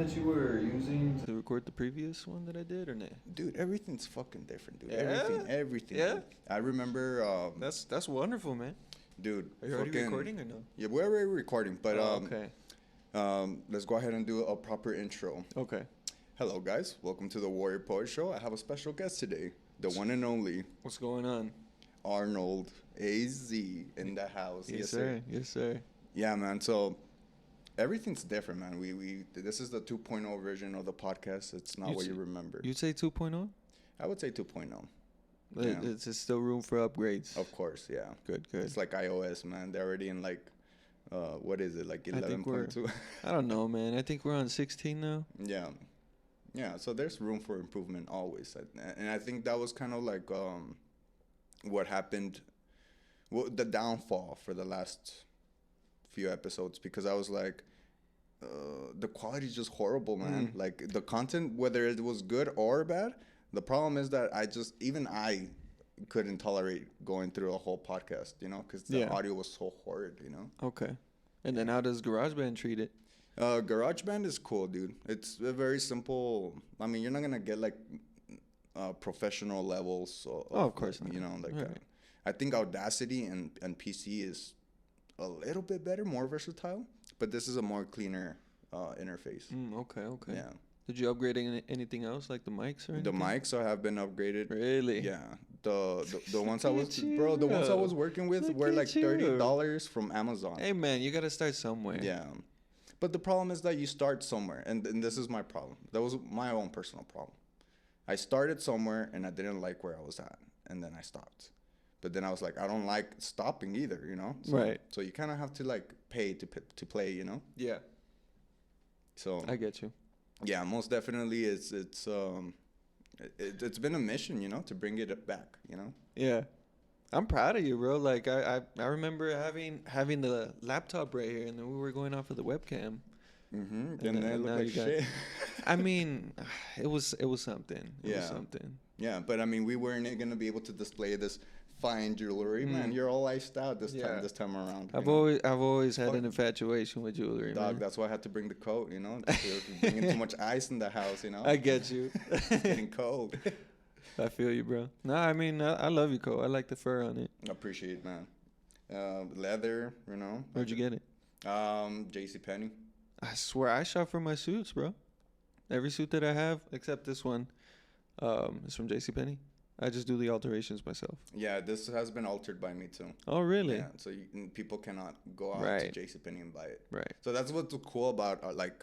that you were using to record the previous one that I did, or nah? Dude, everything's fucking different, dude. Yeah? Everything. Yeah? Dude. I remember, That's wonderful, man. dude. Are you already recording or no? Yeah, we're already recording, but Okay. let's go ahead and do a proper intro. Okay. Hello, guys. Welcome to the Warrior Poet Show. I have a special guest today, the one and only What's going on? Arnold AZ in the house. Yes, sir. Yes, sir. Yeah, man. So everything's different, man. We this is the 2.0 version of the podcast. It's not You'd what s- you remember. You'd say 2.0? I would say 2.0. But Yeah. It's just still room for upgrades. Of course, yeah. Good, good. It's like iOS, man. They're already in like, what is it, like I think we're- 11.2? I don't know, man. I think we're on 16 now. Yeah, yeah. So there's room for improvement always, and I think that was kind of like what happened, the downfall for the last few episodes, because I was like, the quality is just horrible, man. Like the content, whether it was good or bad, the problem is that even I couldn't tolerate going through a whole podcast, because the Yeah. audio was so horrid, Okay. And then how does GarageBand treat it? GarageBand is cool, dude. It's a very simple. I mean, you're not gonna get like professional levels. Of course not. Right. I think Audacity and PC is a little bit better, more versatile. But this is a more cleaner interface. Okay, okay. Yeah. Did you upgrade anything else, like the mics or anything? The mics have been upgraded. Really? Yeah. The ones I Look was at you. the ones I was working with Look were like at you. $30 from Amazon. Hey, man, you got to start somewhere. Yeah. But the problem is that you start somewhere, and this is my problem. That was my own personal problem. I started somewhere, and I didn't like where I was at, and then I stopped. But then I was like, I don't like stopping either, So, Right. So you kind of have to like pay to play, Yeah, So I get you. yeah, most definitely, it's been a mission, to bring it back, Yeah. I'm proud of you, bro. Like I remember having the laptop right here, and then we were going off of the webcam. Mm-hmm. And then- then it and looked now like you got- shit. I mean, it was something. It was Yeah. something. Yeah, but I mean, we weren't gonna be able to display this fine jewelry, man. You're all iced out this Yeah. time around. I've you know? always had Fuck. an infatuation with jewelry, Dog, man. that's why I had to bring the coat, Bringing too much ice in the house, I get you. It's getting cold. I feel you, bro. No, I mean, I love your coat. I like the fur on it. I appreciate it, man. Leather, Where'd you get it? JCPenney. I swear I shop for my suits, bro. Every suit that I have, except this one, is from JCPenney. I just do the alterations myself. Yeah, this has been altered by me too. Oh, really? Yeah, so people cannot go out Right. to JCPenney and buy it. Right. So that's what's cool about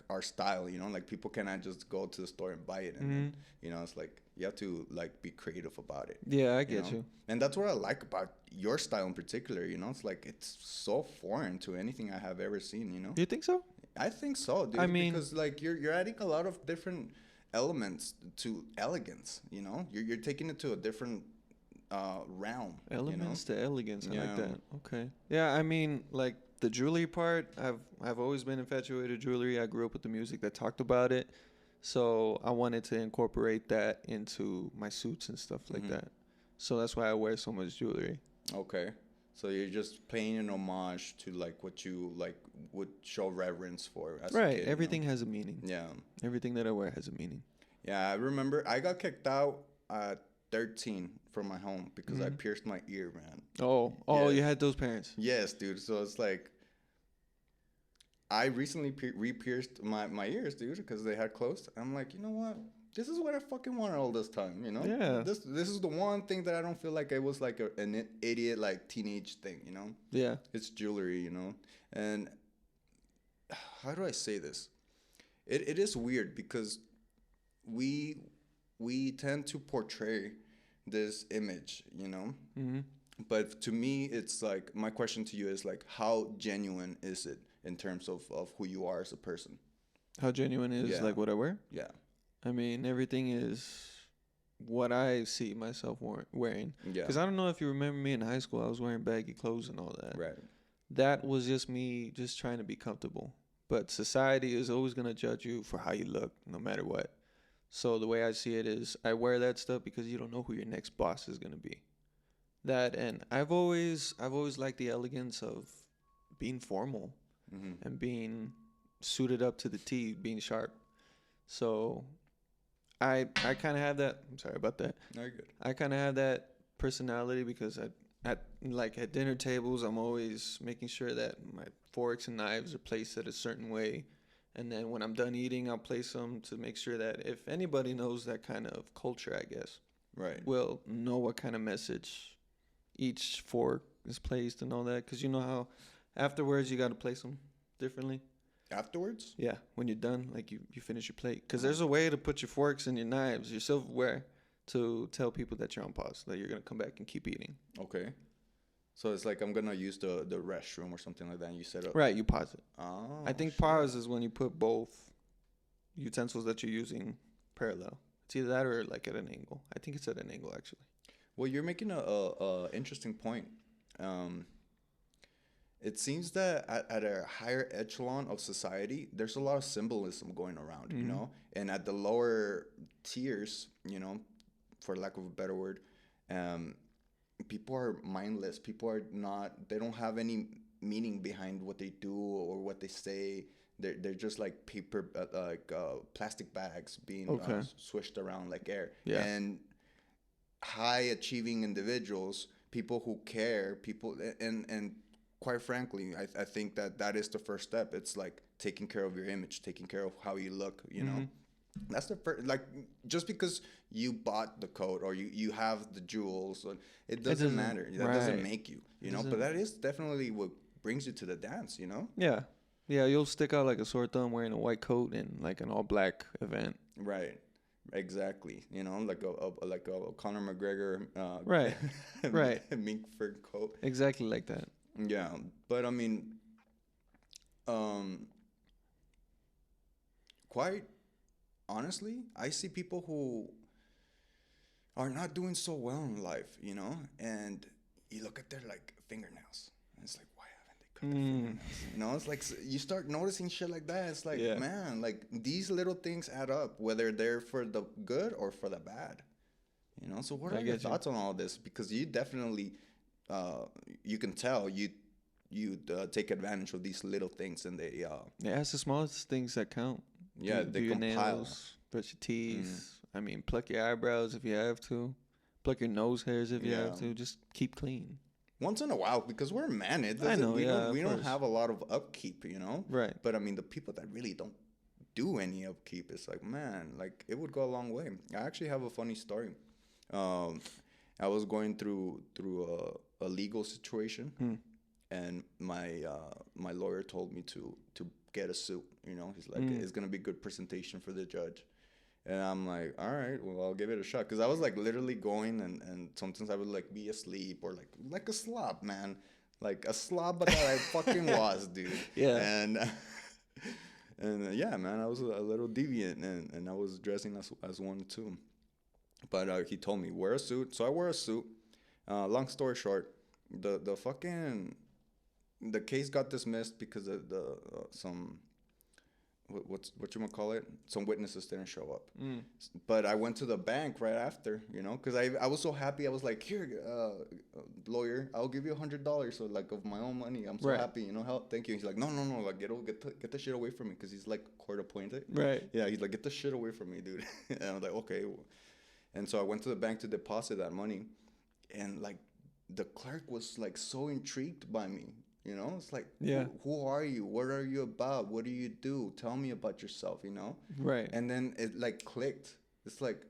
our style, Like people cannot just go to the store and buy it, and then, it's like you have to like be creative about it. Yeah, I get you. And that's what I like about your style in particular. It's like it's so foreign to anything I have ever seen. You think so? I think so, dude. I mean- because like you're adding a lot of different elements to elegance. You're taking it to a different realm. Elements to elegance. I like Yeah. that. Okay. Yeah, I mean, like the jewelry part, I've always been infatuated with jewelry. I grew up with the music that talked about it. So I wanted to incorporate that into my suits and stuff like that. So that's why I wear so much jewelry. Okay. So you're just paying an homage to like what you like would show reverence for as a Right. kid, Everything has a meaning. Yeah. Everything that I wear has a meaning. Yeah, I remember I got kicked out at 13 from my home because I pierced my ear, man. Oh, Yeah. you had those parents. Yes, dude. So it's like I recently re-pierced my ears, dude, because they had closed. I'm like, you know what? This is what I fucking wanted all this time, Yeah. This is the one thing that I don't feel like it was like an idiot like teenage thing, Yeah. It's jewelry, And how do I say this? It is weird because we tend to portray this image, But to me, it's like my question to you is like, how genuine is it in terms of who you are as a person? How genuine is Yeah. like what I wear? Yeah. I mean, everything is what I see myself wearing. Yeah. Because I don't know if you remember me in high school, I was wearing baggy clothes and all that. Right. That was just me just trying to be comfortable. But society is always going to judge you for how you look, no matter what. So the way I see it is I wear that stuff because you don't know who your next boss is going to be. That, and I've always liked the elegance of being formal and being suited up to the T, being sharp. So I kind of have that. I'm sorry about that. Very good. I kind of have that personality because at dinner tables I'm always making sure that my forks and knives are placed at a certain way, and then when I'm done eating I'll place them to make sure that if anybody knows that kind of culture, I guess, Right. will know what kind of message each fork is placed and all that, because you know how afterwards you got to place them differently. Afterwards? Yeah, when you're done, like you finish your plate. Because there's a way to put your forks and your knives, your silverware, to tell people that you're on pause, that you're going to come back and keep eating. Okay. So it's like I'm gonna use the restroom or something like that, and you set up. Right, you pause it. Oh. I think shit. pause is when you put both utensils that you're using parallel. It's either that or like at an angle. I think it's at an angle, actually. Well, you're making a interesting point. It seems that at a higher echelon of society, there's a lot of symbolism going around, you know, and at the lower tiers, you know, for lack of a better word, um, people are mindless. People are not. They don't have any meaning behind what they do or what they say. They're just like paper, plastic bags being Okay. swished around like air. Yeah. And high achieving individuals, people who care, people, and quite frankly, I think that is the first step. It's like taking care of your image, taking care of how you look, you know. That's the first, like, just because you bought the coat or you have the jewels, it doesn't doesn't- matter. That doesn't right. make you, you It know. doesn't- But that is definitely what brings you to the dance, you know. Yeah. Yeah, you'll stick out like a sore thumb wearing a white coat in like an all black event. Right. Exactly. You know, like a Conor McGregor, Right. Right. mink fur coat. Exactly like that. Yeah, but I mean, quite honestly, I see people who are not doing so well in life, you know, and you look at their like fingernails, and it's like, why haven't they cut their fingernails? You know, it's like you start noticing shit like that. It's like, Yeah. man, like these little things add up, whether they're for the good or for the bad. You know, so what I are your get you. thoughts on all this? Because you definitely, you can tell you take advantage of these little things, and they Yeah, it's the smallest things that count. yeah, do they your compile. nails, brush your teeth. I mean, pluck your eyebrows if you have to. Pluck your nose hairs if you have Yeah. to. Just keep clean. Once in a while, because we're men, it I doesn't. know, We yeah, don't. of We don't course. have a lot of upkeep, you know. Right. But I mean, the people that really don't do any upkeep, it's like, man, like it would go a long way. I actually have a funny story. Um, I was going through a legal situation, and my lawyer told me to get a suit. You know, he's like, it's gonna be good presentation for the judge. And I'm like, all right, well, I'll give it a shot. Because I was like literally going, and sometimes I would like be asleep or like a slob, man. Like a slob that I fucking was, dude. Yeah. And yeah, man, I was a little deviant, and I was dressing as one too. But he told me, wear a suit. So I wore a suit. Long story short, the fucking the case got dismissed because of the some what you gonna call it? Some witnesses didn't show up. But I went to the bank right after, you know, because I was so happy. I was like, here, lawyer, I'll give you $100, so like of my own money. I'm so Right. happy, you know. Help, thank you. He's like, no, like get the shit away from me, because he's like court appointed. Right. Yeah, he's like, get the shit away from me, dude. And I was like, okay. And so I went to the bank to deposit that money, and like the clerk was like so intrigued by me. You know, it's like, Yeah. who are you? What are you about? What do you do? Tell me about yourself, you know? Right. And then it like clicked. It's like,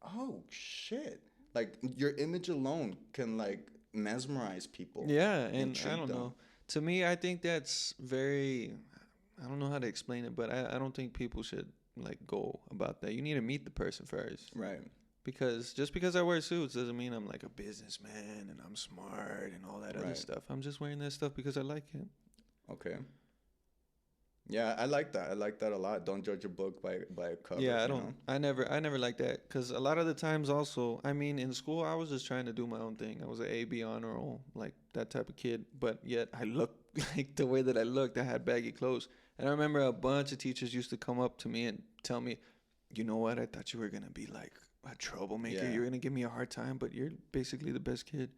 oh shit. Like your image alone can like mesmerize people. Yeah, and I intrigue don't them. know. To me, I think that's very. I don't know how to explain it, but I don't think people should like go about that. You need to meet the person first. Right. Because just because I wear suits doesn't mean I'm like a businessman and I'm smart and all that other Right. stuff. I'm just wearing that stuff because I like it. Okay. Yeah, I like that. I like that a lot. Don't judge a book by a cover. Yeah, I you don't. know? I never like that because a lot of the times also, I mean, in school I was just trying to do my own thing. I was an A/B honor roll, like that type of kid. But yet I looked like the way that I looked. I had baggy clothes, and I remember a bunch of teachers used to come up to me and tell me, "You know what? I thought you were gonna be like a troublemaker. Yeah. You're gonna give me a hard time, but you're basically the best kid."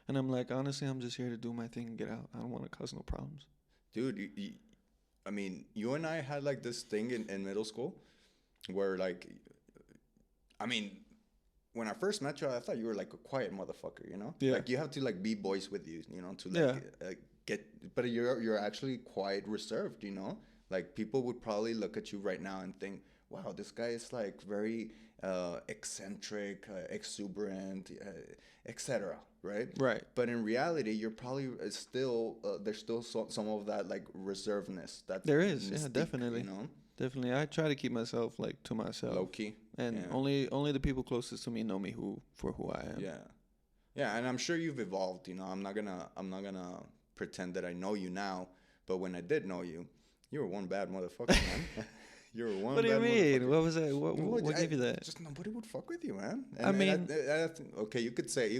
And I'm like, honestly, I'm just here to do my thing and get out. I don't want to cause no problems. Dude, I mean, you and I had like this thing in middle school where like, I mean, when I first met you, I thought you were like a quiet motherfucker, you know? Yeah. Like you have to like be boys with you, you know, to Yeah. like get. But you're actually quite reserved, you know. Like people would probably look at you right now and think, "Wow, this guy is like very eccentric, exuberant, etc." Right? Right. But in reality, you're probably still there's still some of that like reservedness. That There is, yeah, mystique, definitely. You know, Definitely. I try to keep myself like to myself. low key. And Yeah. only the people closest to me know me for who I am. Yeah. Yeah, and I'm sure you've evolved, you know. I'm not gonna pretend that I know you now, but when I did know you, you were one bad motherfucker, man. You were one What do you bad mean? motherfucker. What was that? What, No, what gave you that? Just nobody would fuck with you, man. I mean- I think, okay, you could say,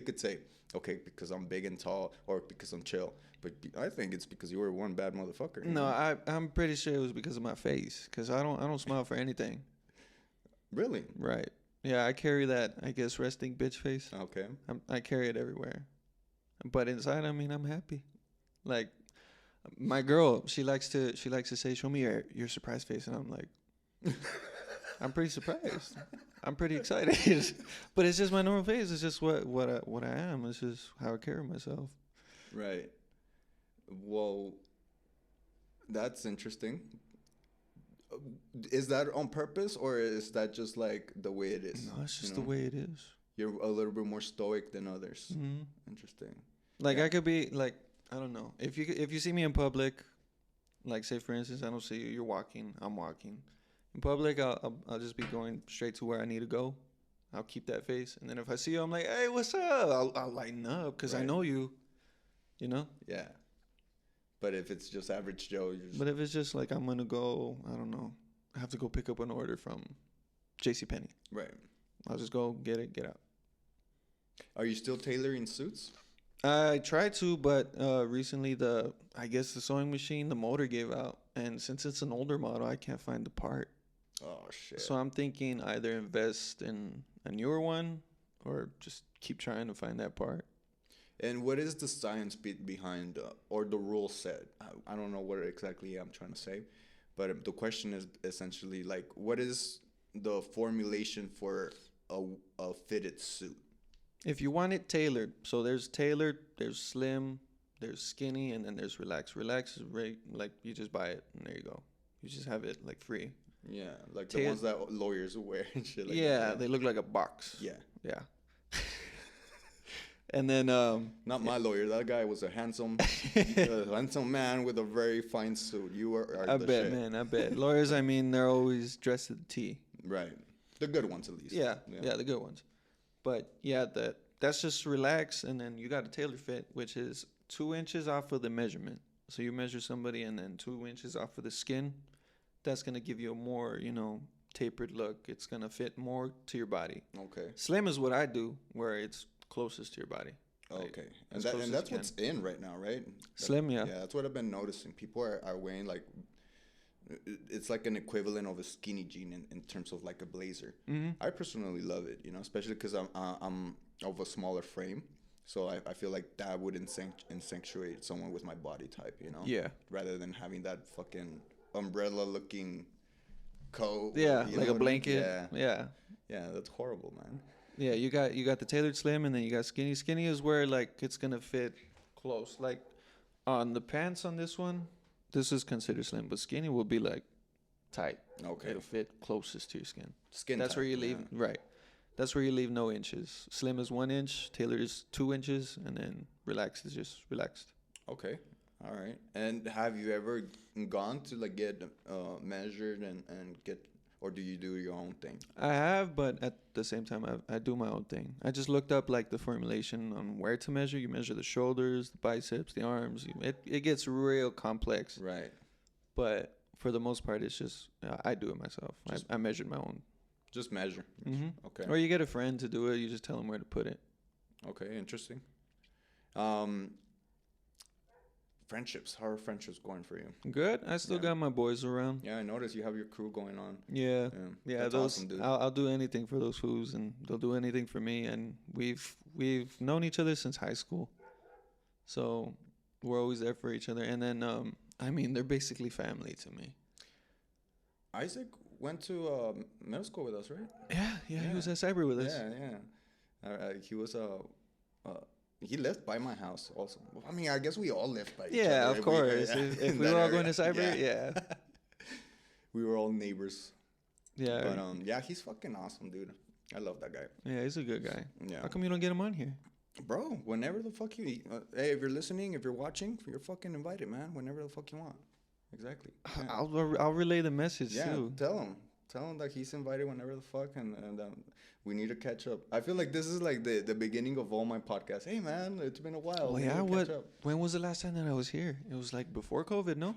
okay, because I'm big and tall, or because I'm chill. But I think it's because you were one bad motherfucker. you No, know? I'm pretty sure it was because of my face. Cause I don't smile for anything. Really? Right. Yeah, I carry that, I guess, resting bitch face. Okay. I carry it everywhere. But inside, I mean, I'm happy. Like, my girl, she likes to say, "Show me your surprise face," and I'm like, I'm pretty surprised. I'm pretty excited. But it's just my normal face. It's just what I am. It's just how I carry myself. Right. Well, that's interesting. Is that on purpose, or is that just like the way it is? No, it's you just know? the way it is. You're a little bit more stoic than others. Hmm. Interesting. Like Yeah. I could be like, I don't know. If you see me in public, like say for instance, I don't see you. You're walking. I'm walking. In public, I'll just be going straight to where I need to go. I'll keep that face, and then if I see you, I'm like, "Hey, what's up?" I'll lighten up because I Right. know you. You know. Yeah. But if it's just average Joe, you're just But if it's just like I'm gonna go, I don't know. I have to go pick up an order from JCPenney. right. I'll just go get it, get out. Are you still tailoring suits? I tried to, but recently I guess the sewing machine, the motor gave out, and since it's an older model, I can't find the part. Oh shit. So I'm thinking either invest in a newer one or just keep trying to find that part. And what is the science behind or the rule set? I don't know what exactly I'm trying to say, but the question is essentially like, what is the formulation for a fitted suit? If you want it tailored, so there's tailored, there's slim, there's skinny, and then there's relaxed. Relaxed is like you just buy it and there you go. You just have it like free. Yeah, like the ones that lawyers wear and shit. Like Yeah, that. they look like a box. Yeah. Yeah. And then Not my lawyer. That guy was a handsome man with a very fine suit. You are I the bet, shit. man, I bet. Lawyers, I mean, they're always dressed to the T. Right. The good ones, at least. Yeah, the good ones. But yeah, that's just relax, and then you got a tailor fit, which is 2 inches off of the measurement. So you measure somebody, and then 2 inches off of the skin. That's gonna give you a more, tapered look. It's gonna fit more to your body. Okay. Slim is what I do, where it's closest to your body. Like, Okay. as And close as that's you what's in right now, right? Slim, yeah. Yeah, that's what I've been noticing. People are wearing like, it's like an equivalent of a skinny jean in terms of like a blazer. Mm-hmm. I personally love it, especially because I'm of a smaller frame. So I feel like that would accentuate someone with my body type, Yeah. rather than having that fucking umbrella looking coat. Yeah, you like know a what I mean? blanket. Yeah. Yeah. Yeah, that's horrible, man. Yeah, you got the tailored slim, and then you got skinny. Skinny is where like it's gonna fit close. Like on the pants on this one, this is considered slim, but skinny will be like tight. Okay. It'll fit closest to your skin. Skin That's type, where you leave yeah. right. That's where you leave no inches. Slim is 1 inch, tailored is 2 inches, and then relaxed is just relaxed. Okay. All right. And have you ever gone to like get measured and get, or do you do your own thing? I have, but at the same time, I do my own thing. I just looked up like the formulation on where to measure. You measure the shoulders, the biceps, the arms. It gets real complex. Right. But for the most part, it's just I do it myself. I measured my own. Just measure. Hmm. Okay. Or you get a friend to do it. You just tell them where to put it. Okay. Interesting. Friendships. How are friendships going for you? Good. I still Yeah. got my boys around. Yeah, I noticed you have your crew going on. Yeah. Yeah. Yeah, That's those awesome, dude. I'll do anything for those fools, and they'll do anything for me. And we've known each other since high school, so we're always there for each other. And then I mean, they're basically family to me. Isaac, went to middle school with us, right? Yeah, he was at Cyber with us. Yeah. He was he lived by my house also. I mean, I guess we all lived by each other. Yeah, of if course. yeah, If in we that were all going to area. Cyber, yeah. We were all neighbors. Yeah. But yeah, he's fucking awesome, dude. I love that guy. Yeah, he's a good guy. Yeah. How come you don't get him on here? Bro, whenever the fuck you hey, if you're listening, if you're watching, you're fucking invited, man. Whenever the fuck you want. Exactly. Yeah. I'll relay the message Yeah, too. tell him that he's invited whenever the fuck, and we need to catch up. I feel like this is like the beginning of all my podcasts. Hey man, it's been a while. Oh We yeah, need to catch up. when was the last time that I was here? It was like before COVID, no?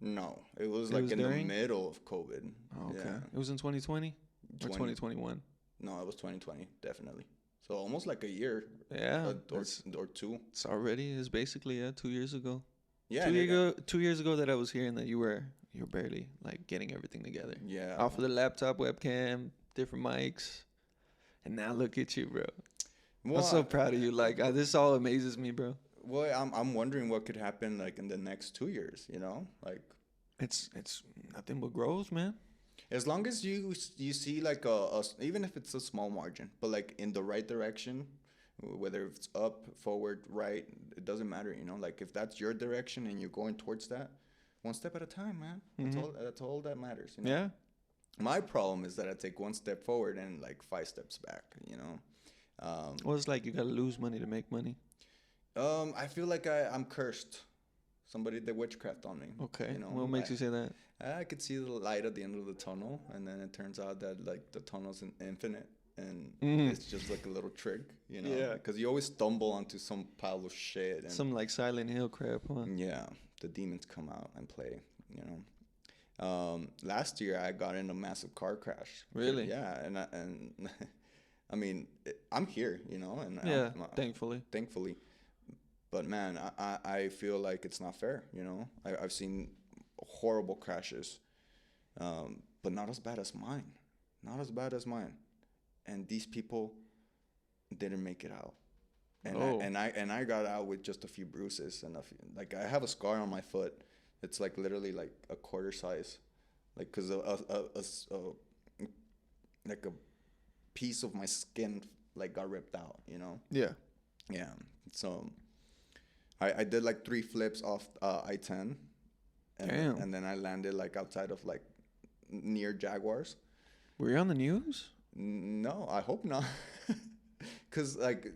No, it was It like was in during? the middle of COVID. Oh, okay. Yeah. It was in 2020 or 20 2021. No, it was 2020, definitely. So almost like a year Yeah, or two. it's already. It's basically 2 years ago. Yeah. 2 and years it- ago. 2 years ago that I was here and that you were barely like getting everything together. Yeah. Off of the laptop, webcam, different mics, and now look at you, bro. Well, I'm so proud of you. Like this all amazes me, bro. well, I'm wondering what could happen like in the next 2 years. You know, like It's nothing but growth, man. as long as you see like even if it's a small margin, but like in the right direction, whether it's up, forward, right, it doesn't matter. You know, like if that's your direction and you're going towards that, one step at a time, man. That's all that matters. You know? Yeah. My problem is that I take one step forward and like 5 steps back. You know. Well, it's like you gotta lose money to make money. I feel like I'm cursed. Somebody did witchcraft on me. Okay. You know, What makes you say that? I could see the light at the end of the tunnel, and then it turns out that like the tunnel's infinite, and it's just like a little trick, you know? Yeah. Because you always stumble onto some pile of shit, and Some like Silent Hill crap, huh? yeah, the demons come out and play, you know. Last year I got in a massive car crash. Really? Yeah, and I mean, I'm here, you know, and Yeah, thankfully. thankfully. But man, I feel like it's not fair, you know. I've seen horrible crashes, but not as bad as mine. Not as bad as mine. And these people didn't make it out. And Oh. I got out with just a few bruises and like I have a scar on my foot. It's like literally like a quarter size, like because like a piece of my skin like got ripped out, you know. Yeah. Yeah. So I did like 3 flips off I-10. Damn. And then I landed like outside of like near Jaguars. Were you on the news? No, I hope not. Cause like,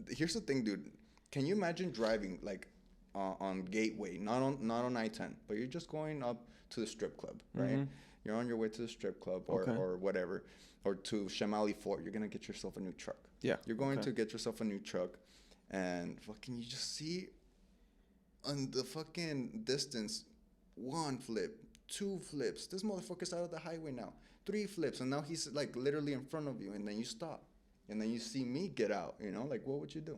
here's the thing, dude. Can you imagine driving like on Gateway, not on I-10, but you're just going up to the strip club, right? You're on your way to the strip club or whatever, or to Shamali Fort. You're gonna get yourself a new truck. Yeah. You're going to get yourself a new truck, and fucking you just see on the fucking distance 1 flip, 2 flips. This motherfucker's out of the highway now. 3 flips, and now he's like literally in front of you, and then you stop, and then you see me get out. You know, like what would you do?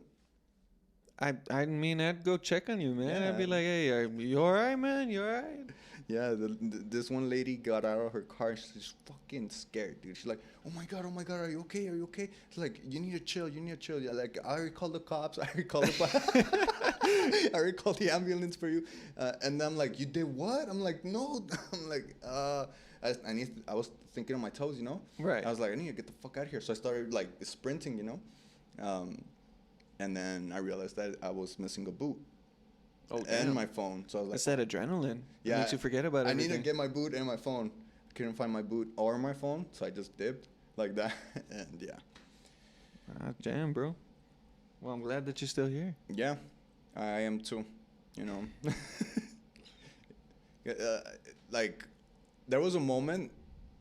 I mean, I'd go check on you, man. I'd be Yeah. like, hey, are you all right, man? You all right? Yeah, this one lady got out of her car. She's fucking scared, dude. She's like, oh my god, are you okay? Are you okay? It's like, you need to chill. Yeah, like, I already called the cops. I already called I already called the ambulance for you. And I'm like, you did what? I'm like, no. I'm like, I was thinking on my toes, you know? Right. I was like, I need to get the fuck out of here. So I started like sprinting, you know? And then I realized that I was missing a boot. Oh, And damn. my phone. So I was like, It's that adrenaline. yeah, It makes you forget about I everything. need to get my boot and my phone. Couldn't find my boot or my phone, so I just dipped like that. And yeah, Damn, bro. Well, I'm glad that you're still here. yeah, I am too. You know, like there was a moment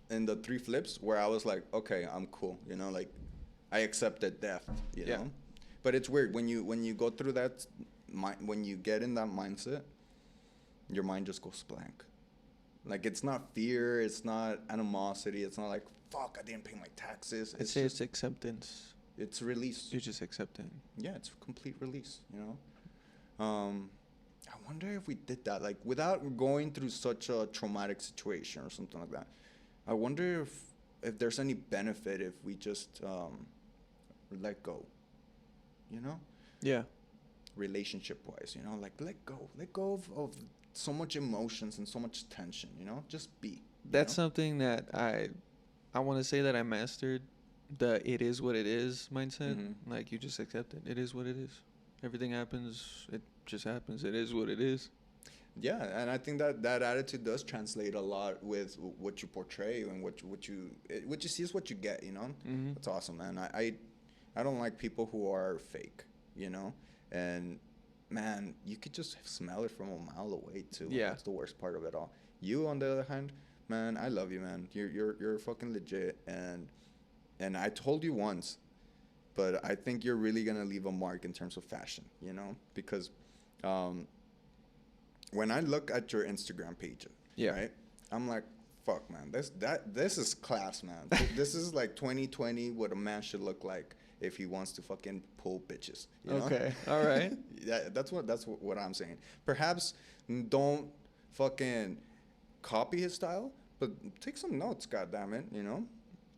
in the 3 flips where I was like, okay, I'm cool. You know, like I accepted death. You Yeah. know, but it's weird when you go through that. When you get in that mindset, your mind just goes blank. Like it's not fear, it's not animosity, it's not like fuck I didn't pay my taxes. I'd say it's acceptance. It's release. You're just accepting. Yeah, it's complete release. You know. I wonder if we did that like without going through such a traumatic situation or something like that. I wonder if there's any benefit if we just let go. You know. Yeah. Relationship wise, you know, like let go of so much emotions and so much tension, you know, just be That's know? something that I want to say that I mastered. The "it is what it is" mindset. Mhm. Like, you just accept it. It is what it is. Everything happens. It just happens. It is what it is. Yeah, and I think that that attitude does translate a lot with what you portray and what you see is what you get. You know, Mm-hmm. that's awesome, man. I don't like people who are fake. You know, and man, you could just smell it from a mile away too. Yeah. That's the worst part of it all. You, on the other hand, man, I love you, man. You're fucking legit, and I told you once, but I think you're really gonna leave a mark in terms of fashion. You know, because. When I look at your Instagram page, Yeah. right, I'm like, fuck, man, this is class, man. This is like 2020, what a man should look like if he wants to fucking pull bitches. You know? Okay. All right. Yeah, that's what I'm saying. Perhaps don't fucking copy his style, but take some notes, goddammit, you know?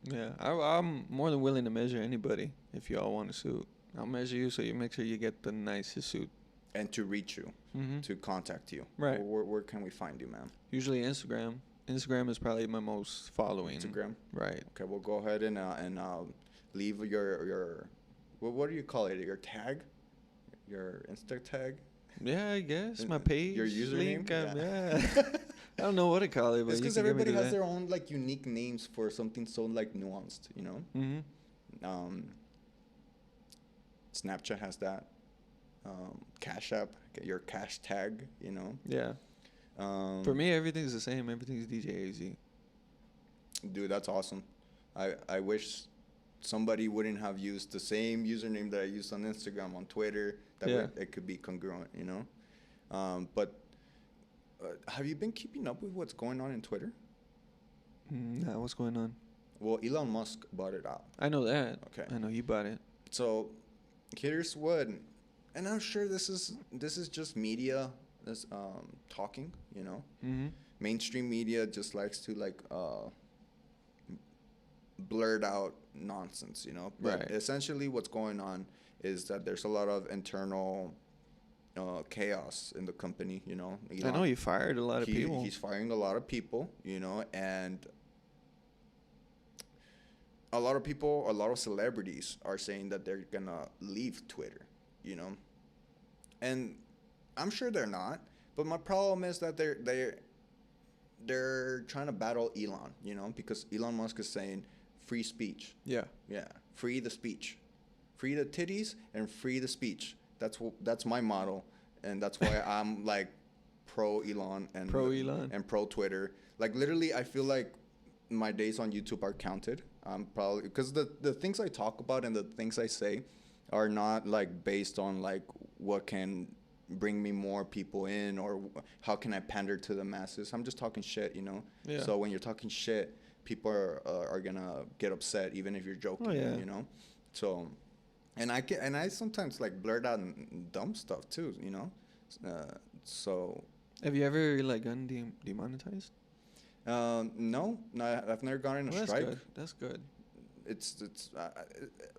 Yeah. I'm more than willing to measure anybody if y'all want a suit. I'll measure you so you make sure you get the nicest suit. And to reach you, Mm-hmm. to contact you. Right. Where can we find you, man? Usually Instagram. Instagram is probably my most following. Instagram? Right. Okay, we'll go ahead and leave your what do you call it? Your tag, your Insta tag. Yeah, I guess my And page. your username? link, Yeah. yeah. I don't know what to call it, but It's you because can get me everybody to has that. their own like unique names for something so like nuanced, you know. Mm-hmm. Snapchat has that. Cash App, get your cash tag, you know. Yeah. For me, everything's the same. Everything's DJ AZ. Dude, that's awesome. I wish somebody wouldn't have used the same username that I used on Instagram, on Twitter. That Yeah. way it could be congruent, you know. But have you been keeping up with what's going on in Twitter? Nah, what's going on? Well, Elon Musk bought it out. I know that. Okay. I know he bought it. So here's what, and I'm sure this is just media that's talking, you know. Mm-hmm. Mainstream media just likes to like blurt out nonsense, you know. But Right. essentially, what's going on is that there's a lot of internal chaos in the company, you know. I know he fired a lot of people. He's firing a lot of people, you know, and a lot of people, a lot of celebrities are saying that they're gonna leave Twitter, you know, and I'm sure they're not. But my problem is that they're trying to battle Elon, you know, because Elon Musk is saying free speech. Yeah. Yeah, free the speech, free the titties, and free the speech. That's my model, and that's why I'm like pro Elon and Pro Elon. and pro Twitter. Like literally, I feel like my days on YouTube are counted. I'm probably because the things I talk about and the things I say are not like based on like what can bring me more people in or how can I pander to the masses. I'm just talking shit, you know. Yeah. So when you're talking shit, people are gonna get upset even if you're joking, Oh, yeah. you know. So, and I sometimes like blurt out dumb stuff too, you know. So Have you ever like gotten demonetized? no, I've never gone in a Well, that's strike. good. That's good. It's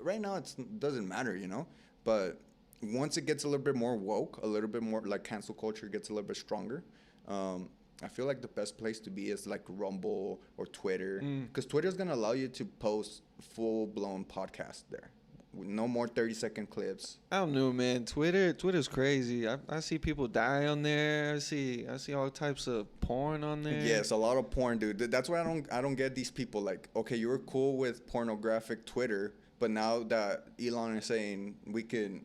right now it doesn't matter, you know. But once it gets a little bit more woke, a little bit more like cancel culture gets a little bit stronger. I feel like the best place to be is like Rumble or Twitter, because Twitter is gonna allow you to post full blown podcasts there, no more 30-second clips. I don't know, man. Twitter's crazy. I see people die on there. I see all types of porn on there. Yes, a lot of porn, dude. That's why I don't get these people. Like, okay, you were cool with pornographic Twitter, but now that Elon is saying we can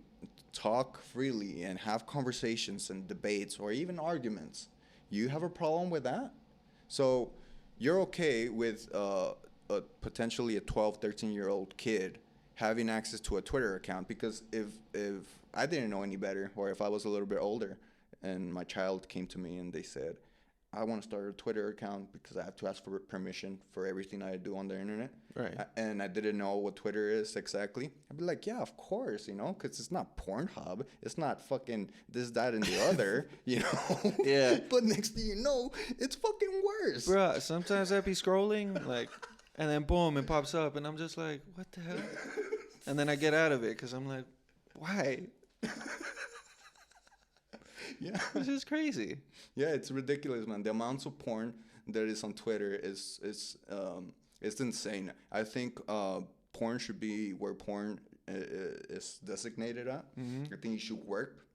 talk freely and have conversations and debates or even arguments, you have a problem with that? So you're okay with potentially a 12, 13-year-old kid having access to a Twitter account, because if I didn't know any better, or if I was a little bit older and my child came to me and they said, I want to start a Twitter account because I have to ask for permission for everything I do on the internet. Right. And I didn't know what Twitter is exactly. I'd be like, yeah, of course, you know, because it's not Pornhub. It's not fucking this, that, and the other, you know? Yeah. But next thing you know, it's fucking worse. Bruh, sometimes I'd be scrolling, like, and then boom, it pops up, and I'm just like, what the hell? And then I get out of it because I'm like, why? Yeah. This is crazy. Yeah, it's ridiculous, man. The amounts of porn that is on Twitter it's insane. I think porn should be where porn is designated at. Mm-hmm. I think you should work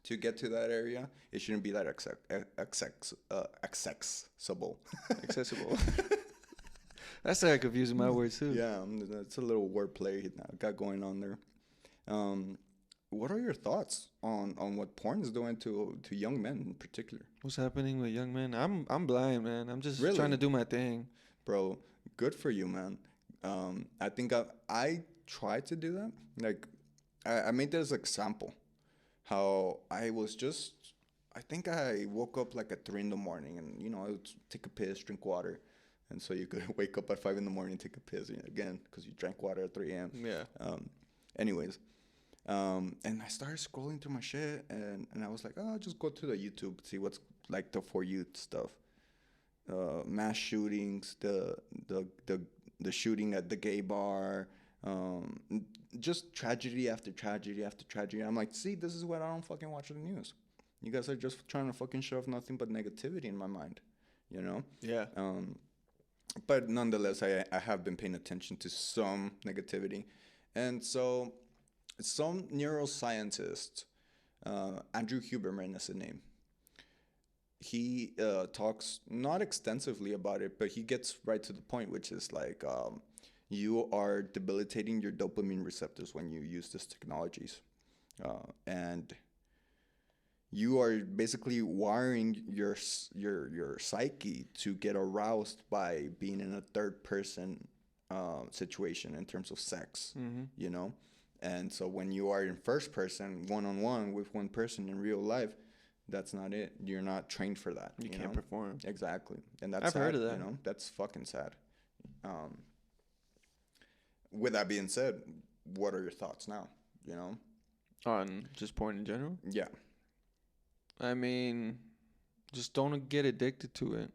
to get to that area. It shouldn't be that accessible. Accessible. That started confusing my words too. Yeah, it's a little wordplay I got going on there. What are your thoughts on what porn is doing to young men in particular? What's happening with young men? I'm blind, man. I'm just Really? trying to do my thing. Bro, good for you, man. I think I tried to do that. Like, I made this example. How I think I woke up like at 3 in the morning, and I would take a piss, drink water, and so you could wake up at 5 in the morning, take a piss again because you drank water at 3 a.m. Yeah. Anyways, and I started scrolling through my shit, and I was like, oh, I'll just go to the YouTube, see what's like the For You stuff. Mass shootings, the shooting at the gay bar, just tragedy after tragedy after tragedy. I'm like, see, this is what I don't fucking watch the news. You guys are just trying to fucking shove nothing but negativity in my mind, Yeah. But nonetheless, I have been paying attention to some negativity. And so some neuroscientist, Andrew Huberman is the name, he talks not extensively about it, but he gets right to the point, which is like you are debilitating your dopamine receptors when you use these technologies. And you are basically wiring your psyche to get aroused by being in a third person situation in terms of sex, Mm-hmm. And so when you are in first person, one-on-one with one person in real life, that's not it. You're not trained for that. You can't perform. Exactly. And that's I've sad, heard of that. That's fucking sad. With that being said, what are your thoughts now? On just porn in general? Yeah. I mean, just don't get addicted to it.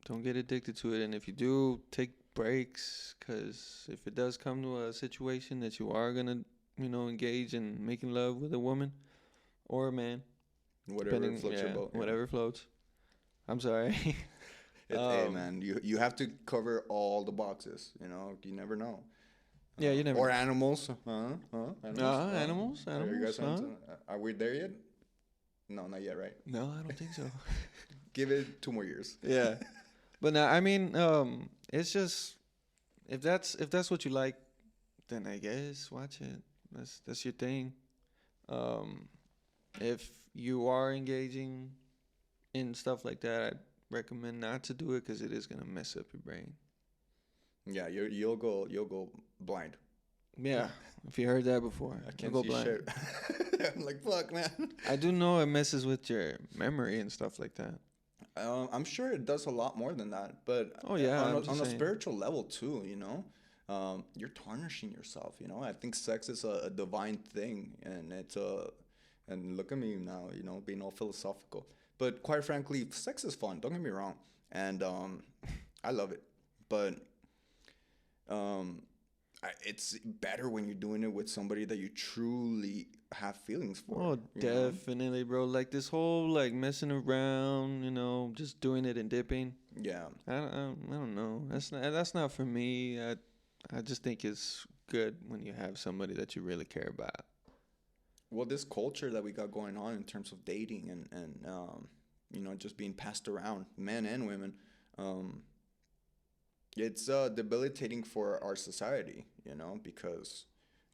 Don't get addicted to it. And if you do, take breaks. Because if it does come to a situation that you are going to, engage in making love with a woman or a man. Whatever floats your boat. Yeah. Whatever floats. I'm sorry. Hey, man, you have to cover all the boxes. You never know. Yeah, you never. Or animals. Animals. Animals. Are you guys Animals. are we there yet? No, not yet, right? No, I don't think so. Give it 2 more years. Yeah, but now I mean, it's just if that's what you like, then I guess watch it. That's your thing. If you are engaging in stuff like that, I'd recommend not to do it because it is gonna mess up your brain. Yeah, you'll go blind. Yeah, if you heard that before, I can't go see blind. shit. I'm like, fuck, man. I do know it messes with your memory and stuff like that. I'm sure it does a lot more than that, but Oh, yeah, I'm on just a saying. spiritual level too, you're tarnishing yourself. I think sex is a divine thing, and and look at me now, being all philosophical. But quite frankly, sex is fun. Don't get me wrong, and I love it, but it's better when you're doing it with somebody that you truly have feelings for. Oh, definitely, bro. Like this whole like messing around, just doing it and dipping. Yeah. I don't know. That's not for me. I just think it's good when you have somebody that you really care about. Well, this culture that we got going on in terms of dating and just being passed around, men and women, it's debilitating for our society, because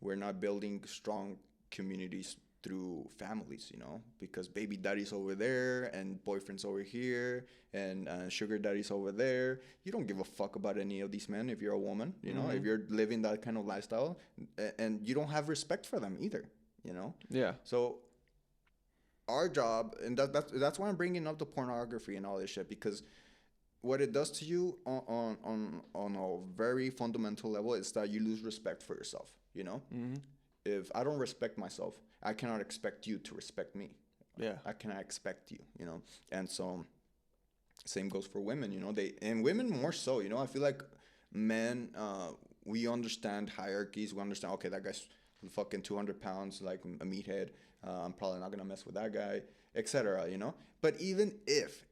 we're not building strong communities through families, because baby daddy's over there and boyfriend's over here and sugar daddy's over there. You don't give a fuck about any of these men if you're a woman, if you're living that kind of lifestyle, and you don't have respect for them either, Yeah. So our job, and that's why I'm bringing up the pornography and all this shit, because what it does to you on a very fundamental level is that you lose respect for yourself, Mm-hmm. If I don't respect myself, I cannot expect you to respect me. Yeah. I cannot expect you, And so same goes for women, and women more so, I feel like men, we understand hierarchies. We understand, okay, that guy's fucking 200 pounds, like a meathead. I'm probably not going to mess with that guy, etc., But even if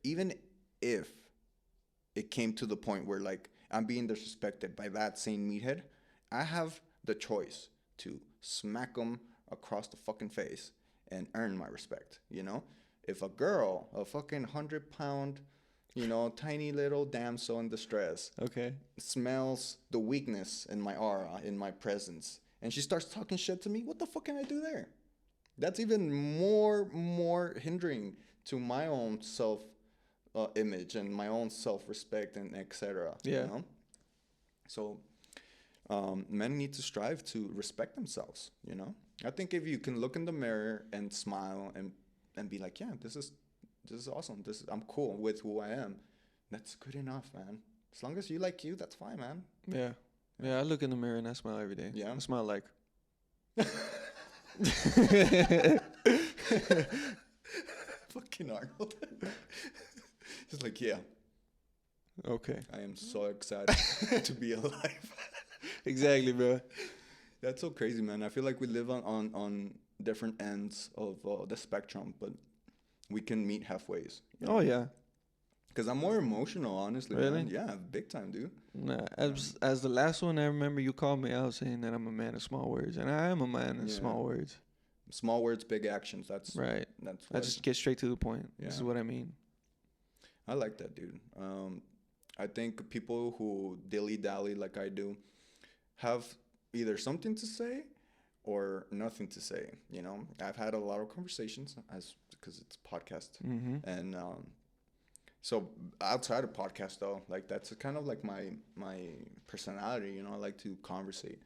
it came to the point where like I'm being disrespected by that same meathead, I have the choice to smack him across the fucking face and earn my respect, you know? If a girl, a fucking 100-pound, you know, tiny little damsel in distress, Okay. smells the weakness in my aura, in my presence, and she starts talking shit to me, what the fuck can I do there? That's even more hindering to my own self image and my own self respect and etc. Yeah. You know? So men need to strive to respect themselves, you know? I think if you can look in the mirror and smile and be like, yeah, this is awesome. I'm cool with who I am. That's good enough, man. As long as you like you, that's fine, man. Yeah. Yeah, I look in the mirror and I smile every day. Yeah. I smile like. Fucking Arnold. Just like, yeah, Okay. I am so excited to be alive. Exactly, bro. That's so crazy, man. I feel like we live on different ends of the spectrum, but we can meet halfways. Oh yeah. Because I'm more emotional, honestly. Really? Man. Yeah, big time, dude. Nah, as the last one, I remember you called me out saying that I'm a man of small words, and I am a man of Yeah. small words. Small words, big actions. That's Right. That's I what just get straight to the point. This is Yeah. what I mean. I like that, dude. I think people who dilly dally like I do have either something to say or nothing to say. You know, I've had a lot of conversations because it's a podcast, Mm-hmm. and so outside of podcast though, like that's kind of like my personality. You know, I like to conversate,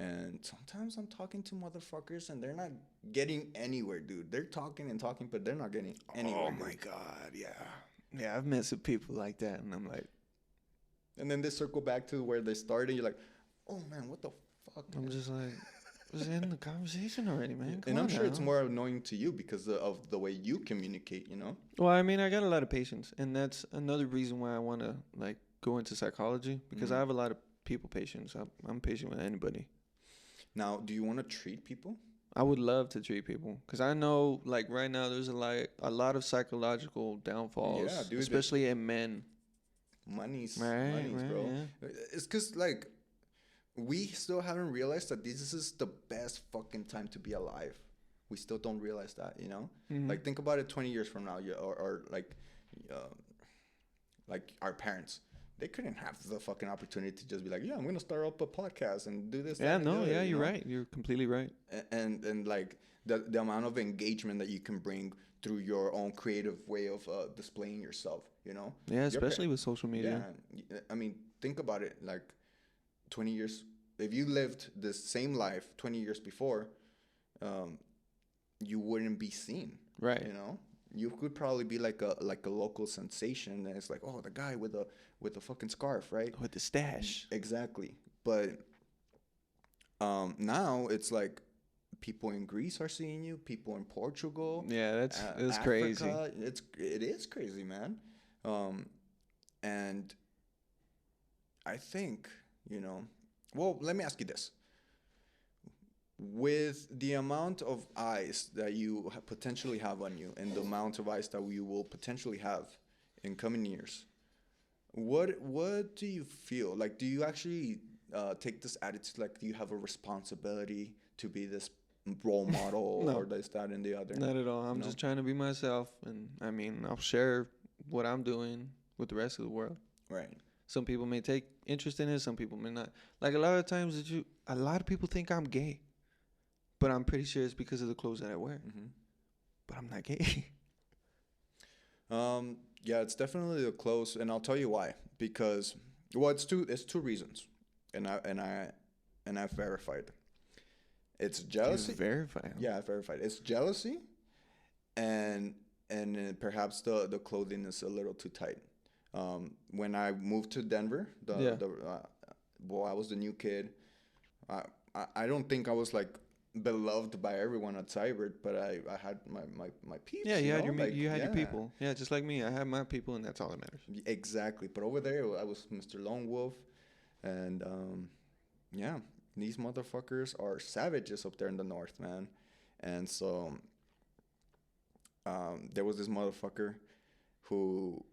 and sometimes I'm talking to motherfuckers and they're not getting anywhere, dude. They're talking and talking, but they're not getting anywhere. Oh my dude. God, yeah. Yeah, I've met some people like that, and I'm like, And then they circle back to where they started. You're like, oh man, what the fuck? I'm just like, was in the conversation already, man. Come And I'm on sure it's now. more annoying to you because of the way you communicate, you know? Well, I mean, I got a lot of patience, and that's another reason why I want to like go into psychology because I have a lot of people patience. I'm patient with anybody. Now, do you want to treat people? I would love to treat people because I know, like right now, there's a lot of psychological downfalls, Yeah, dude, especially in men. Money's, Right, bro. yeah. It's because, like, we still haven't realized that this is the best fucking time to be alive. We still don't realize that, you know? Mhm. Like, think about it 20 years from now, or like our parents. They couldn't have the fucking opportunity to just be like, yeah, I'm going to start up a podcast and do this. Yeah, that, and the no, other, yeah, you you're know? right. You're completely right. And like the amount of engagement that you can bring through your own creative way of displaying yourself, you know? Yeah, Your especially with social media. Yeah, I mean, think about it. Like 20 years, if you lived the same life 20 years before, you wouldn't be seen. Right. You know, you could probably be like a local sensation, and it's like, oh, the guy with the fucking scarf, right? With the stash. Exactly. But now it's like people in Greece are seeing you, people in Portugal. Yeah, that's Africa, crazy. It is crazy, man. And I think, you know, well, let me ask you this. With the amount of eyes that you potentially have on you and the amount of eyes that we will potentially have in coming years, what do you feel? Like, do you actually take this attitude, like, do you have a responsibility to be this role model No. or this, that, and the other? Not at all. I'm No? just trying to be myself, and I mean, I'll share what I'm doing with the rest of the world. Right. Some people may take interest in it, some people may not. Like a lot of times, a lot of people think I'm gay, but I'm pretty sure it's because of the clothes that I wear. Mm-hmm. But I'm not gay. Yeah, it's definitely the close, and I'll tell you why. Because, well, it's two reasons, and I've verified. It's jealousy. You verify. Yeah, I verified. It's jealousy, and perhaps the clothing is a little too tight. When I moved to Denver, I was the new kid. I don't think I was like beloved by everyone at Cybert, but I had my peeps. Yeah, you had your your people. Yeah, just like me. I have my people, and that's all that matters. Exactly. But over there, I was Mr. Lone Wolf, and yeah, these motherfuckers are savages up there in the north, man. And so there was this motherfucker who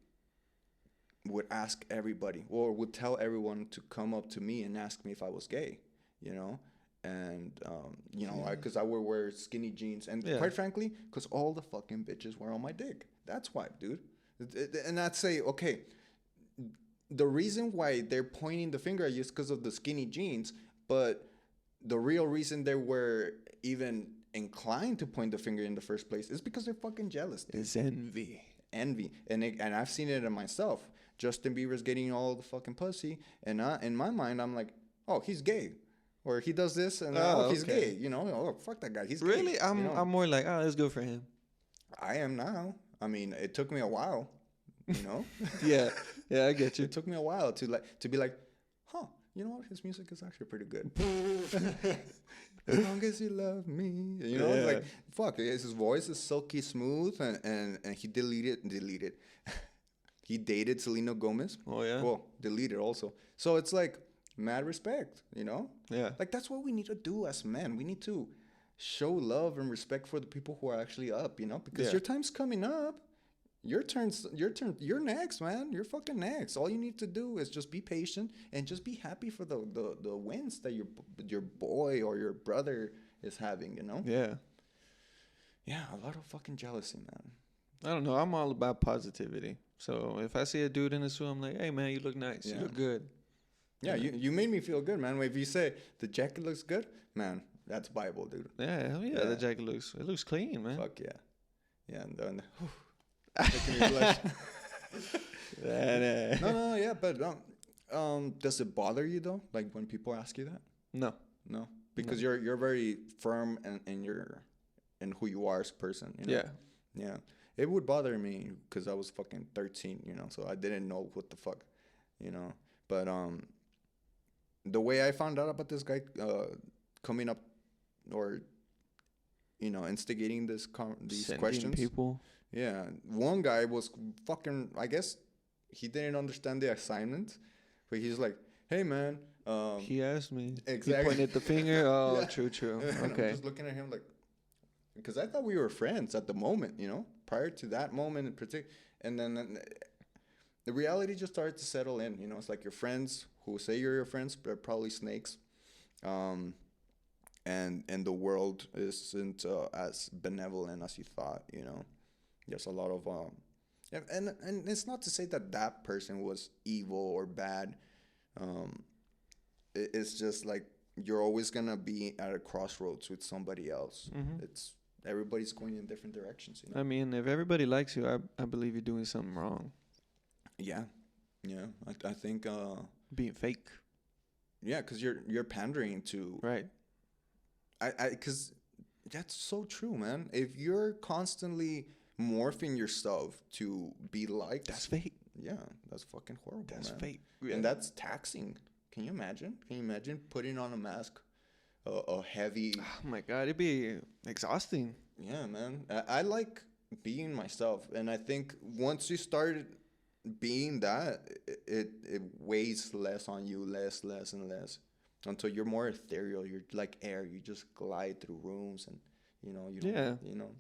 would ask everybody or would tell everyone to come up to me and ask me if I was gay, you know? And, you know, because I would wear skinny jeans. And Yeah. quite frankly, because all the fucking bitches were on my dick. That's why, dude. And I'd say, okay, the reason why they're pointing the finger at you is because of the skinny jeans, but the real reason they were even inclined to point the finger in the first place is because they're fucking jealous. Dude. It's envy. Envy, and I've seen it in myself. Justin Bieber's getting all the fucking pussy, and in my mind, I'm like, oh, he's gay, or he does this, and he's okay. gay. You know, oh fuck that guy, he's Really? gay. I'm You know? I'm more like, oh, that's good for him. I am now. I mean, it took me a while. You know, Yeah, yeah, I get you. it took me a while to be like, huh, you know what? His music is actually pretty good. As long as you love me, you know, Yeah. like fuck. His voice is silky smooth, and he deleted. He dated Selena Gomez. Oh yeah. Well, deleted also. So it's like mad respect, you know. Yeah. Like that's what we need to do as men. We need to show love and respect for the people who are actually up, you know, because Yeah. your time's coming up. Your turn. You're next, man. You're fucking next. All you need to do is just be patient and just be happy for the wins that your boy or your brother is having, you know? Yeah. Yeah, a lot of fucking jealousy, man. I don't know. I'm all about positivity. So if I see a dude in the suit, I'm like, hey man, you look nice. You Yeah. look good. Yeah, you made me feel good, man. If you say the jacket looks good, man, that's Bible, dude. Yeah, hell yeah. Yeah. The jacket looks clean, man. Fuck yeah. Yeah, and then making me blush. No, yeah, but does it bother you though? Like when people ask you that? No. No, because you're very firm in who you are as a person. You know? Yeah. Yeah, it would bother me because I was fucking 13, you know, so I didn't know what the fuck, you know. But the way I found out about this guy coming up or instigating these Sending questions. people. Yeah, one guy was fucking. I guess he didn't understand the assignment, but he's like, "Hey, man." He asked me. Exactly. He pointed the finger. Oh, Yeah. true. And Okay. I'm just looking at him like, because I thought we were friends at the moment, you know, prior to that moment in particular, and then the reality just started to settle in. You know, it's like your friends who say you're your friends, but are probably snakes. And the world isn't as benevolent as you thought. You know, there's a lot of and it's not to say that that person was evil or bad. It's just like you're always gonna be at a crossroads with somebody else. Mhm. It's everybody's going in different directions. You know. I mean, if everybody likes you, I believe you're doing something wrong. Yeah, yeah. I think Being fake. yeah, because you're pandering to Right. because that's so true, man. If you're constantly morphing yourself to be liked, That's fake. yeah, that's fucking horrible. That's man. fake. And that's taxing. Can you imagine? Can you imagine putting on a mask, a heavy? Oh my god, it'd be exhausting. Yeah, man. I like being myself, and I think once you started being that, it weighs less on you, less and less, until you're more ethereal. You're like air. You just glide through rooms, and you don't, Yeah. you know.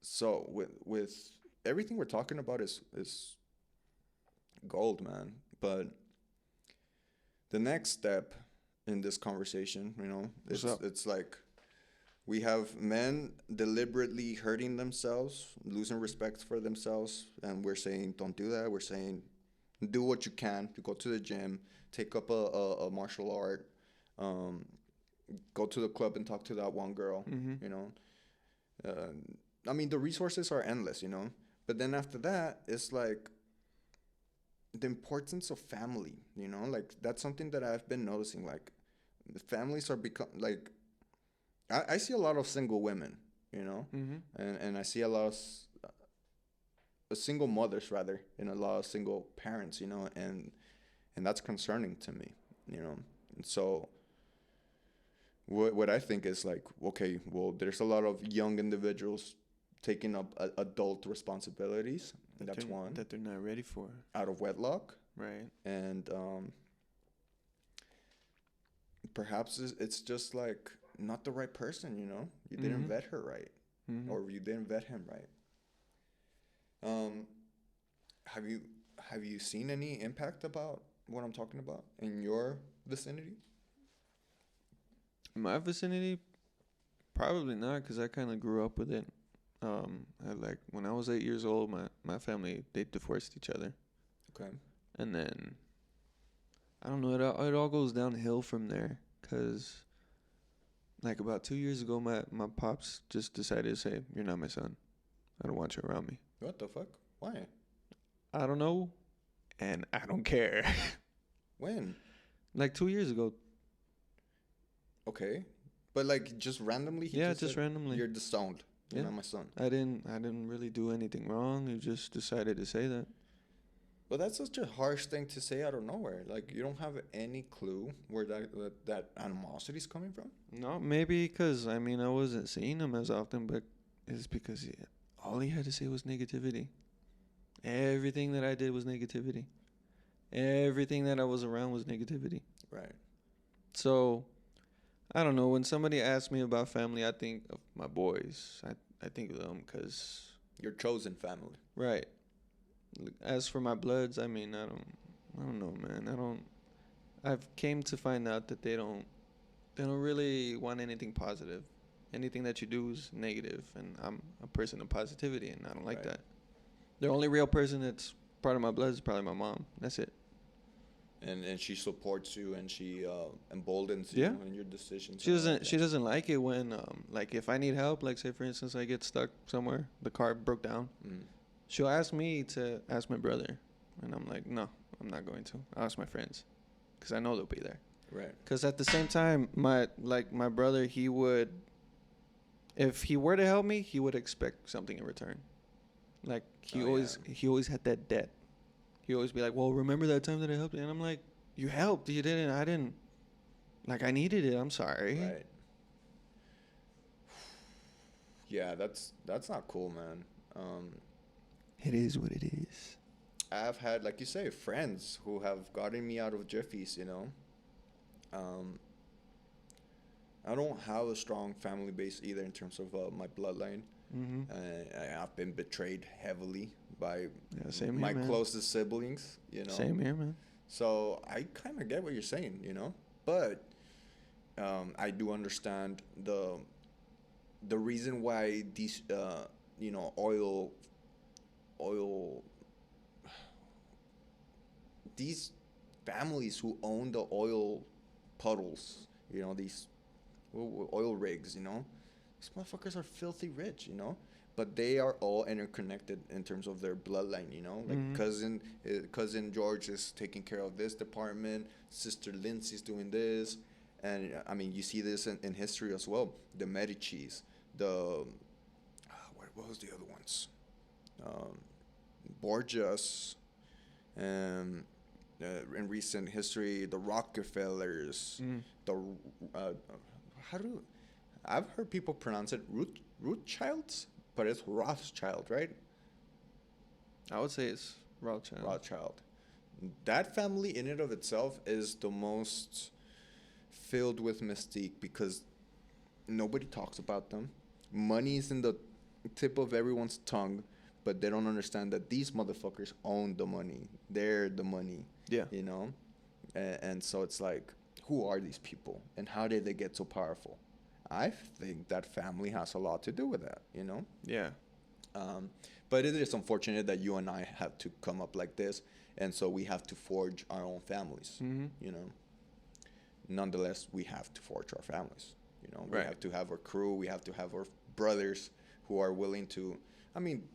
So with everything we're talking about is gold, man. But the next step in this conversation, What's up? it's like we have men deliberately hurting themselves, losing respect for themselves, and we're saying don't do that. We're saying do what you can to go to the gym, take up a martial art, go to the club and talk to that one girl. Mhm. You know, I mean the resources are endless. You know, but then after that, it's like the importance of family, like that's something that I've been noticing. Like the families are become like I see a lot of single women, Mhm. and I see a lot of single mothers rather, and a lot of single parents, and that's concerning to me, And so what I think is like, okay, well, there's a lot of young individuals taking up adult responsibilities. That's one. That they're not ready for. Out of wedlock. Right. And perhaps it's just like not the right person, you didn't Mhm. vet her right, Mhm. or you didn't vet him right. Um, have you seen any impact about what I'm talking about in your vicinity? In my vicinity, probably not, because I kind of grew up with it. I like when I was 8 years old, my family they divorced each other, Okay. and then I don't know. It all goes downhill from there. Cause like about 2 years ago, my pops just decided to say, "You're not my son. I don't want you around me." What the fuck? Why? I don't know, and I don't care. When? Like 2 years ago. Okay. But like just randomly he Yeah, just just said, randomly. you're disowned. You're Yeah. not my son. I didn't really do anything wrong. He just decided to say that. But that's such a harsh thing to say out of nowhere. Like you don't have any clue where that animosity is coming from. No, maybe because I mean I wasn't seeing him as often, but it's because all he had to say was negativity. Everything that I did was negativity. Everything that I was around was negativity. Right. So I don't know. When somebody asks me about family, I think of my boys. I think of them because Your chosen family. right. As for my bloods, I mean I don't know, man. I've came to find out that they don't really want anything positive. Anything that you do is negative, and I'm a person of positivity, and I don't like Right. that. The only real person that's part of my blood is probably my mom. That's it. And she supports you and she emboldens Yeah. you in your decisions. She and all doesn't. that She things. doesn't like it when like if I need help, like say for instance I get stuck somewhere, the car broke down. Mm. She'll ask me to ask my brother, and I'm like, no, I'm not going to. I'll ask my friends, cause I know they'll be there. Right. Cause at the same time, my brother, he would, if he were to help me, he would expect something in return. Like Oh, yeah. he always had that debt. He always be like, well, remember that time that I helped you? And I'm like, you helped, you didn't. I didn't. Like I needed it. I'm sorry. Right. Yeah, that's not cool, man. It is what it is. I've had, like you say, friends who have gotten me out of jiffies, you know. Um, I don't have a strong family base either in terms of my bloodline. Mm-hmm. I've been betrayed heavily by Yeah, same my here, man. closest siblings, you know. Same here, man. So I kind of get what you're saying, you know. But I do understand the reason why these you know oil these families who own the oil puddles, you know, these oil rigs, you know, these motherfuckers are filthy rich, you know, but they are all interconnected in terms of their bloodline, you know, like Mhm. cousin George is taking care of this department, sister Lindsay's doing this, and I mean you see this in history as well. The Medici's, the what was the other ones? Um, Borgias, and in recent history, the Rockefellers, Mm. the how do I've heard people pronounce it Rothschilds, but it's Rothschild, right? I would say it's Rothschild. Rothschild. That family in and of itself is the most filled with mystique because nobody talks about them. Money is in the tip of everyone's tongue, but they don't understand that these motherfuckers own the money. They're the money, Yeah. you know? And so it's like, who are these people and how did they get so powerful? I think that family has a lot to do with that, you know? Yeah. But it is unfortunate that you and I have to come up like this, and so we have to forge our own families, Mm-hmm. you know? Nonetheless, we have to forge our families, you know? We Right. have to have our crew, we have to have our brothers who are willing to, I mean,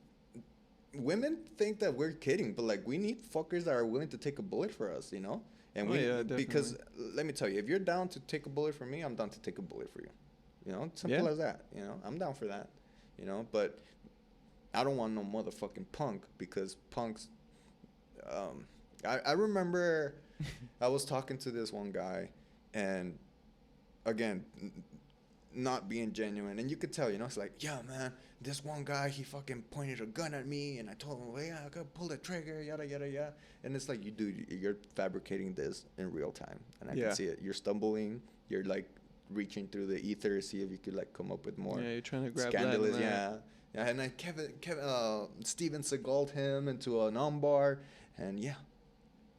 women think that we're kidding, but like we need fuckers that are willing to take a bullet for us, you know? And Oh, we yeah, because definitely. let me tell you, if you're down to take a bullet for me, I'm down to take a bullet for you. You know, simple Yeah. as that. You know, I'm down for that. You know, but I don't want no motherfucking punk because punks. I remember I was talking to this one guy, and again, not being genuine, and you could tell, you know, it's like, yeah, man, this one guy, he fucking pointed a gun at me, and I told him, well, yeah, I gotta pull the trigger, yada yada yada, and it's like, you're fabricating this in real time, and I Yeah. can see it. You're stumbling, you're like reaching through the ether to see if you could like come up with more Yeah, you're trying to grab scandalous, that. yeah. Yeah, and then Steven Seagal'd him into an armbar, and yeah,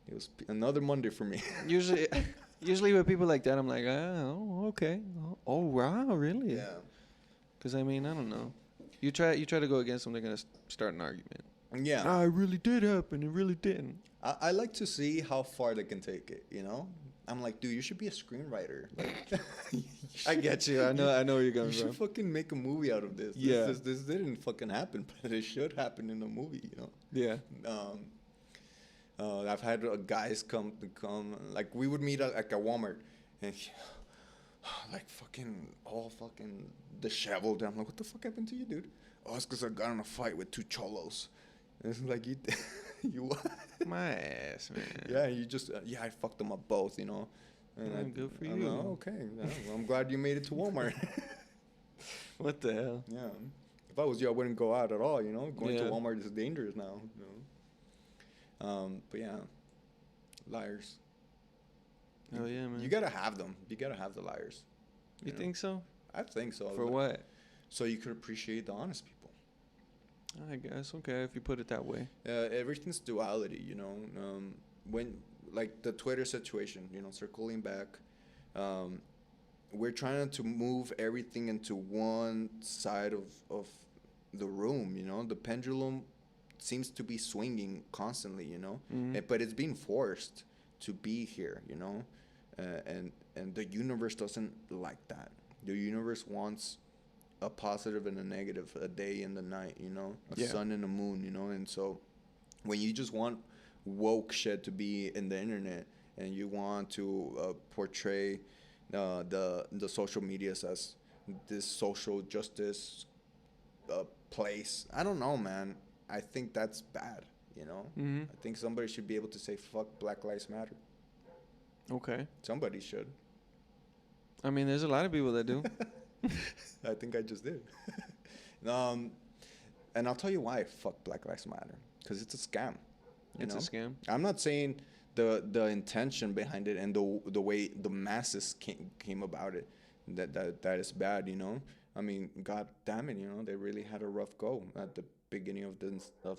it was another Monday for me. Usually, usually with people like that, I'm like, oh, okay. Oh, wow, really? Yeah. Because, I mean, I don't know. You try to go against them, they're going to start an argument. Yeah. Nah, it really did happen. It really didn't. I like to see how far they can take it, you know? I'm like, dude, you should be a screenwriter. Like, I get you. I know where you're going You should fucking make a movie out of this. Yeah. This didn't fucking happen, but it should happen in a movie, you know? Yeah. I've had guys come, like, we would meet at, like, at Walmart, and like, all fucking disheveled. I'm like, what the fuck happened to you, dude? Oh, it's because I got in a fight with two cholos. And it's like, you what? My ass, man. Yeah, you just, I fucked them up both, you know? And Good for I'm you. like, okay, yeah, well, I'm glad you made it to Walmart. What the hell? Yeah. If I was you, I wouldn't go out at all, you know? Going to Yeah. Walmart is dangerous now, you know? But yeah, liars. Oh, yeah, man. You gotta have them. You gotta have the liars. You know? think so? I think so. For what? So you could appreciate the honest people. I guess. Okay, if you put it that way. Everything's duality, you know? When, like the Twitter situation, you know, circling back, we're trying to move everything into one side of the room, you know? The pendulum seems to be swinging constantly, you know? Mhm. But it's being forced to be here, you know? And the universe doesn't like that. The universe wants a positive and a negative, a day and a night, you know? A Yeah. sun and a moon, you know? And so when you just want woke shit to be in the internet and you want to portray the social medias as this social justice place, I don't know, man. I think that's bad, you know? Mhm. I think somebody should be able to say, fuck Black Lives Matter. Okay. Somebody should. I mean, there's a lot of people that do. I think I just did. And I'll tell you why fuck Black Lives Matter. Because it's a scam. You It's know? a scam. I'm not saying the intention behind it and the way the masses came about it that is bad, you know? I mean, god damn it, you know, they really had a rough go at the beginning of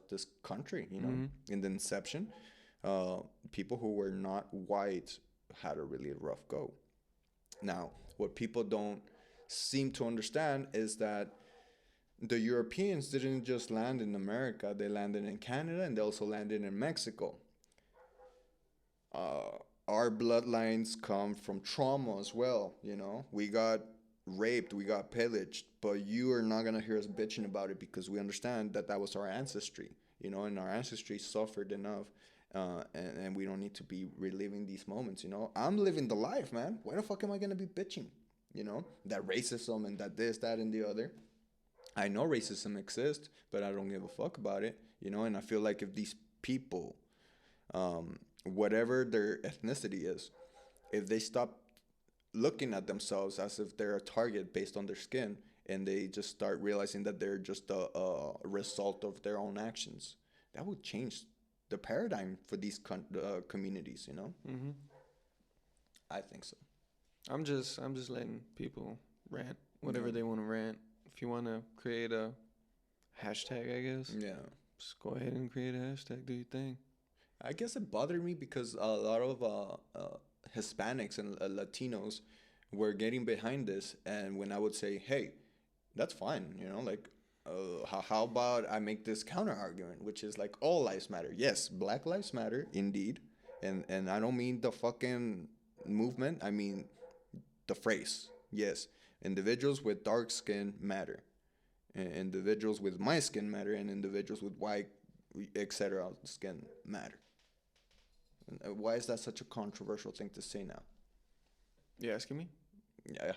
this country, you know? Mhm. In the inception. People who were not white had a really rough go. Now, what people don't seem to understand is that the Europeans didn't just land in America, they landed in Canada and they also landed in Mexico. Our bloodlines come from trauma as well, you know? We got raped, we got pillaged, but you are not going to hear us bitching about it because we understand that was our ancestry, you know, and our ancestry suffered enough. And we don't need to be reliving these moments, you know? I'm living the life, man. Why the fuck am I going to be bitching? You know, that racism and that this, that, and the other. I know racism exists, but I don't give a fuck about it, you know. And I feel like if these people, whatever their ethnicity is, if they stop looking at themselves as if they're a target based on their skin, and they just start realizing that they're just a result of their own actions, that would change the paradigm for these communities, you know. Mhm. I think so. I'm just letting people rant whatever Yeah. they want to rant. If you want to create a hashtag, I guess, Yeah. just go ahead and create a hashtag. Do your thing. I guess it bothered me because a lot of Hispanics and Latinos were getting behind this, and when I would say, "Hey, that's fine," you know, like, how about I make this counter argument, which is like all lives matter. Yes, Black Lives Matter, indeed, and I don't mean the fucking movement. I mean the phrase. Yes, individuals with dark skin matter, and individuals with my skin matter, and individuals with white, etc. skin matter. And why is that such a controversial thing to say now? You asking me? Yeah.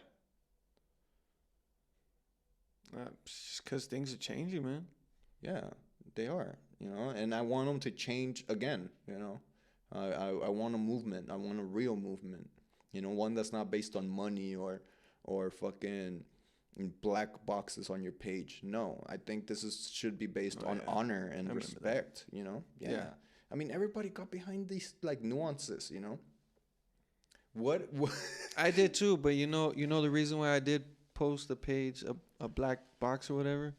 Just because things are changing, man. Yeah, they are, you know, and I want them to change again, you know. I want a movement. I want a real movement, you know, one that's not based on money or fucking black boxes on your page. No, I think should be based on honor and respect, you know. Yeah. I mean, everybody got behind these like nuances, you know. What? I did too, but you know the reason why I did post the page a black box or whatever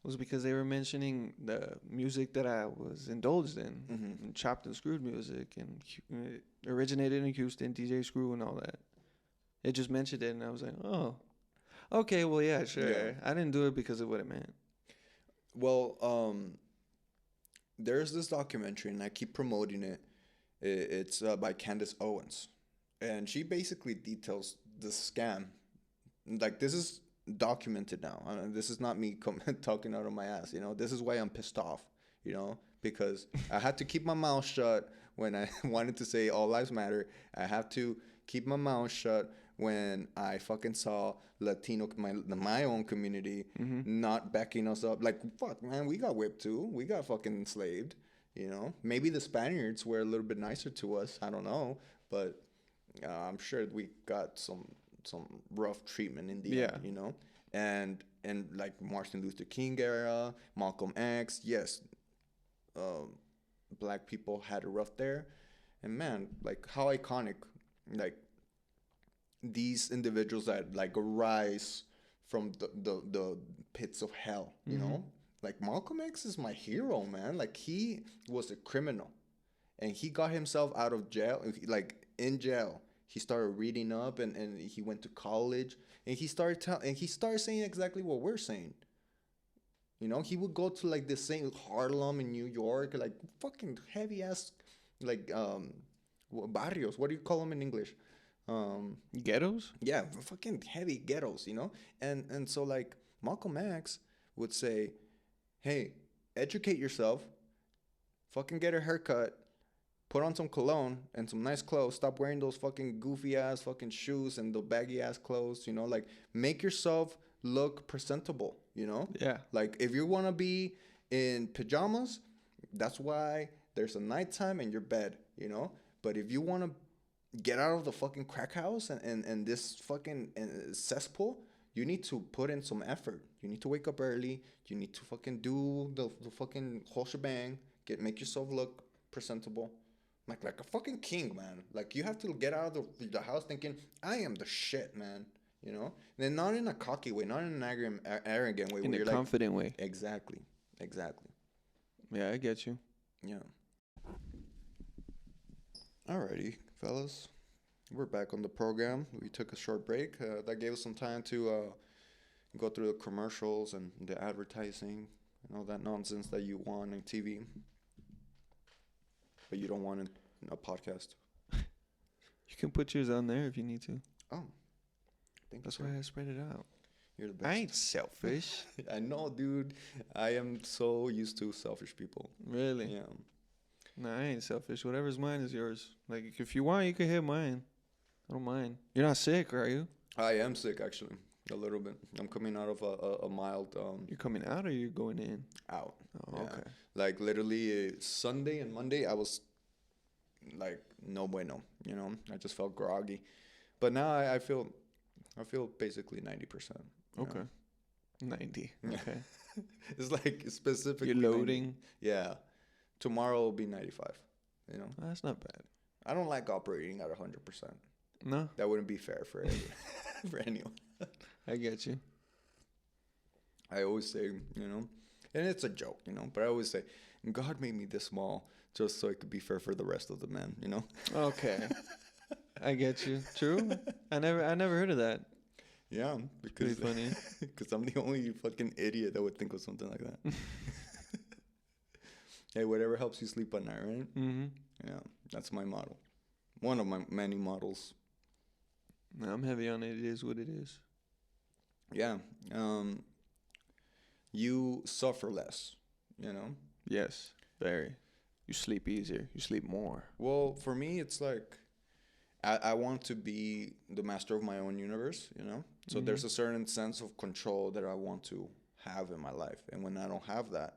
was because they were mentioning the music that I was indulged in, and chopped and screwed music, and it originated in Houston, DJ Screw and all that. It just mentioned it, and I was like, oh, okay, well, yeah, sure. Yeah. I didn't do it because of what it meant. Well, there's this documentary, and I keep promoting it. It's by Candace Owens, and she basically details the scam. Like, this is documented now. This is not me talking out of my ass. You know, this is why I'm pissed off. You know, because I had to keep my mouth shut when I wanted to say all lives matter. I have to keep my mouth shut when I fucking saw Latino, my own community, not backing us up. Like, fuck, man, we got whipped too. We got fucking enslaved. You know, maybe the Spaniards were a little bit nicer to us. I don't know, but I'm sure we got some rough treatment in the end. You know, and like Martin Luther King era, Malcolm X. Yes, black people had it rough there, and man, like how iconic, like these individuals that like rise from the pits of hell, you know? Like Malcolm X is my hero, man. Like he was a criminal and he got himself out of jail, like in jail. He started reading up and he went to college and he started saying exactly what we're saying. You know, he would go to like the same Harlem in New York, like fucking heavy ass, like barrios. What do you call them in English? Ghettos? Yeah, fucking heavy ghettos, you know? And so like Malcolm X would say, hey, educate yourself, fucking get a haircut, put on some cologne and some nice clothes, stop wearing those fucking goofy ass fucking shoes and the baggy ass clothes, you know? Like make yourself look presentable, you know? Yeah. Like if you want to be in pajamas, that's why there's a nighttime in your bed, you know? But if you want to get out of the fucking crack house and this fucking cesspool, you need to put in some effort. You need to wake up early. You need to fucking do the fucking whole shebang. Make yourself look presentable. Like a fucking king, man. Like you have to get out of the house thinking, I am the shit, man. You know? And then not in a cocky way, not in an arrogant way. In a confident way. Exactly. Yeah, I get you. Yeah. Alrighty, fellas. We're back on the program. We took a short break. That gave us some time to go through the commercials and the advertising and all that nonsense that you want on TV, but you don't want in a podcast. You can put yours on there if you need to. Oh, thank That's you, why sir. I spread it out. You're the best. I ain't selfish. I know, dude. I am so used to selfish people. Really? Yeah. No, I ain't selfish. Whatever's mine is yours. Like, if you want, you can hit mine. I don't mind. You're not sick, are you? I am sick, actually. A little bit. I'm coming out of a mild You're coming out or you're going in? out. Oh, Yeah. okay. Like literally Sunday and Monday, I was like no bueno. You know, I just felt groggy. But now I feel basically 90%. Okay. 90. Yeah. Okay. It's like specifically You're 90. loading. Yeah. Tomorrow will be 95. You know, Oh, that's not bad. I don't like operating at 100%. No, That wouldn't be fair for for anyone. I get you. I always say, you know, and it's a joke, you know, but I always say, God made me this small just so it could be fair for the rest of the men, you know? Okay. I get you. True. I never heard of that. Yeah, Pretty because funny. because I'm the only fucking idiot that would think of something like that. Hey, whatever helps you sleep at night, right? Mm-hmm. Yeah, that's my model. One of my many models. No, I'm heavy on it. It is what it is. Yeah. You suffer less, you know? Yes. Very. You sleep easier. You sleep more. Well, for me, it's like I want to be the master of my own universe, you know? So there's a certain sense of control that I want to have in my life. And when I don't have that,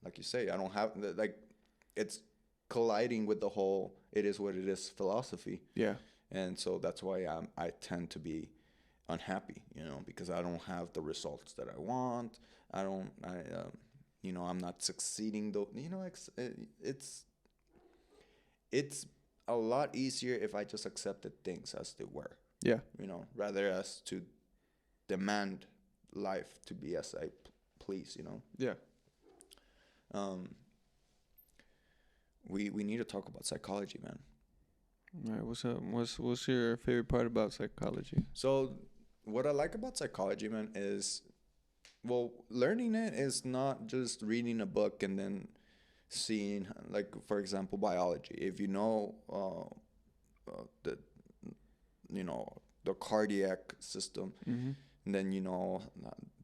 like you say, I don't have, like, it's colliding with the whole it is what it is philosophy. Yeah. And so that's why I tend to be unhappy, you know, because I don't have the results that I want. You know, I'm not succeeding though. You know, it's a lot easier if I just accepted things as they were, Yeah. you know, rather as to demand life to be as I please, you know. Yeah. Um, we need to talk about psychology, man. All right. What's up? What's your favorite part about psychology? So what I like about psychology, man, is, well, learning it is not just reading a book and then seeing, like, for example, biology. If you know the you know the cardiac system, Mm-hmm. and then you know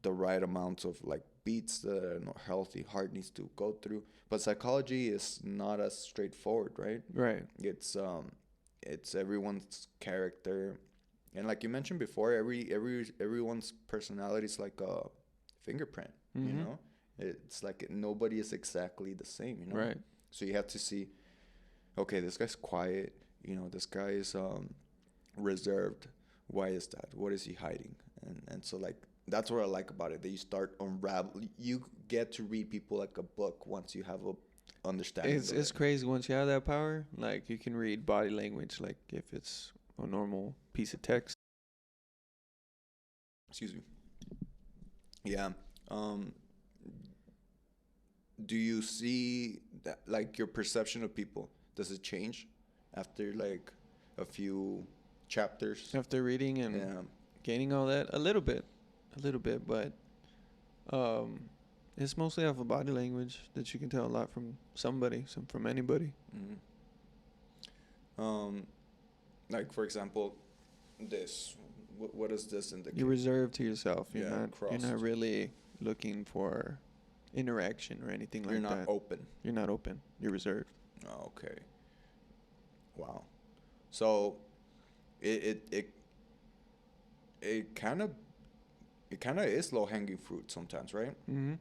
the right amount of like beats that a healthy heart needs to go through. But psychology is not as straightforward, right? Right. It's everyone's character, and like you mentioned before, everyone's personality is like a fingerprint. You Mm-hmm. know, it's like nobody is exactly the same. You know, Right. so you have to see, okay, this guy's quiet. You know, this guy is reserved. Why is that? What is he hiding? And so like that's what I like about it. That you start unravel. You get to read people like a book once you have a understanding. It's crazy once you have that power. Like you can read body language, like if it's a normal piece of text. Excuse me. Yeah. Um. Do you see that, like, your perception of people? Does it change after like a few chapters? After reading and Yeah. gaining all that, a little bit, but um, it's mostly off of body language that you can tell a lot from somebody, from anybody. Mm-hmm. Like for example, this. What is this indicate? You're reserved to yourself. You're Yeah, not. You're crossed. not really looking for interaction or anything You're like not that. open. You're not open. You're reserved. Oh, okay. Wow. So, it kind of is low hanging fruit sometimes, right? Mm-hmm.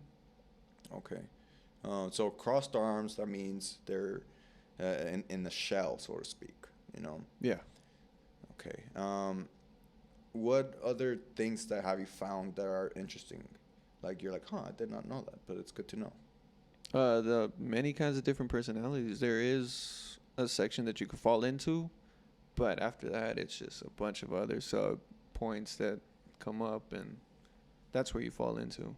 Okay. So crossed arms, that means they're in the shell, so to speak. You know. Yeah. Okay. What other things that have you found that are interesting? Like you're like, I did not know that, but it's good to know. The many kinds of different personalities. There is a section that you could fall into, but after that, it's just a bunch of other sub points that come up, and that's where you fall into.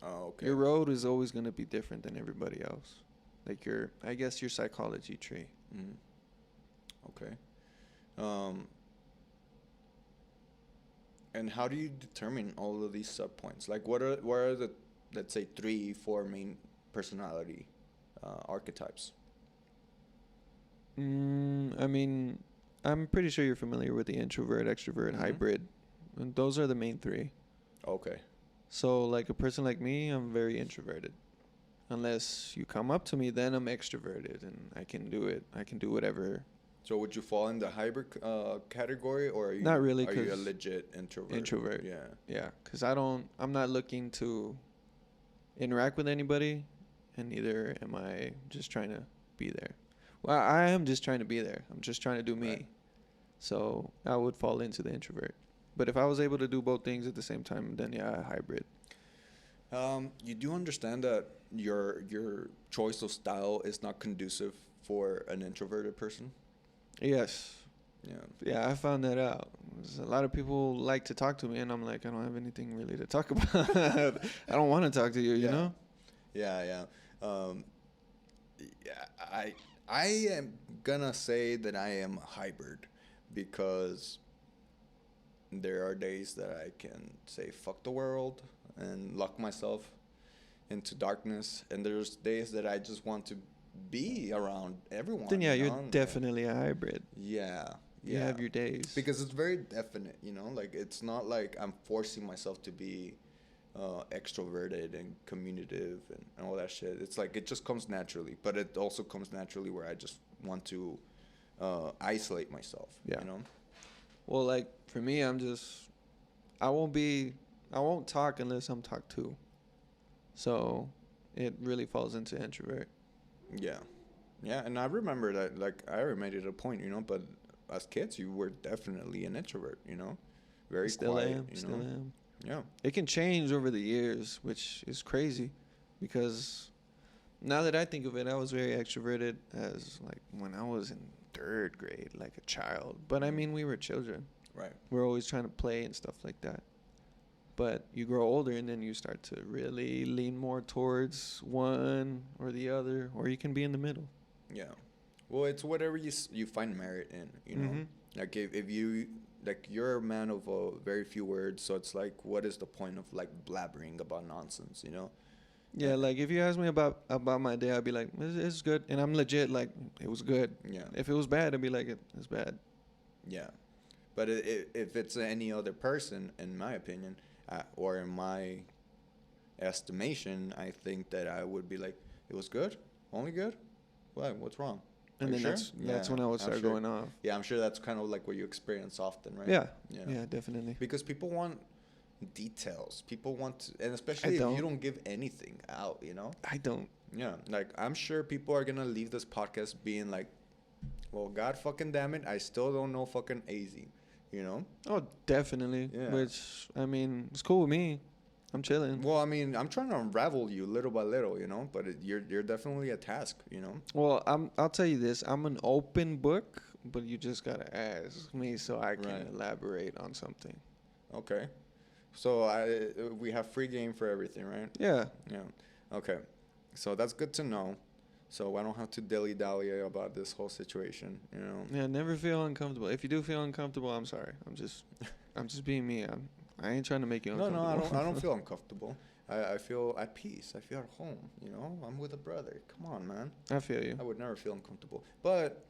Oh, okay. Your road is always going to be different than everybody else. Like I guess your psychology tree. Mm. Okay. Um. And how do you determine all of these sub points? Like, what are the, let's say, 3-4 main personality archetypes? I mean, I'm pretty sure you're familiar with the introvert, extrovert, Mhm. hybrid. And those are the main three. Okay. So, like a person like me, I'm very introverted. Unless you come up to me, then I'm extroverted and I can do it. I can do whatever. So would you fall in the hybrid category, or are you Not really, Are you a 'cause legit introvert? Introvert. Yeah. Yeah, because I'm not looking to interact with anybody, and neither am I just trying to be there. Well, I am just trying to be there. I'm just trying to do me. Right. So I would fall into the introvert. But if I was able to do both things at the same time, then yeah, hybrid. You do understand that your choice of style is not conducive for an introverted person. Yes. Yeah. Yeah, I found that out. A lot of people like to talk to me, and I'm like, I don't have anything really to talk about. I don't want to talk to you, you Yeah. know? Yeah. Yeah. I am gonna say that I am a hybrid because there are days that I can say fuck the world and lock myself into darkness, and there's days that I just want to be around everyone. Then yeah, you you're know? definitely a hybrid. Yeah. You have your days. Because it's very definite, you know, like it's not like I'm forcing myself to be extroverted and communicative and all that shit. It's like it just comes naturally, but it also comes naturally where I just want to isolate myself. Yeah. You know. Well, like for me, I won't talk unless I'm talked to. So it really falls into introvert. Yeah. Yeah, and I remember that, like, I made it a point, you know, but as kids, you were definitely an introvert, you know, very Still quiet, am. you Still know. am. Yeah. It can change over the years, which is crazy, because now that I think of it, I was very extroverted as like when I was in 3rd grade, like a child. But I mean, we were children. Right. We're always trying to play and stuff like that. But you grow older and then you start to really lean more towards one or the other, or you can be in the middle. Yeah. Well, it's whatever you find merit in, you know. Mm-hmm. Like if you like you're a man of very few words, so it's like what is the point of like blabbering about nonsense, you know? Yeah, like if you ask me about my day, I'd be like, it's good, and I'm legit like it was good. Yeah. If it was bad, I'd be like it's bad. Yeah. But if it's any other person, in my opinion, or in my estimation, I think that I would be like, it was good, only good. What's wrong? And Are then you that's when I would I'm start sure. going off. Yeah, I'm sure that's kind of like what you experience often, right? Yeah, Yeah. yeah, definitely. Because people want details. People want to, and especially if you don't give anything out, you know? I don't. Yeah. Like, I'm sure people are going to leave this podcast being like, well, God fucking damn it, I still don't know fucking AZ, you know? Oh, definitely. Yeah. Which, I mean, it's cool with me. I'm chilling. Well, I mean, I'm trying to unravel you little by little, you know? But you're definitely a task, you know? Well, I'll tell you this. I'm an open book, but you just got to ask me so I can Right. elaborate on something. Okay. So we have free game for everything, right? Yeah. Yeah. Okay. So that's good to know. So I don't have to dilly-dally about this whole situation, you know? Yeah, never feel uncomfortable. If you do feel uncomfortable, I'm sorry. I'm just being me. I ain't trying to make you No, uncomfortable. I don't feel uncomfortable. I feel at peace. I feel at home, you know? I'm with a brother. Come on, man. I feel you. I would never feel uncomfortable. But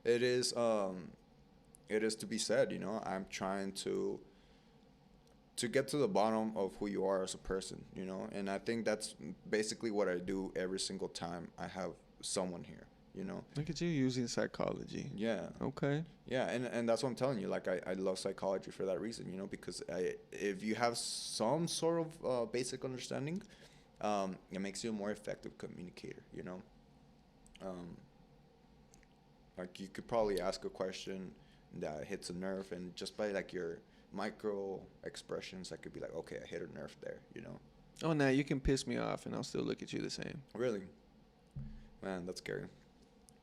it is to be said, you know? I'm trying to get to the bottom of who you are as a person, you know? And I think that's basically what I do every single time I have someone here, you know? Look at you using psychology. Yeah. Okay. Yeah, and that's what I'm telling you. Like, I love psychology for that reason, you know, because if you have some sort of basic understanding, it makes you a more effective communicator, you know. Like, you could probably ask a question that hits a nerve, and just by, like, your micro expressions, I could be like, okay, I hit a nerve there, you know. Oh, now you can piss me off, and I'll still look at you the same. Really? Man, that's scary.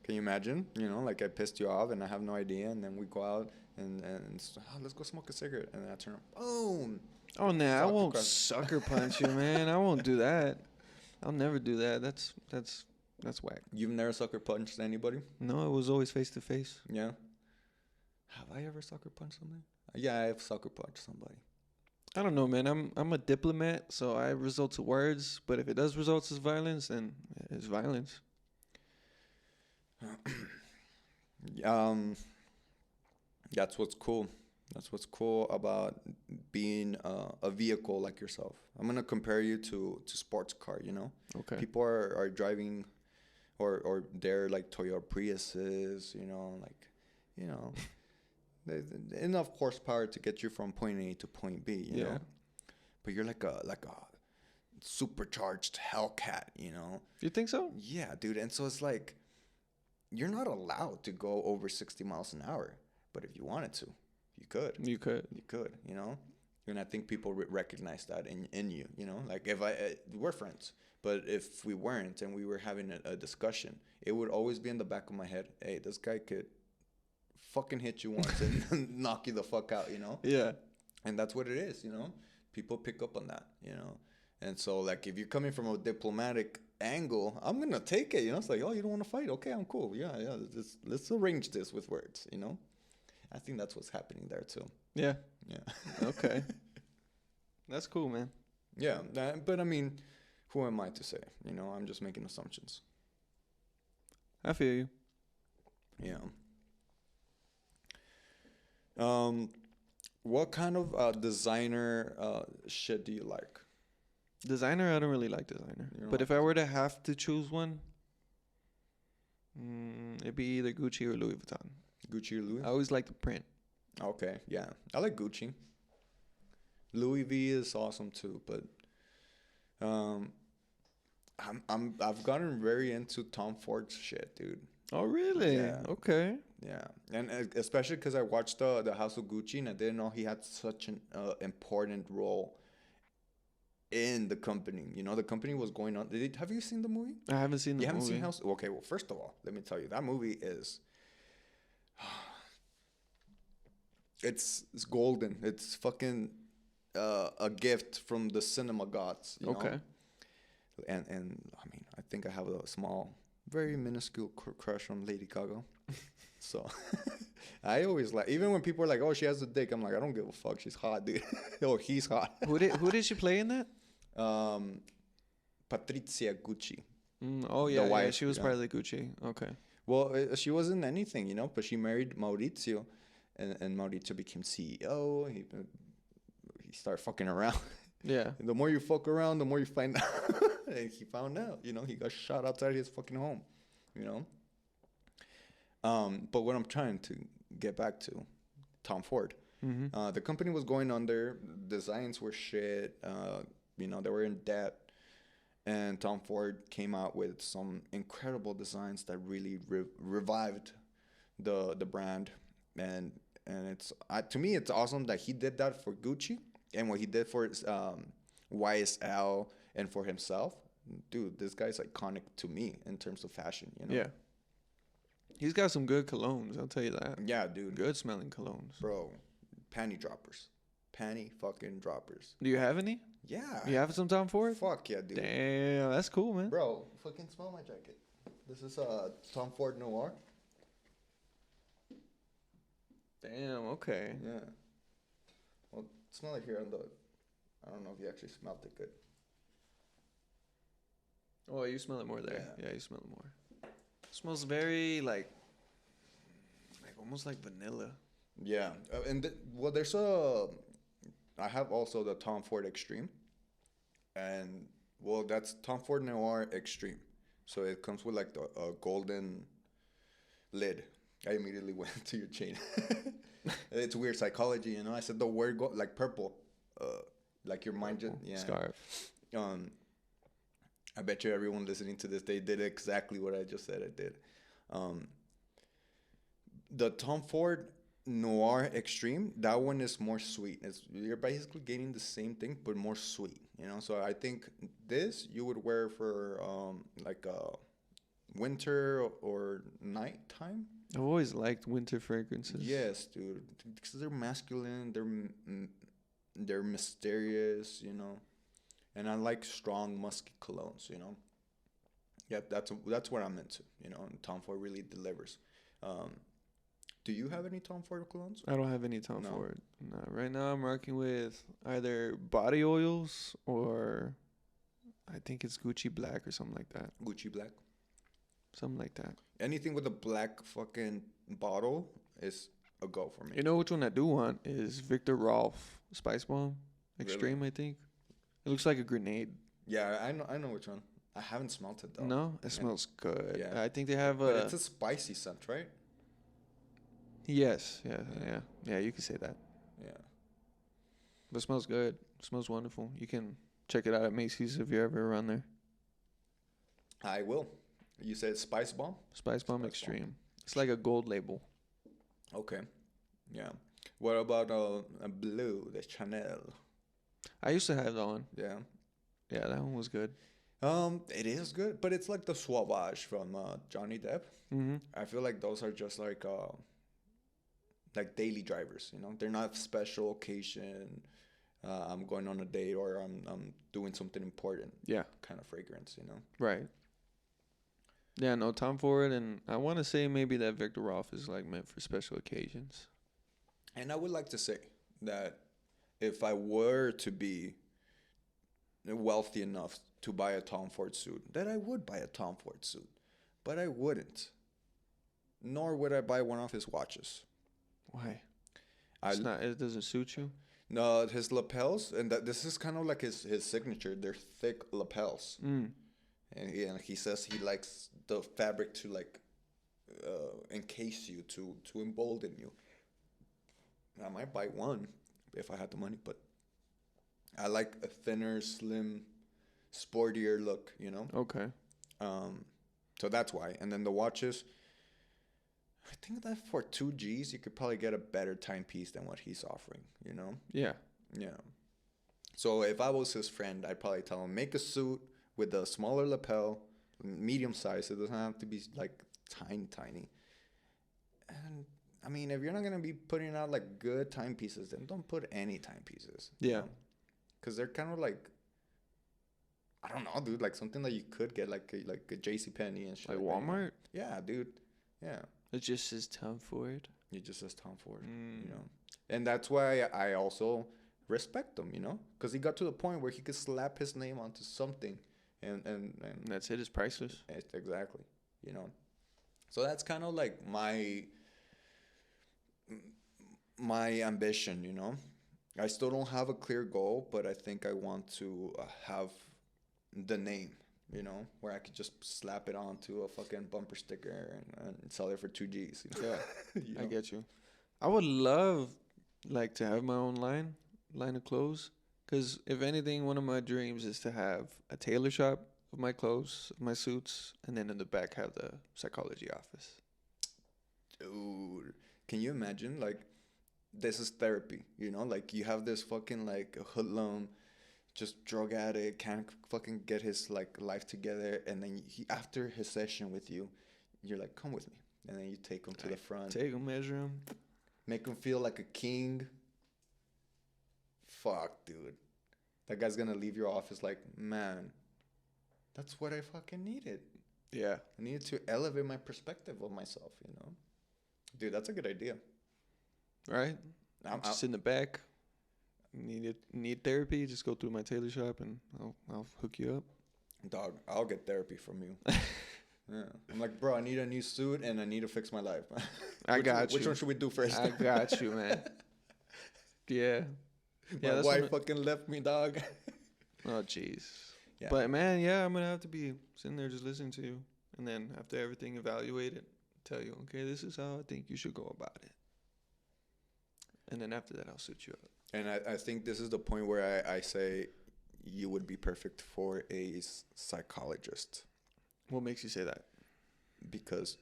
Can you imagine? You know, like I pissed you off and I have no idea, and then we go out and let's go smoke a cigarette, and then I turn, boom. Oh, nah, I Sucker won't punch. sucker punch you, man. I won't do that. I'll never do that. That's whack. You've never sucker punched anybody? No, it was always face to face. Yeah. Have I ever sucker punched somebody? Yeah, I have sucker punched somebody. I don't know, man. I'm a diplomat, so I resort to words. But if it does result as violence, then it's violence. That's what's cool. That's what's cool about being a vehicle like yourself. I'm gonna compare you to sports car. You know, Okay. people are driving, or they're like Toyota Priuses. You know, like, you know, enough horsepower to get you from point A to point B. You know, but you're like a supercharged Hellcat. You know. You think so? Yeah, dude. And so it's like, you're not allowed to go over 60 miles an hour, but if you wanted to, you could. You could. You could, you know? And I think people recognize that in you, you know? Like, if we're friends, but if we weren't and we were having a discussion, it would always be in the back of my head, hey, this guy could fucking hit you once and knock you the fuck out, you know? Yeah. And that's what it is, you know? People pick up on that, you know? And so, like, if you're coming from a diplomatic angle, I'm going to take it, you know? It's like, oh, you don't want to fight? Okay, I'm cool. Yeah, let's arrange this with words, you know? I think that's what's happening there, too. Yeah. Yeah. Okay. That's cool, man. Yeah, but, I mean, who am I to say? You know, I'm just making assumptions. I feel you. Yeah. What kind of designer shit do you like? Designer, I don't really like designer. You don't But like if I were to have to choose one, it'd be either Gucci or Louis Vuitton. Gucci or Louis? I always like the print. Okay, yeah. I like Gucci. Louis V is awesome too, but I've gotten very into Tom Ford's shit, dude. Oh, really? Yeah. Okay. Yeah, and especially because I watched the House of Gucci, and I didn't know he had such an important role in the company. You know, the company was going on. Have you seen the movie? I haven't seen the You haven't movie. seen House? Okay, well, first of all, let me tell you, that movie is it's golden. It's fucking a gift from the cinema gods. You Okay. know? And I mean, I think I have a small, very minuscule crush on Lady Gaga. So I always like, even when people are like, "Oh, she has a dick," I'm like, I don't give a fuck. She's hot, dude. Or he's hot. Who did she play in that? Patrizia Gucci. Oh The yeah, yeah. wife, She was yeah. part of the Gucci. Okay. Well, she wasn't anything, you know, but she married Maurizio, and Maurizio became CEO. He started fucking around. Yeah. And the more you fuck around, the more you find out. And he found out, you know, he got shot outside his fucking home, you know. But what I'm trying to get back to, Tom Ford. Mm-hmm. The company was going under. Designs were shit. You know, they were in debt. And Tom Ford came out with some incredible designs that really revived the brand. And it's to me, it's awesome that he did that for Gucci and what he did for YSL and for himself. Dude, this guy's iconic to me in terms of fashion. You know. Yeah. He's got some good colognes. I'll tell you that. Yeah, dude. Good smelling colognes. Bro, panty droppers. Panty fucking droppers. Do you have any? Yeah. You have some Tom Ford? Fuck yeah, dude. Damn, that's cool, man. Bro, fucking smell my jacket. This is Tom Ford Noir. Damn. Okay. Yeah. Well, smell it here on the. I don't know if you actually smelled it good. Oh, you smell it more there. Yeah. Yeah, you smell it more. It smells very like almost like vanilla. Yeah, well, there's a. I have also the Tom Ford Extreme, and well, that's Tom Ford Noir Extreme. So it comes with like a golden lid. I immediately went to your chain. It's weird psychology, you know. I said the word like purple, like your mind just yeah. Scarf. I bet you everyone listening to this, they did exactly what I just said I did. The Tom Ford Noir Extreme, that one is more sweet. You're basically getting the same thing, but more sweet, you know? So I think this you would wear for like winter or nighttime. I've always liked winter fragrances. Yes, dude. Because they're masculine, they're mysterious, you know? And I like strong, musky colognes, you know? Yeah, that's what I'm into, you know? And Tom Ford really delivers. Do you have any Tom Ford colognes? I don't have any Tom No. Ford. No, right now I'm rocking with either body oils or I think it's Gucci Black or something like that. Gucci Black. Something like that. Anything with a black fucking bottle is a go for me. You know which one I do want is Victor Rolf Spice Bomb Extreme, I think. It looks like a grenade. Yeah, I know which one. I haven't smelled it though. No, it smells good. Yeah. I think they have But it's a spicy scent, right? Yes, yeah. You can say that. Yeah. But it smells good. It smells wonderful. You can check it out at Macy's if you're ever around there. I will. You said Spice Bomb? Spice Bomb Spice Extreme. Bomb. It's like a gold label. Okay. Yeah. What about a blue, the Chanel? I used to have that one. Yeah. Yeah, that one was good. It is good, but it's like the Sauvage from Johnny Depp. Mm-hmm. I feel like those are just like daily drivers, you know. They're not special occasion. I'm going on a date or I'm doing something important. Yeah. Kind of fragrance, you know. Right. Yeah, no, Tom Ford, and I want to say maybe that Victor Rolf is like meant for special occasions. And I would like to say that if I were to be wealthy enough to buy a Tom Ford suit, that I would buy a Tom Ford suit. But I wouldn't. Nor would I buy one of his watches. Why? It doesn't suit you? No, his lapels, and this is kind of like his signature. They're thick lapels. Mm. And he says he likes the fabric to like encase you, to embolden you. I might buy one if I had the money, but I like a thinner, slim, sportier look, you know? Okay. So that's why. And then the watches, I think that for 2 Gs, you could probably get a better timepiece than what he's offering, you know? Yeah. Yeah. So if I was his friend, I'd probably tell him, make a suit with a smaller lapel, medium size. It doesn't have to be like tiny. And I mean, if you're not going to be putting out like good timepieces, then don't put any timepieces. Yeah. because they're kind of like, I don't know, dude, like something that you could get like a JCPenney and shit. Like that, you know? Walmart? Yeah, dude. Yeah. It just says Tom Ford. He just says Tom Ford, you Mm. know. And that's why I also respect him, you know, because he got to the point where he could slap his name onto something, and And that's it. It's priceless. exactly, you know. So that's kind of like my ambition, you know. I still don't have a clear goal, but I think I want to have the name, you know, where I could just slap it onto a fucking bumper sticker and sell it for 2 Gs. You know? Yeah, You I know? get you. I would love like to have my own line of clothes. Cause if anything, one of my dreams is to have a tailor shop of my clothes, of my suits, and then in the back have the psychology office. Dude, can you imagine? Like, this is therapy, you know? Like, you have this fucking, like, a hoodlum, just drug addict, can't fucking get his, like, life together. And then he, after his session with you, you're like, come with me. And then you take him to the front, Take them, measure them. make him feel like a king. Fuck, dude. That guy's gonna leave your office like, man, that's what I fucking needed. Yeah. I needed to elevate my perspective of myself, you know? Dude, that's a good idea. Right. I'm, Just in the back. Need therapy? Just go through my tailor shop and I'll hook you up. dog, I'll get therapy from you. Yeah. I'm like, bro, I need a new suit and I need to fix my life. I got you. Which one should we do first? I got you, man. Yeah. My that's wife what fucking left me, dog. Oh, jeez. Yeah. But man, yeah, I'm gonna have to be sitting there just listening to you, and then after everything evaluated, tell you, okay, this is how I think you should go about it. And then after that, I'll suit you up. And I think this is the point where I say you would be perfect for a psychologist What makes you say that? because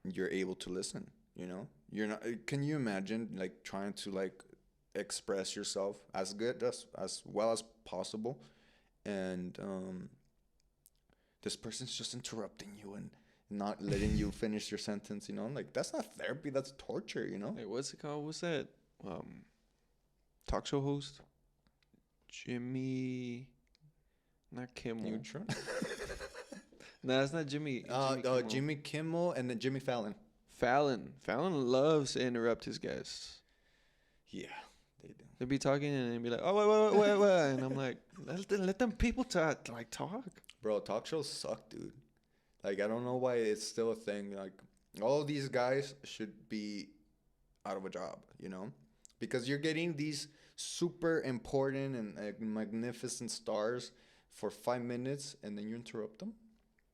you're able to listen, you know? You're not, can you imagine like trying to like express yourself as good as well as possible, and this person's just interrupting you and not letting you finish your sentence, you know? Like, that's not therapy, that's torture, you know? Hey, what's it called? What's that? Talk show host? Jimmy. Not Kimmel. Neutron. No, it's not Jimmy. Kimmel. Jimmy Kimmel and then Jimmy Fallon. Fallon. Fallon loves to interrupt his guests. Yeah, they do. They'd be talking and they'd be like, "Oh, wait," and I'm like, "Let them people talk." Bro, talk shows suck, dude. Like, I don't know why it's still a thing. Like, all these guys should be out of a job, you know? Because you're getting these super important and magnificent stars for 5 minutes, and then you interrupt them,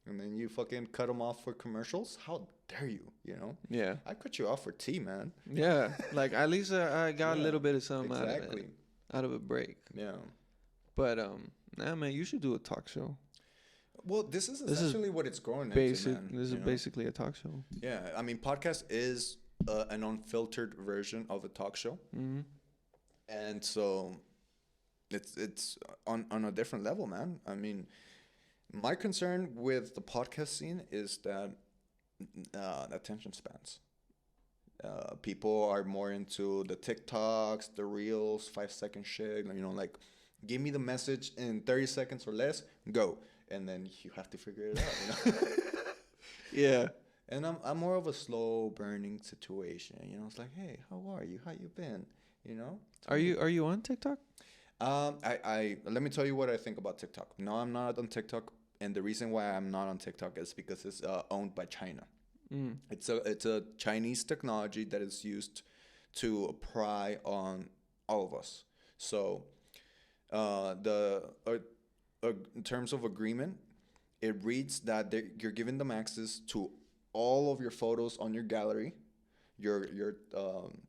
and then you fucking cut them off for commercials. How dare you, you know? Yeah, I cut you off for tea, man. yeah. Like at least I got a Yeah, little bit of something Exactly. out of a break. Yeah. But nah, man, you should do a talk show. Well, this is This is essentially what it's growing Basic. into, man. This is you know? basically a talk show. Yeah, I mean, podcast is an unfiltered version of a talk show, Hmm. and so it's on a different level, man. I mean, my concern with the podcast scene is that attention spans. People are more into the TikToks, the Reels, 5 second shit. You know, like, give me the message in 30 seconds or less, go, and then you have to figure it out. You know. Yeah. And I'm more of a slow burning situation. You know, it's like, hey, how are you? How you been? You know. Are you on TikTok? I let me tell you what I think about TikTok. No, I'm not on TikTok, and the reason why I'm not on TikTok is because it's owned by China. Mm. It's a Chinese technology that is used to pry on all of us. So, in terms of agreement, it reads that you're giving them access to all of your photos on your gallery, your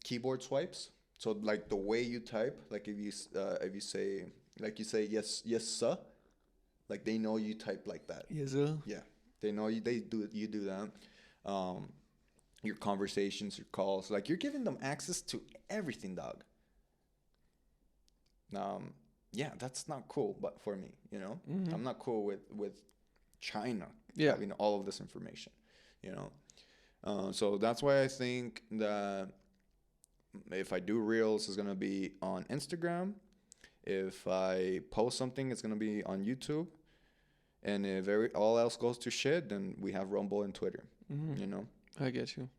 keyboard swipes. So like the way you type, like if you say like you say yes sir, like they know you type like that. Yes, sir. Yeah, they know you. They do you do that. Your conversations, your calls, like you're giving them access to everything, dog. Yeah, that's not cool, but for me, you know, I'm not cool with China having all of this information, you know. So that's why I think that if I do reels, it's gonna be on Instagram, If I post something, it's gonna be on YouTube, and if all else goes to shit, then we have Rumble and Twitter. Mm-hmm. You know, I get you.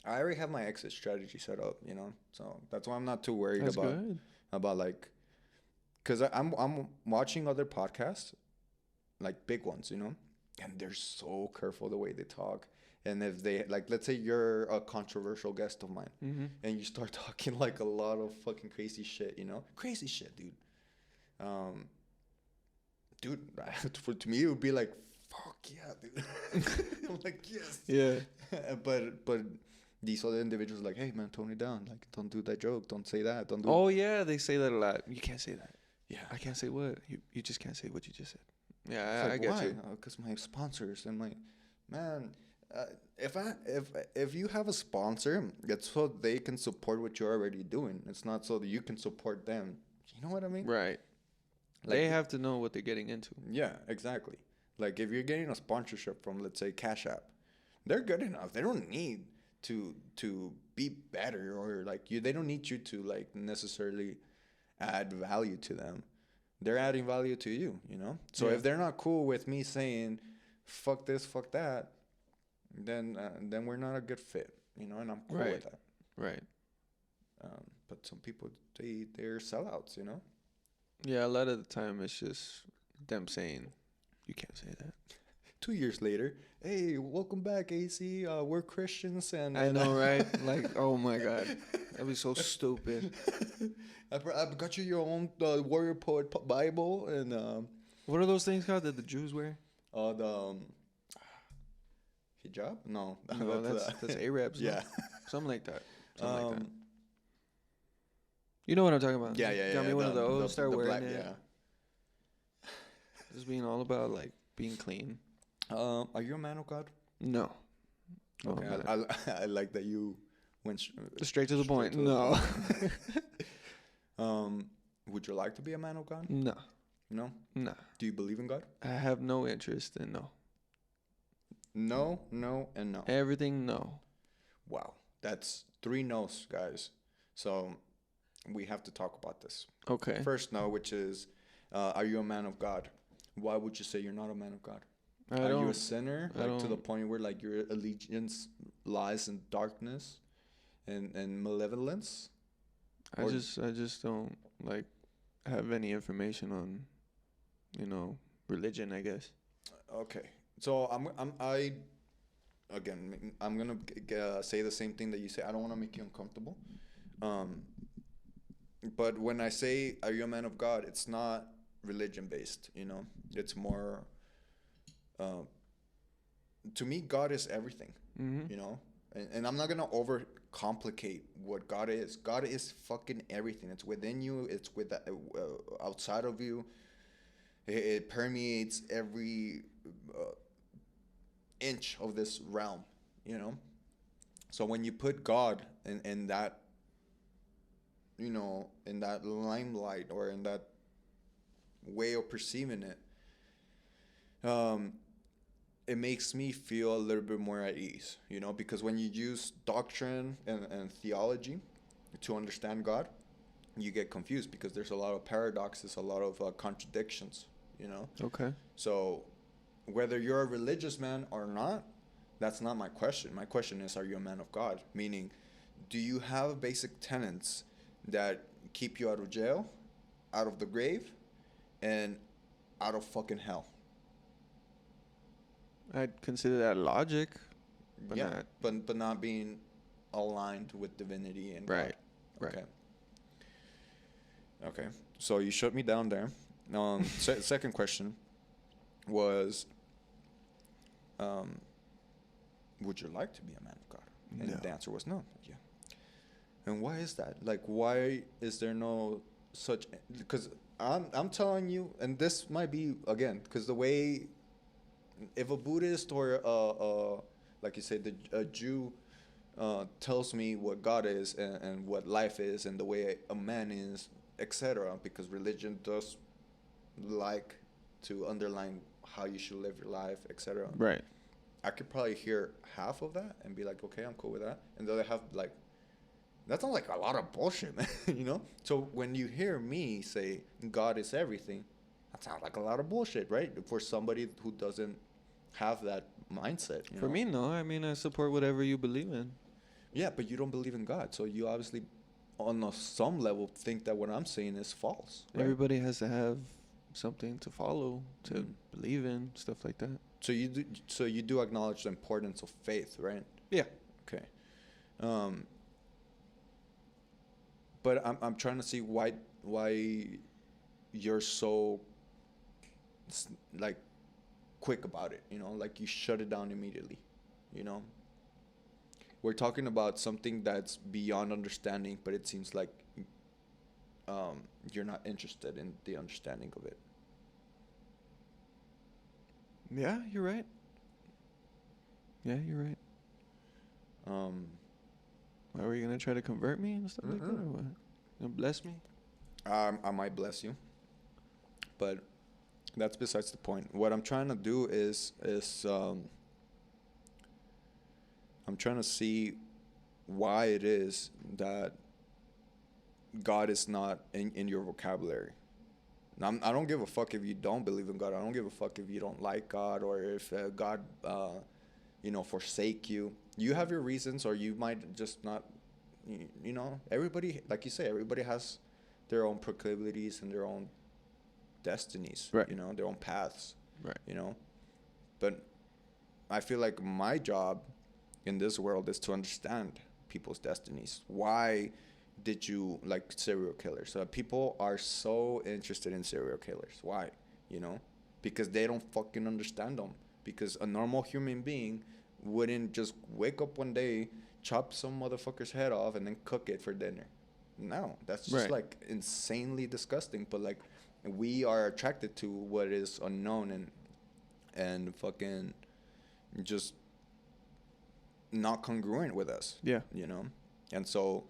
I already have my exit strategy set up. You know, so that's why I'm not too worried That's good. about like, cause I'm watching other podcasts, like big ones, you know, and they're so careful the way they talk. And if they like, let's say you're a controversial guest of mine, Mm-hmm. and you start talking like a lot of fucking crazy shit, you know, crazy shit, dude. Um, dude, to me it would be like, fuck yeah, dude. I'm like, yes. Yeah. but these other individuals are like, hey man, tone it down. Like, don't do that joke. Don't say that. Don't do. Oh yeah, they say that a lot. You can't say that. Yeah. I can't say what you just can't say what you just said. Yeah, It's I like, get why? you. Because my sponsors and my man. If you have a sponsor, it's so they can support what you're already doing. It's not so that you can support them. You know what I mean? Right. Like, They have to know what they're getting into. yeah, exactly. Like if you're getting a sponsorship from, let's say, Cash App, they're good enough. They don't need to be better, or like you. They don't need you to like necessarily add value to them. They're adding value to you. You know. So Yeah. if they're not cool with me saying, "Fuck this, fuck that," then we're not a good fit. You know, and I'm cool Right. with that. Right. But some people they're sellouts. You know. Yeah, a lot of the time it's just them saying, you can't say that. 2 years later, hey, welcome back, AC. We're Christians, and I know, right? Like, oh my God. That'd be so stupid. I got you your own Warrior Poet Bible, and What are those things called that the Jews wear? the hijab. No, No, that's Arabs. no? yeah. Something like that. Something like that. Um, You know what I'm talking about? yeah. Got me one of those. Start wearing black, it. yeah. Just being all about like being clean. Are you a man of God? No. No, Okay, I'm not. I like that you went Straight to the point. to the No. Would you like to be a man of God? No. No. No. Do you believe in God? I have no interest in no. No, no, and no. Everything no. Wow, that's 3 no's, guys. So we have to talk about this. Okay. First no, which is, are you a man of God? Why would you say you're not a man of God? I Are you a don't. sinner? I Like to the don't- point where like your allegiance lies in darkness and malevolence? I Or- just don't like have any information on, religion. I guess. Okay, so I'm gonna say the same thing that you say. I don't want to make you uncomfortable. But when I say, are you a man of God? It's not religion based, you know? It's more, to me, God is everything, Mm-hmm. you know? And I'm not going to overcomplicate what God is. God is fucking everything. It's within you, it's outside of you. It permeates every inch of this realm, you know? So when you put God in that, you know, in that limelight or in that way of perceiving it, it makes me feel a little bit more at ease, you know, because when you use doctrine and theology to understand God, you get confused because there's a lot of paradoxes, a lot of contradictions, you know. Okay. So whether you're a religious man or not, that's not my question. My question is, are you a man of God? Meaning, do you have basic tenets that keep you out of jail, out of the grave, and out of fucking hell? I'd consider that logic, but yeah, not. but not being aligned with divinity and Right, God. right. Okay. Okay. So you shut me down there. Second question was, would you like to be a man of God? And No. the answer was no. Yeah. And why is that? Like, why is there no such? Because I'm telling you, and this might be again, because the way, if a Buddhist or like you said, a Jew tells me what God is and what life is and the way a man is, etc. Because religion does like to underline how you should live your life, etc. Right. I could probably hear half of that and be like, okay, I'm cool with that. And the other half, like, That sounds like a lot of bullshit, man. You know? So when you hear me say God is everything, that sounds like a lot of bullshit, right? For somebody who doesn't have that mindset. You For know? me, no. I mean, I support whatever you believe in. Yeah, but you don't believe in God. So you obviously, on some level, think that what I'm saying is false, right? Everybody has to have something to follow, to Mm. believe in, stuff like that. So you do acknowledge the importance of faith, right? Yeah. Okay. Um, but I'm trying to see why you're so like quick about it, you know, like you shut it down immediately, you know. We're talking about something that's beyond understanding, but it seems like you're not interested in the understanding of it. Yeah, you're right. Yeah, you're right. Why were you gonna try to convert me and stuff like that, or what? Gonna bless me? I might bless you, but that's besides the point. What I'm trying to do is I'm trying to see why it is that God is not in your vocabulary. Now, I don't give a fuck if you don't believe in God. I don't give a fuck if you don't like God or if God, forsake you. You have your reasons, or you might just not. You know, everybody, like you say, everybody has their own proclivities and their own destinies. Right. You know, their own paths. Right. You know, but I feel like my job in this world is to understand people's destinies. Why did you like serial killers? People are so interested in serial killers. Why? You know, because they don't fucking understand them. Because a normal human being wouldn't just wake up one day, chop some motherfucker's head off, and then cook it for dinner. No, that's just Right. like insanely disgusting. But like, we are attracted to what is unknown and fucking just not congruent with us. Yeah. You know, and so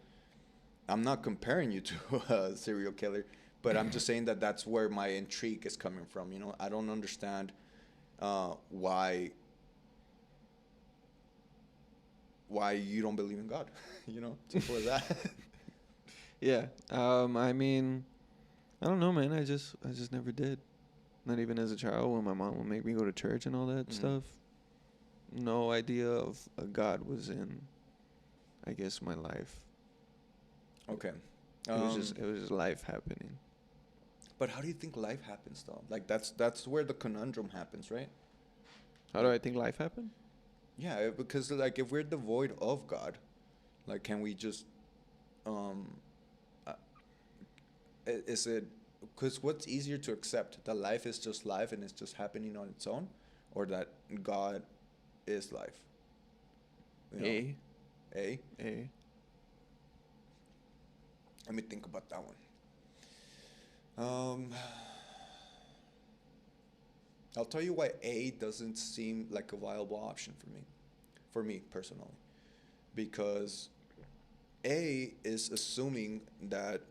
I'm not comparing you to a serial killer, but I'm just saying that that's where my intrigue is coming from. You know, I don't understand why you don't believe in God. You know, simple as that. Yeah. I mean, I don't know, man. I just never did. Not even as a child when my mom would make me go to church and all that Mhm. stuff. No idea of a God was in, I guess, my life. Okay. It was just life happening. But how do you think life happens, though? Like that's where the conundrum happens, right? How do I think life happened? Yeah, because like if we're devoid of God, like can we just uh, is it because what's easier to accept, that life is just life and it's just happening on its own, or that God is life? You know? A. A. Let me think about that one. I'll tell you why A doesn't seem like a viable option for me personally, because A is assuming that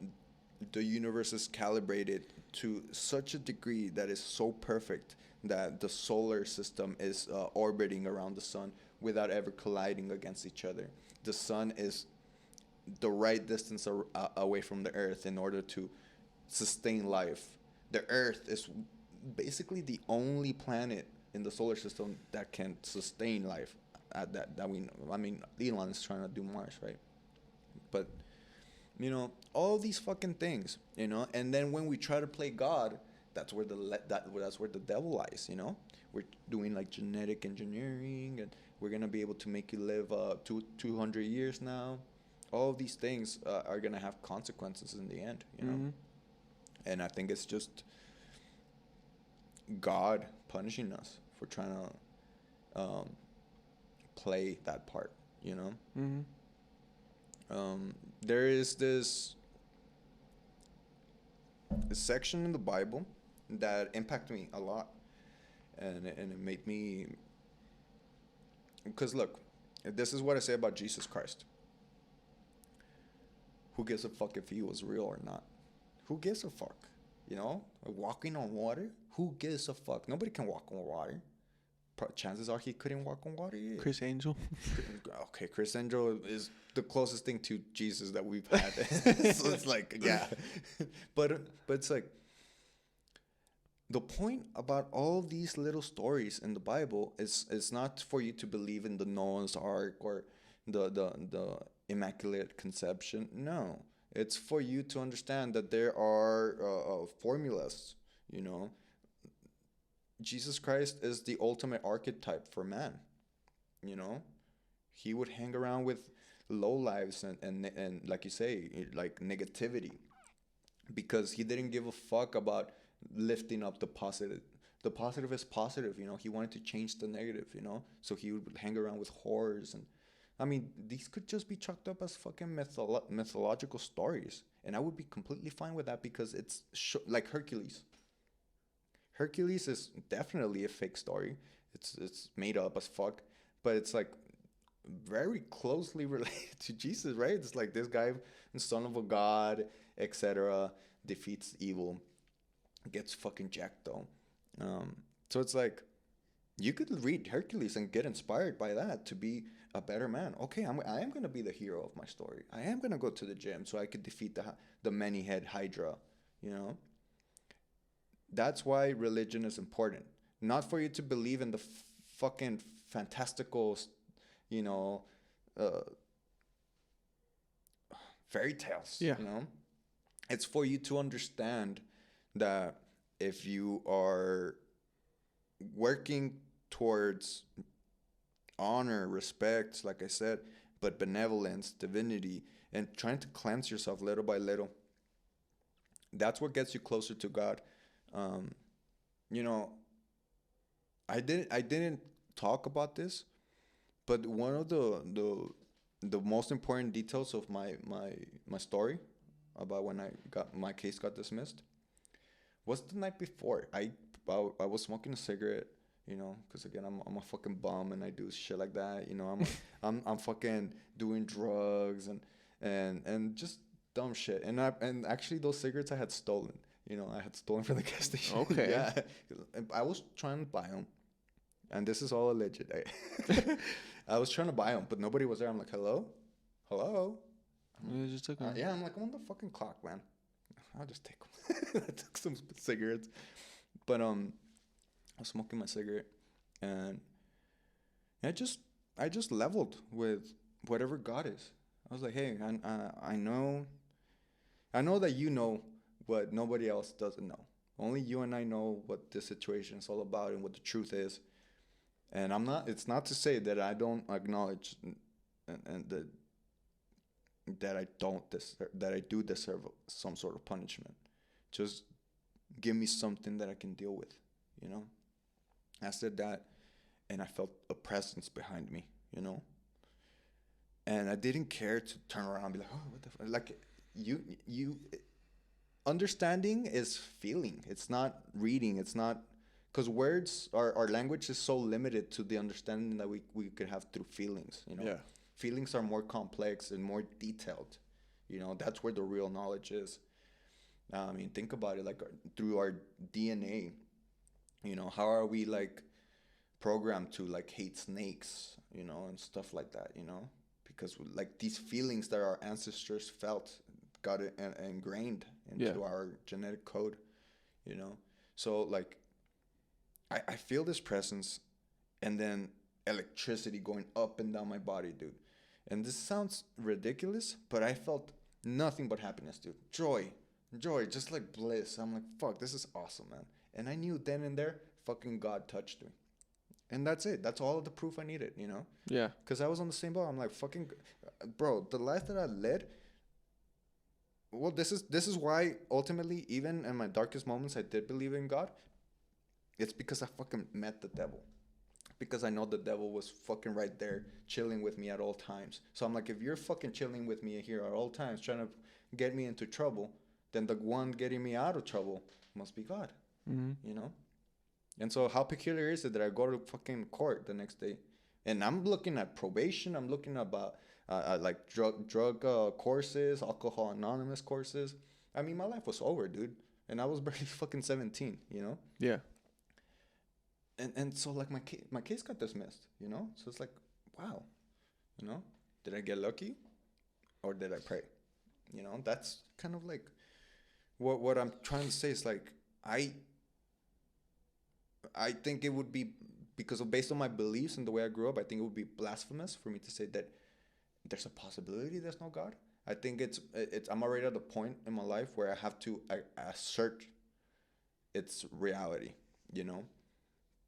the universe is calibrated to such a degree that is so perfect that the solar system is orbiting around the sun without ever colliding against each other. The sun is the right distance away from the earth in order to sustain life. The earth is basically the only planet in the solar system that can sustain life that we know. I mean, Elon is trying to do Mars, right? But you know, all these fucking things, you know, and then when we try to play God, that's where that's where the devil lies, you know. We're doing like genetic engineering, and we're gonna be able to make you live 200 years now. All of these things are gonna have consequences in the end, you know. Mm-hmm. And I think it's just God punishing us for trying to play that part, you know. Mm-hmm. There is this section in the Bible that impacted me a lot, and it made me, because look, this is what I say about Jesus Christ. Who gives a fuck if he was real or not? Who gives a fuck? You know, walking on water. Who gives a fuck? Nobody can walk on water. chances are he couldn't walk on water. Yeah. Chris Angel. Okay, Chris Angel is the closest thing to Jesus that we've had. So it's like, yeah. But it's like, the point about all these little stories in the Bible is it's not for you to believe in the Noah's Ark or the Immaculate Conception. No, it's for you to understand that there are formulas. You know, Jesus Christ is the ultimate archetype for man. You know, he would hang around with low lives and like you say, like negativity, because he didn't give a fuck about lifting up the positive. The positive is positive, you know. He wanted to change the negative, you know. So he would hang around with horrors, and I mean, these could just be chalked up as fucking mythological stories, and I would be completely fine with that because it's like Hercules. Hercules is definitely a fake story. It's made up as fuck, but it's like very closely related to Jesus, right? It's like this guy, son of a god, etc., defeats evil, gets fucking jacked though. So it's like you could read Hercules and get inspired by that to be a better man. Okay, I am gonna be the hero of my story. I am gonna go to the gym so I could defeat the many-head Hydra. You know, that's why religion is important. Not for you to believe in the fucking fantastical, you know, fairy tales. Yeah. You know, it's for you to understand that if you are working towards honor, respect, like I said, but benevolence, divinity, and trying to cleanse yourself little by little, that's what gets you closer to God. You know, I didn't talk about this, but one of the most important details of my story about when my case got dismissed was the night before. I was smoking a cigarette, you know, because again I'm a fucking bum and I do shit like that, you know. I'm fucking doing drugs and just dumb shit. And actually those cigarettes I had stolen. You know, I had stolen from the gas station. Okay. Yeah, I was trying to buy them, and this is all alleged. I was trying to buy them, but nobody was there. I'm like, hello. You just took them. Yeah, I'm like, I'm on the fucking clock, man. I'll just take them. I took some cigarettes, but I was smoking my cigarette, and I just leveled with whatever God is. I was like, hey, I know that you know what nobody else doesn't know. Only you and I know what this situation is all about and what the truth is. And it's not to say that I don't acknowledge and that I do deserve some sort of punishment. Just give me something that I can deal with, you know? I said that, and I felt a presence behind me, you know? And I didn't care to turn around and be like, oh, what the fuck? Like, you understanding is feeling. It's not reading. It's not, because words, our language is so limited to the understanding that we could have through feelings, you know? Yeah. Feelings are more complex and more detailed. You know, that's where the real knowledge is. I mean, think about it, like through our DNA, you know, how are we like programmed to like hate snakes, you know, and stuff like that, you know? Because like these feelings that our ancestors felt got ingrained into our genetic code, you know? So like, I feel this presence and then electricity going up and down my body, dude. And this sounds ridiculous, but I felt nothing but happiness, dude. Joy, just like bliss. I'm like, fuck, this is awesome, man. And I knew then and there, fucking God touched me. And that's it. That's all of the proof I needed, you know? Yeah. Because I was on the same boat. I'm like, fucking, bro, the life that I led, well, this is why ultimately, even in my darkest moments, I did believe in God. It's because I fucking met the devil. Because I know the devil was fucking right there chilling with me at all times. So I'm like, if you're fucking chilling with me here at all times trying to get me into trouble, then the one getting me out of trouble must be God. Mm-hmm. You know? And so how peculiar is it that I go to fucking court the next day and I'm looking at probation, I'm looking about like drug courses, Alcohol Anonymous courses. I mean, my life was over, dude. And I was barely fucking 17, you know? Yeah. and so like my case got dismissed, you know. So it's like, wow, you know, did I get lucky or did I pray? You know, that's kind of like what I'm trying to say is like I I think it would be because of based on my beliefs and the way I grew up, I think it would be blasphemous for me to say that there's a possibility there's no God. I think it's I'm already at the point in my life where I have to assert its reality, you know.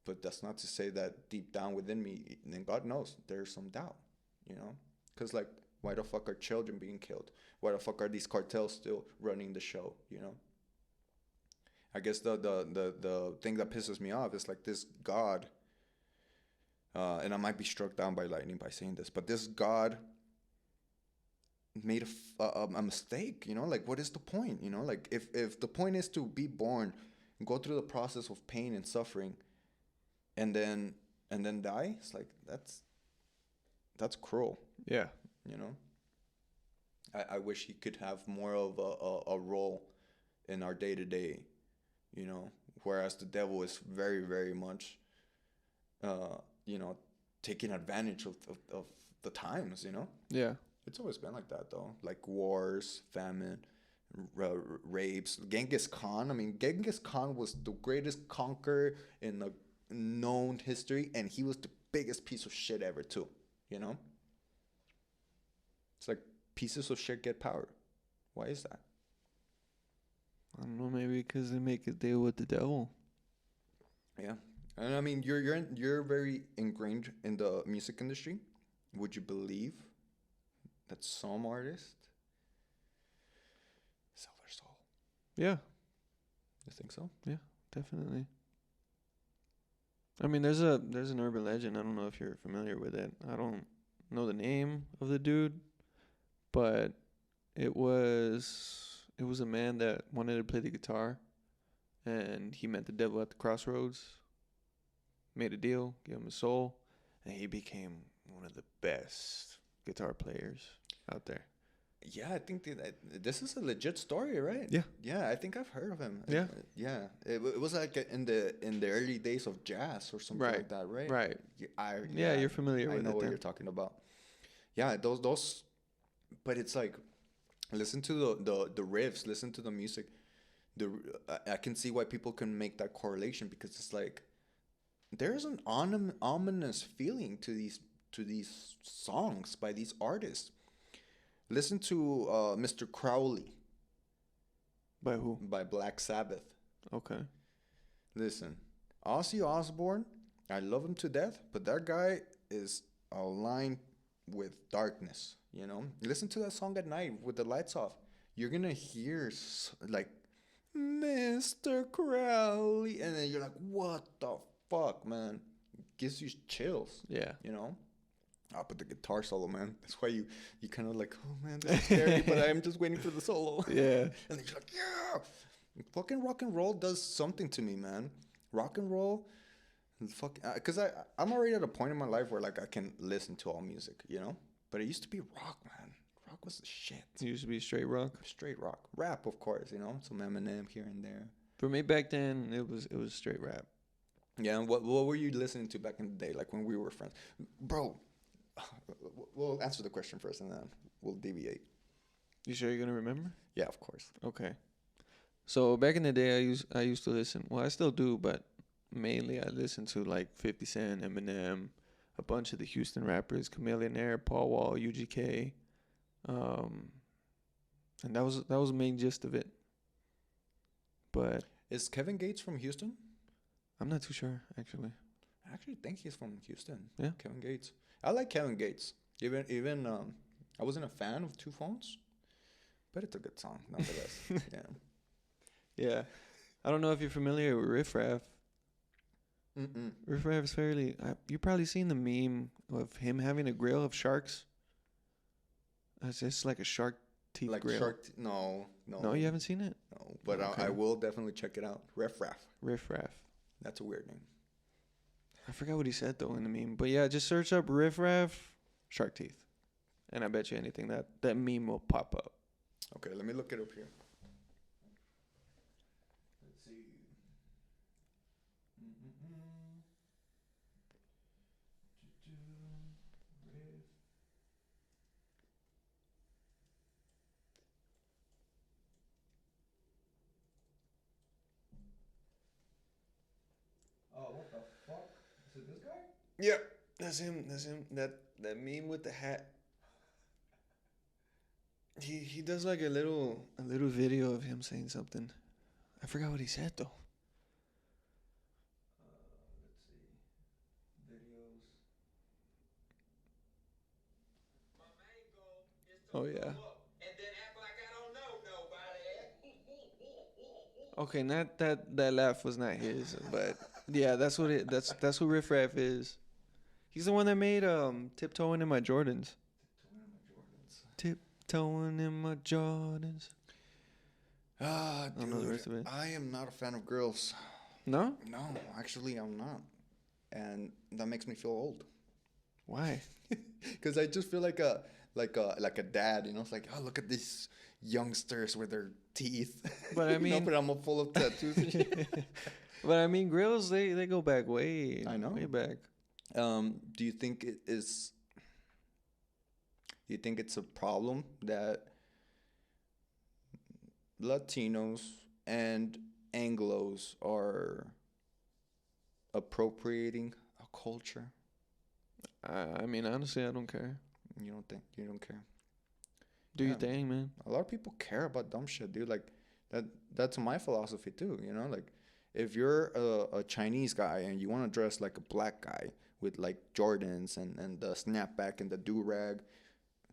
But that's not to say that deep down within me, then God knows there's some doubt, you know, because like why the fuck are children being killed? Why the fuck are these cartels still running the show? You know. I guess the thing that pisses me off is like this God, and I might be struck down by lightning by saying this, but this God made a mistake, you know, like what is the point, you know, like if the point is to be born, go through the process of pain and suffering, and then die, it's like that's cruel, Yeah. you know. I wish he could have more of a role in our day to day, you know, whereas the devil is very very much you know, taking advantage of the times, you know. Yeah. It's always been like that, though. Like wars, famine, rapes. Genghis Khan. I mean, Genghis Khan was the greatest conqueror in the known history, and he was the biggest piece of shit ever, too. You know? It's like pieces of shit get power. Why is that? I don't know. Maybe because they make a deal with the devil. Yeah. And I mean, you're very ingrained in the music industry. Would you believe that some artists sell their soul? Yeah. You think so? Yeah. Definitely. I mean, there's an urban legend. I don't know if you're familiar with it. I don't know the name of the dude, but it was a man that wanted to play the guitar, and he met the devil at the crossroads, made a deal, gave him his soul, and he became one of the best guitar players out there. Yeah, I think this is a legit story, right? Yeah. Yeah, I think I've heard of him. Yeah. Yeah. It was like in the early days of jazz or something Right. like that, right? Right. Yeah, You're familiar I with know it what then. you're talking about. Yeah, those but it's like listen to the riffs, listen to the music. I can see why people can make that correlation because it's like there's an ominous feeling to these songs by these artists. Listen to Mr. Crowley By who? by Black Sabbath. Okay. Listen, Ozzy Osbourne, I love him to death, but that guy is aligned with darkness, you know? Listen to that song at night with the lights off. You're going to hear like Mr. Crowley and then you're like, "What the fuck, man?" Gives you chills, Yeah. you know? Ah, but the guitar solo, man. That's why you kind of like, oh man, this is scary, but I'm just waiting for the solo. Yeah. And then you're like, yeah. Fucking rock and roll does something to me, man. Rock and roll, fuck, because I'm already at a point in my life where like I can listen to all music, you know. But it used to be rock, man. Rock was the shit. It used to be straight rock. Straight rock, rap, of course, you know, some Eminem here and there. For me back then, it was straight rap. Yeah, and what were you listening to back in the day, like when we were friends, bro? We'll answer the question first, and then we'll deviate. You sure you're gonna remember? Yeah, of course. Okay. So back in the day, I used to listen. Well, I still do, but mainly I listen to like 50 Cent, Eminem, a bunch of the Houston rappers, Chameleon Air, Paul Wall, UGK, and that was the main gist of it. But Is Kevin Gates from Houston? I'm not too sure actually. I actually think he's from Houston. Yeah. Kevin Gates. I like Kevin Gates. Even I wasn't a fan of Two Phones, but it's a good song nonetheless. Yeah. Yeah, I don't know if you're familiar with Riff Raff. Mm-mm. Riff Raff is fairly. You probably seen the meme of him having a grill of sharks. It's just like a shark teeth Like grill. no. No, you haven't seen it. No, but Okay. I will definitely check it out. Riff Raff. Riff Raff. That's a weird name. I forgot what he said though in the meme, but yeah, just search up Riff Raff shark teeth, and I bet you anything that meme will pop up. Okay, let me look it up here. Let's see. Oh, what the fuck? Is it this guy? Yep, that's him. That's him. That meme with the hat. He does like a little video of him saying something. I forgot what he said though. Let's see. Videos. Oh yeah. Okay, not that laugh was not his, but yeah, that's what it. That's who Riff Raff is. He's the one that made "Tiptoeing in My Jordans." Tiptoeing in my Jordans. Ah, I don't know the rest of it. I am not a fan of girls. No? No, actually, I'm not, and that makes me feel old. Why? Because I just feel like a dad, you know. It's like, oh, look at these youngsters with their teeth. But I You know, mean- but I'm all full of tattoos and shit. But I mean, grills they go back way. I know. Way back. Do you think it is? Do you think it's a problem that Latinos and Anglos are appropriating a culture? I mean, honestly, I don't care. You don't think? You don't care? Do Yeah. your thing, man. A lot of people care about dumb shit, dude. Like that's my philosophy too, you know? Like if you're a Chinese guy and you want to dress like a black guy with like Jordans and the snapback and the do-rag,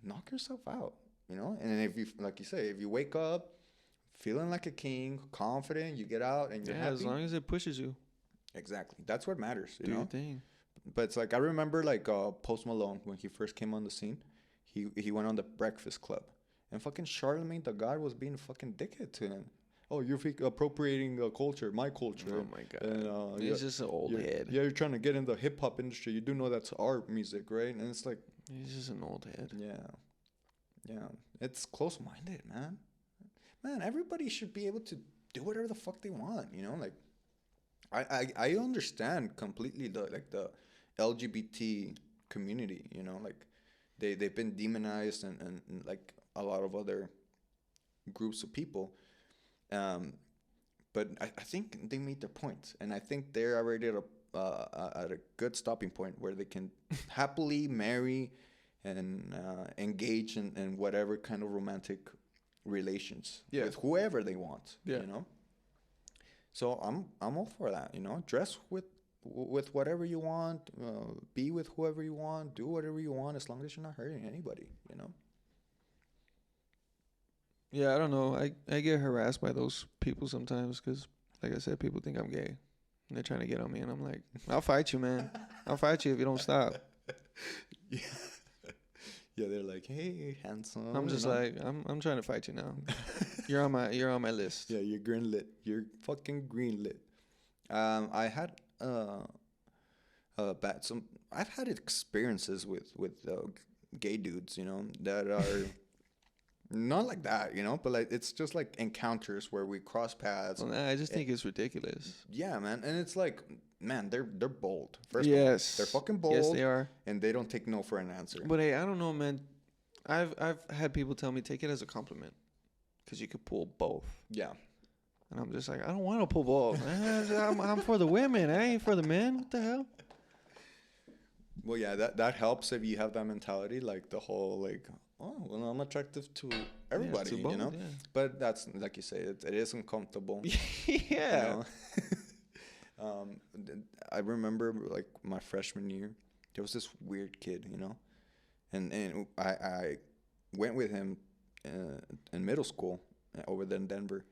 knock yourself out, you know? And then if you, like you say, if you wake up feeling like a king, confident, you get out and you're Yeah, happy. as long as it pushes you. Exactly. That's what matters, you Do know? your thing. But it's like I remember like Post Malone when he first came on the scene, he went on the Breakfast Club, and fucking Charlemagne the God was being a fucking dickhead to him. Oh, you're appropriating culture, my culture. Oh my god. And He's just an old you're, head. yeah, you're trying to get in the hip hop industry. You do know that's our music, right? And it's like, He's just an old head. yeah, it's close minded, man. Man, everybody should be able to do whatever the fuck they want, you know? Like, I understand completely the LGBT community, you know, like they've been demonized and like a lot of other groups of people, but I think they made their point, and I think they're already at a good stopping point where they can happily marry and engage in whatever kind of romantic relations Yeah. with whoever they want, Yeah. you know. So I'm all for that, you know. Dress with whatever you want, be with whoever you want, do whatever you want, as long as you're not hurting anybody, you know. Yeah, I don't know. I get harassed by those people sometimes because, like I said, people think I'm gay. And they're trying to get on me, and I'm like, I'll fight you, man. I'll fight you if you don't stop. Yeah. Yeah, they're like, hey, handsome. I'm you just know? like, I'm trying to fight you now. You're on my list. Yeah, you're green lit. You're fucking green lit. I had I've had experiences with gay dudes, you know, that are not like that, you know, but like it's just like encounters where we cross paths. Well, I just think it's ridiculous. Yeah, man, and it's like, man, they're bold. First of all, Yes, they're fucking bold. Yes, they are. And they don't take no for an answer. But hey, I don't know, man. I've had people tell me take it as a compliment, because you could pull both. Yeah. And I'm just like, I don't want to pull both. I'm for the women. I ain't for the men. What the hell? Well, yeah, that helps if you have that mentality, like the whole like, oh, well, I'm attractive to everybody, to both, you know. yeah. But that's like you say, it is uncomfortable. Yeah. You know? I remember like my freshman year, there was this weird kid, you know, and I went with him in middle school over there in Denver,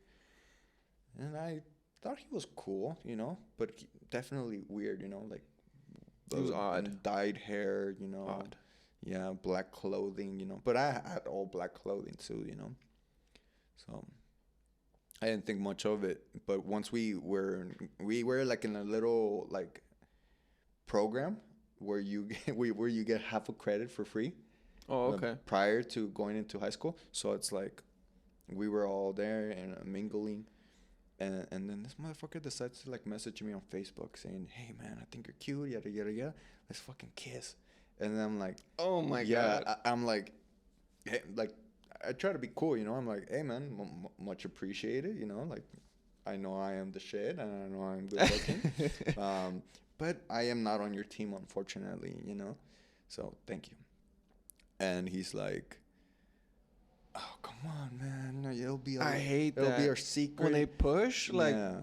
and I thought he was cool, you know, but definitely weird, you know, like He was odd. dyed hair, you know, Odd. yeah, black clothing, you know, but I had all black clothing too, you know, so I didn't think much of it. But once we were like in a little like program where you get, where you get half a credit for free. Oh, okay. Prior to going into high school, so it's like we were all there and mingling, and then this motherfucker decides to like message me on Facebook saying, "Hey man, I think you're cute, yada yada yada. Let's fucking kiss." And then I'm like, Oh my yeah, god. I'm like, hey, like, I try to be cool, you know. I'm like, hey man, much appreciated, you know. Like, I know I am the shit, and I know I'm good looking, but I am not on your team, unfortunately, you know. So thank you. And he's like, oh come on, man, I hate it'll be that our secret. when they push. Like, Yeah.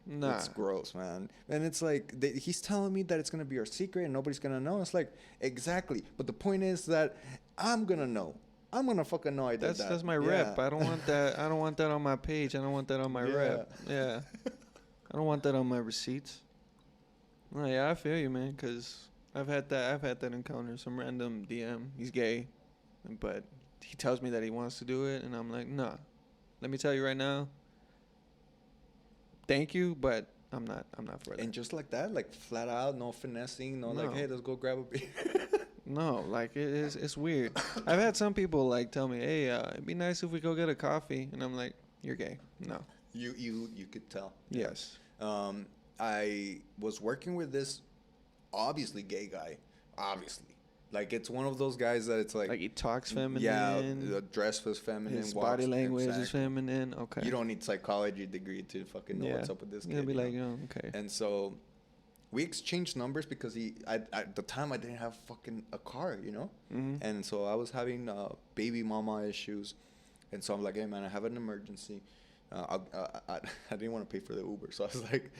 nah. It's gross, man. And it's like he's telling me that it's gonna be our secret and nobody's gonna know. It's like exactly, but the point is that I'm gonna know. I'm gonna fucking know I did that. That's my Yeah. rep. I don't want that. I don't want that on my page. I don't want that on my Yeah. rep. Yeah. I don't want that on my receipts. No, yeah, I feel you, man. Cause I've had that encounter. Some random DM. He's gay, but he tells me that he wants to do it, and I'm like, nah. Let me tell you right now. Thank you, but I'm not for that. And just like that, like flat out, no finessing, no, like, No. hey, let's go grab a beer. No, like it's weird. I've had some people like tell me, "Hey, it'd be nice if we go get a coffee," and I'm like, "You're gay." No. You could tell. Yes. I was working with this obviously gay guy, obviously. Like it's one of those guys that it's like Like he talks feminine. yeah, the dress was feminine, His walks, body language is exactly. feminine. Okay. You don't need psychology degree to fucking know what's up with this You're kid. gonna be you know? like, oh, okay. And so we exchanged numbers because at the time I didn't have fucking a car, you know? Mhm. And so I was having baby mama issues. And so I'm like, hey man, I have an emergency. I didn't want to pay for the Uber. So I was like,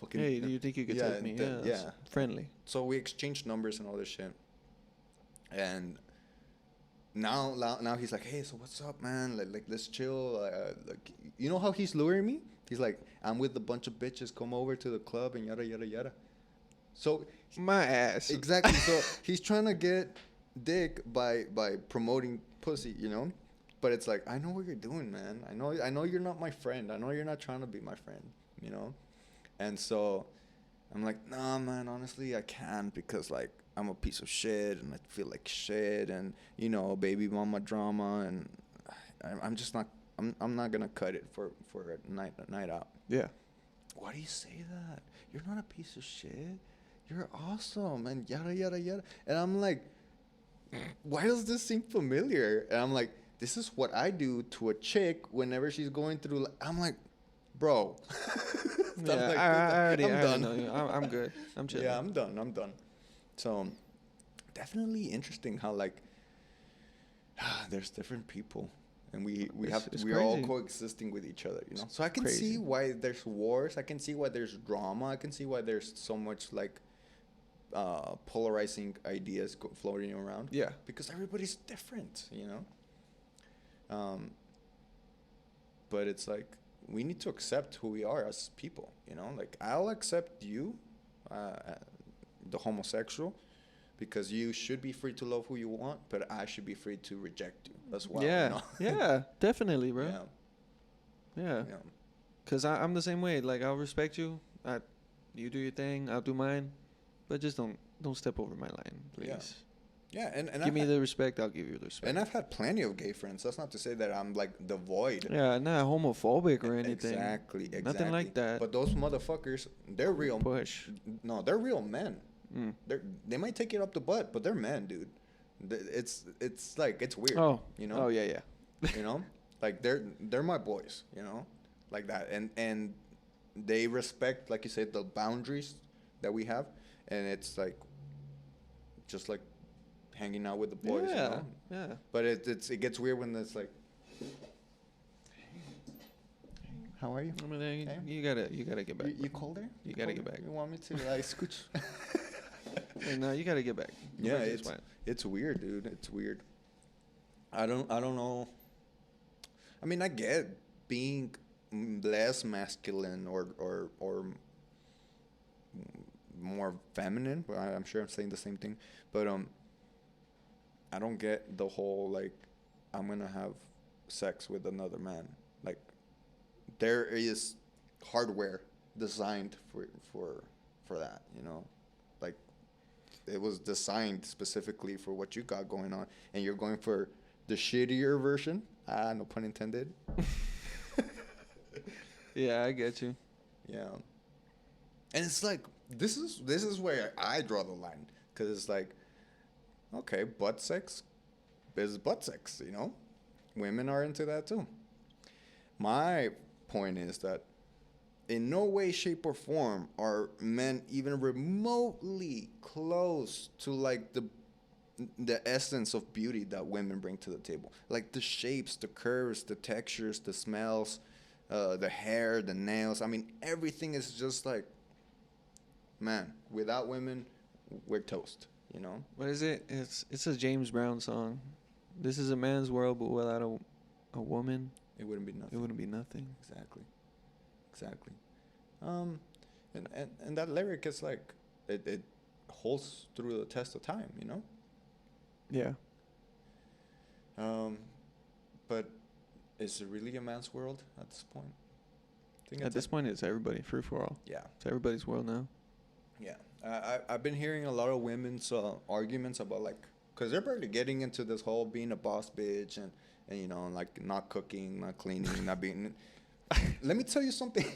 fucking. Hey, do you think you could yeah, take me? then- Yeah. That's yeah. Friendly. So we exchanged numbers and all this shit. And now he's like, hey, so what's up, man? Like let's chill. Like, you know how he's luring me? He's like, I'm with a bunch of bitches. Come over to the club and yada yada yada. So My ass. exactly. So he's trying to get dick by promoting pussy, you know. But it's like, I know what you're doing, man. I know you're not my friend. I know you're not trying to be my friend, you know. And so I'm like, nah, man. Honestly, I can't because like I'm a piece of shit and I feel like shit and you know, baby mama drama and I'm just not. I'm not gonna cut it for a night out. Yeah. Why do you say that? You're not a piece of shit. You're awesome and yada yada yada. And I'm like, why does this seem familiar? And I'm like, this is what I do to a chick whenever she's going through. I'm like, bro. Yeah. I'm like, I already done. know you. I'm good. I'm chilling. Yeah, I'm done. So, definitely interesting how like there's different people, and It's we're all crazy. coexisting with each other, you know. So I can Crazy. see why there's wars. I can see why there's drama. I can see why there's so much like polarizing ideas floating around. Yeah. Because everybody's different, you know. But it's like we need to accept who we are as people, you know. Like I'll accept you, the homosexual, because you should be free to love who you want, but I should be free to reject you as well. yeah. You know? Yeah. Definitely, bro. Yeah. Yeah. Yeah. Cause I'm the same way. Like I'll respect you. You do your thing. I'll do mine. But just don't step over my line, please. Yeah. Yeah, and Give me the respect. I'll give you the respect. and I've had plenty of gay friends. That's not to say that I'm like devoid. Yeah, not homophobic or anything. Exactly. Nothing like that. But those motherfuckers, they're real. Push. No, they're real men. Mm. They might take it up the butt, but they're men, dude. It's like it's weird. Oh. You know. Oh yeah, yeah. You know, like they're my boys. You know, like that, and they respect, like you said, the boundaries that we have, and it's like just like hanging out with the boys. Yeah. You know? Yeah. But it gets weird when it's like, how are you? I mean, Hey. you gotta get back. You cold there? You gotta cold get there? back. You want me to like scooch? Hey, no, you gotta get back. Yeah, Everything's fine. it's weird, dude. It's weird. I don't know. I mean, I get being less masculine or more feminine. But I'm sure I'm saying the same thing. But I don't get the whole like I'm gonna have sex with another man. Like there is hardware designed for that, you know. Like it was designed specifically for what you got going on, and you're going for the shittier version. No pun intended. Yeah, I get you. Yeah. And it's like this is where I draw the line, because it's like Okay, butt sex is butt sex, you know? Women are into that too. My point is that in no way, shape, or form are men even remotely close to like the essence of beauty that women bring to the table. Like the shapes, the curves, the textures, the smells, the hair, the nails. I mean, everything is just like, man, without women, we're toast, you know? What is it? It's a James Brown song. This is a man's world, but without a woman, It wouldn't be it nothing. wouldn't be nothing. Exactly. Exactly. Um, and that lyric is like, it holds through the test of time, you know? Yeah. Um, but is it really a man's world at this point? I think At it's this point, it's everybody, free for all. yeah, It's everybody's world now. yeah. I've been hearing a lot of women's arguments about like, cause they're barely getting into this whole being a boss bitch and you know like not cooking, not cleaning, not being. Let me tell you something.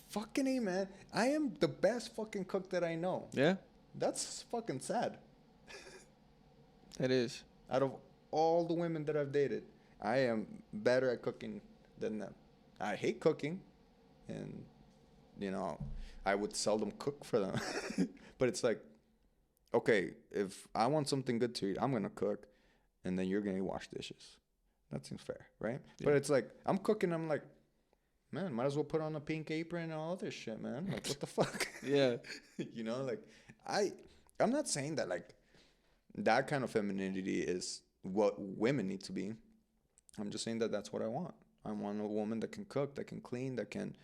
Fucking A, man. I am the best fucking cook that I know. Yeah, That's fucking sad. it is. Out of all the women that I've dated, I am better at cooking than them. I hate cooking, and you know, I would seldom cook for them. But it's like, okay, if I want something good to eat, I'm gonna cook, and then you're gonna wash dishes. That seems fair, right? Yeah. But it's like I'm cooking. I'm like, man, might as well put on a pink apron and all this shit, man. Like, what the fuck? Yeah. You know, like I'm not saying that like that kind of femininity is what women need to be. I'm just saying that that's what I want. I want a woman that can cook, that can clean, that can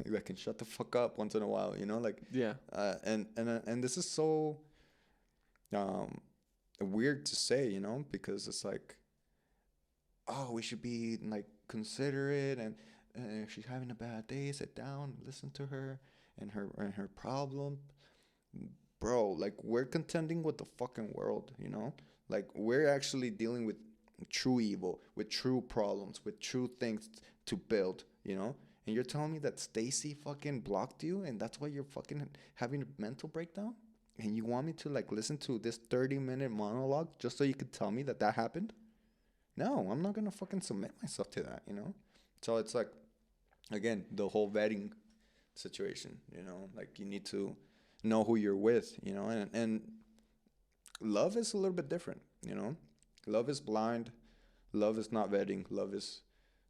that can shut the fuck up once in a while, you know, like Yeah. and this is so um weird to say, you know, because it's like, oh, we should be like considerate, and if she's having a bad day, sit down, listen to her and her problem. Bro, like we're contending with the fucking world, you know? Like we're actually dealing with true evil, with true problems, with true things to build, you know? And you're telling me that Stacy fucking blocked you and that's why you're fucking having a mental breakdown? And you want me to like listen to this 30-minute monologue just so you could tell me that that happened? No, I'm not gonna fucking submit myself to that, you know? So it's like, again, the whole vetting situation, you know? Like you need to know who you're with, you know? And love is a little bit different, you know? Love is blind. Love is not vetting. Love is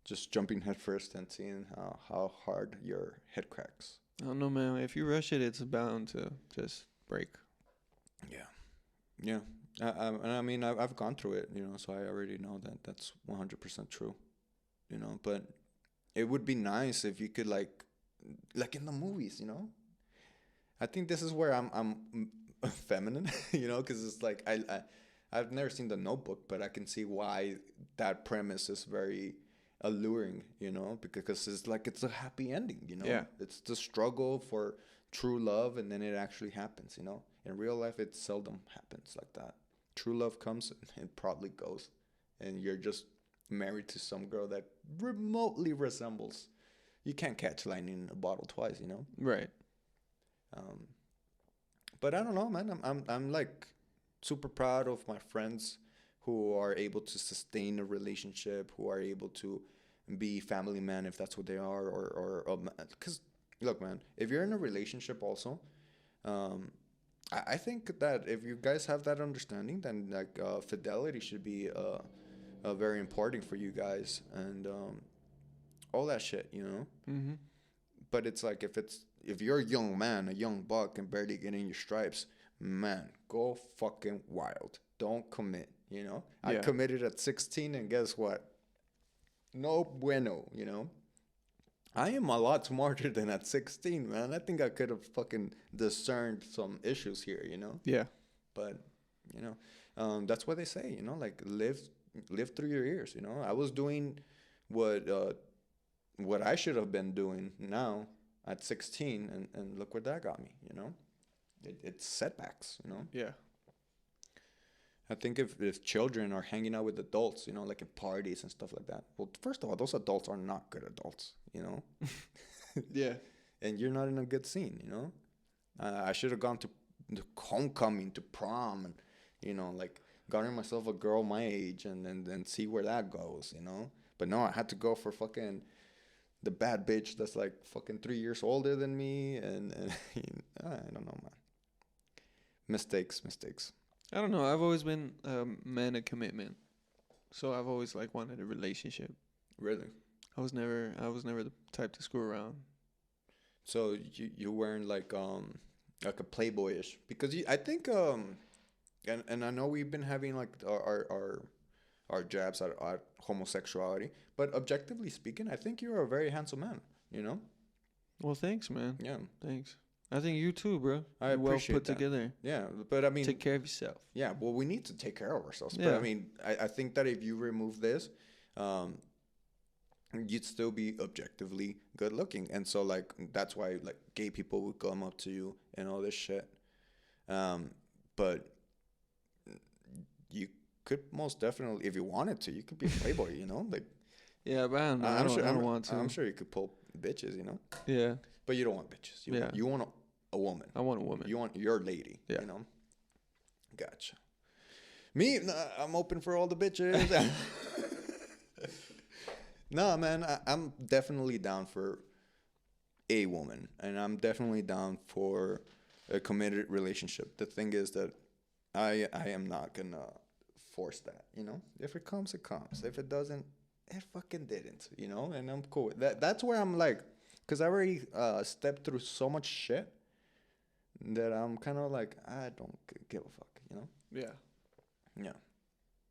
just jumping headfirst and seeing how hard your head cracks. I don't know, man. If you rush it, it's bound to just break. Yeah. Yeah. And I mean, I've gone through it, you know, so I already know that that's 100% true, you know? But it would be nice if you could, like in the movies, you know? I think this is where I'm feminine, you know, because it's like I've never seen The Notebook, but I can see why that premise is very alluring, you know, because it's like it's a happy ending, you know. Yeah. It's the struggle for true love, and then it actually happens, you know. In real life, it seldom happens like that. True love comes and it probably goes, and you're just married to some girl that remotely resembles. You can't catch lightning in a bottle twice, you know. Right. Um, but I don't know, man. I'm like super proud of my friends who are able to sustain a relationship, who are able to be family man if that's what they are, or because look, man, if you're in a relationship also, I think that if you guys have that understanding, then like fidelity should be very important for you guys, and all that shit, you know. Mm-hmm. But it's like if you're a young man, a young buck, and barely getting your stripes, man, go fucking wild. Don't commit. You know, I Yeah. committed at 16, and guess what? No bueno. You know, I am a lot smarter than at 16, man. I think I could have fucking discerned some issues here. You know, Yeah. but you know, that's what they say. You know, like live through your years. You know, I was doing what I should have been doing now at 16, and look where that got me, you know? It's setbacks, you know? Yeah. I think if children are hanging out with adults, you know, like at parties and stuff like that, well, first of all, those adults are not good adults, you know? Yeah. And you're not in a good scene, you know? I should have gone to homecoming, to prom, and you know, like garner myself a girl my age and see where that goes, you know. But no, I had to go for fucking the bad bitch that's like fucking 3 years older than me, and I don't know, man. Mistakes. I don't know. I've always been a man of commitment, so I've always like wanted a relationship. Really? I was never the type to screw around. So you weren't like a playboyish because I think and I know we've been having like our jabs at homosexuality, but objectively speaking, I think you're a very handsome man. You know? Well, thanks, man. Yeah. Thanks. I think you too, bro. I You're well appreciate put that. together. Yeah, but I mean, Take care of yourself. yeah. Well, we need to take care of ourselves. But Yeah. I mean, I think that if you remove this, um, you'd still be objectively good looking, and so like that's why like gay people would come up to you and all this shit. But you could most definitely, if you wanted to, you could be a playboy. You know, like Yeah, but I don't know. I'm sure. I don't want to. I'm sure you could pull bitches. You know, Yeah, but you don't want bitches. Yeah. You want a woman. I want a woman. You want your lady. Yeah. You know. Gotcha. Me, nah, I'm open for all the bitches. No, man, I'm definitely down for a woman, and I'm definitely down for a committed relationship. The thing is that I am not gonna force that. You know, if it comes, it comes. If it doesn't, it fucking didn't. You know, and I'm cool with that. That's where I'm like, cause I already stepped through so much shit that I'm kind of like I don't give a fuck. You know. Yeah. Yeah.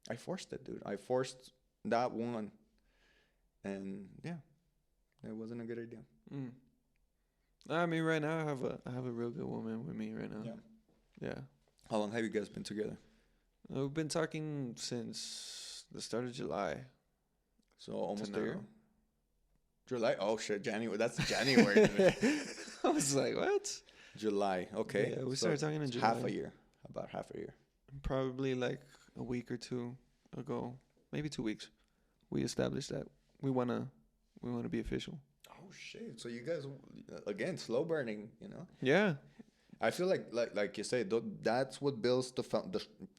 I forced it, dude. I forced that one. And yeah, it wasn't a good idea. Mm. I mean, right now I have a real good woman with me right now. Yeah. Yeah. How long have you guys been together? We've been talking since the start of July. So almost To a year? now. July? Oh shit, January. That's January. I was like, what? July. Okay. Yeah, we So started talking in it's July. half a year. About half a year. Probably like a week or two ago, maybe 2 weeks. We established that we wanna be official. Oh shit. So you guys again slow burning, you know? Yeah. I feel like you say that's what builds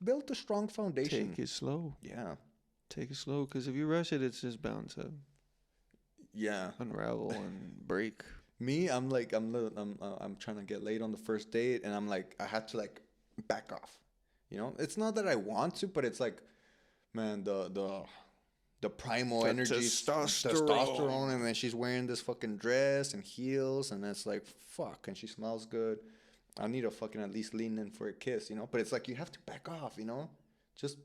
build the strong foundation. Take it slow. Yeah. Take it slow, because if you rush it, it's just bound to Yeah. unravel and break. Me, I'm like I'm trying to get laid on the first date, and I'm like I had to like back off. You know, it's not that I want to, but it's like, man, the primal The energy, testosterone. and then she's wearing this fucking dress and heels, and it's like fuck, and she smells good. I need to fucking at least lean in for a kiss, you know. But it's like you have to back off, you know. Just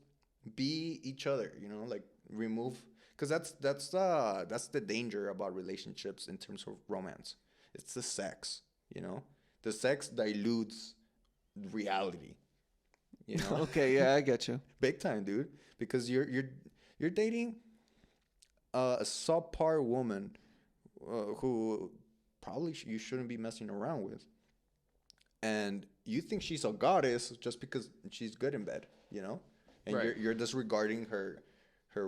be each other, you know, like remove, because that's the danger about relationships in terms of romance. It's the sex, you know. The sex dilutes reality, you know. Okay, yeah, I get you. Big time, dude. Because you're dating a subpar woman who probably you shouldn't be messing around with, and you think she's a goddess just because she's good in bed, you know. And Right. you're disregarding her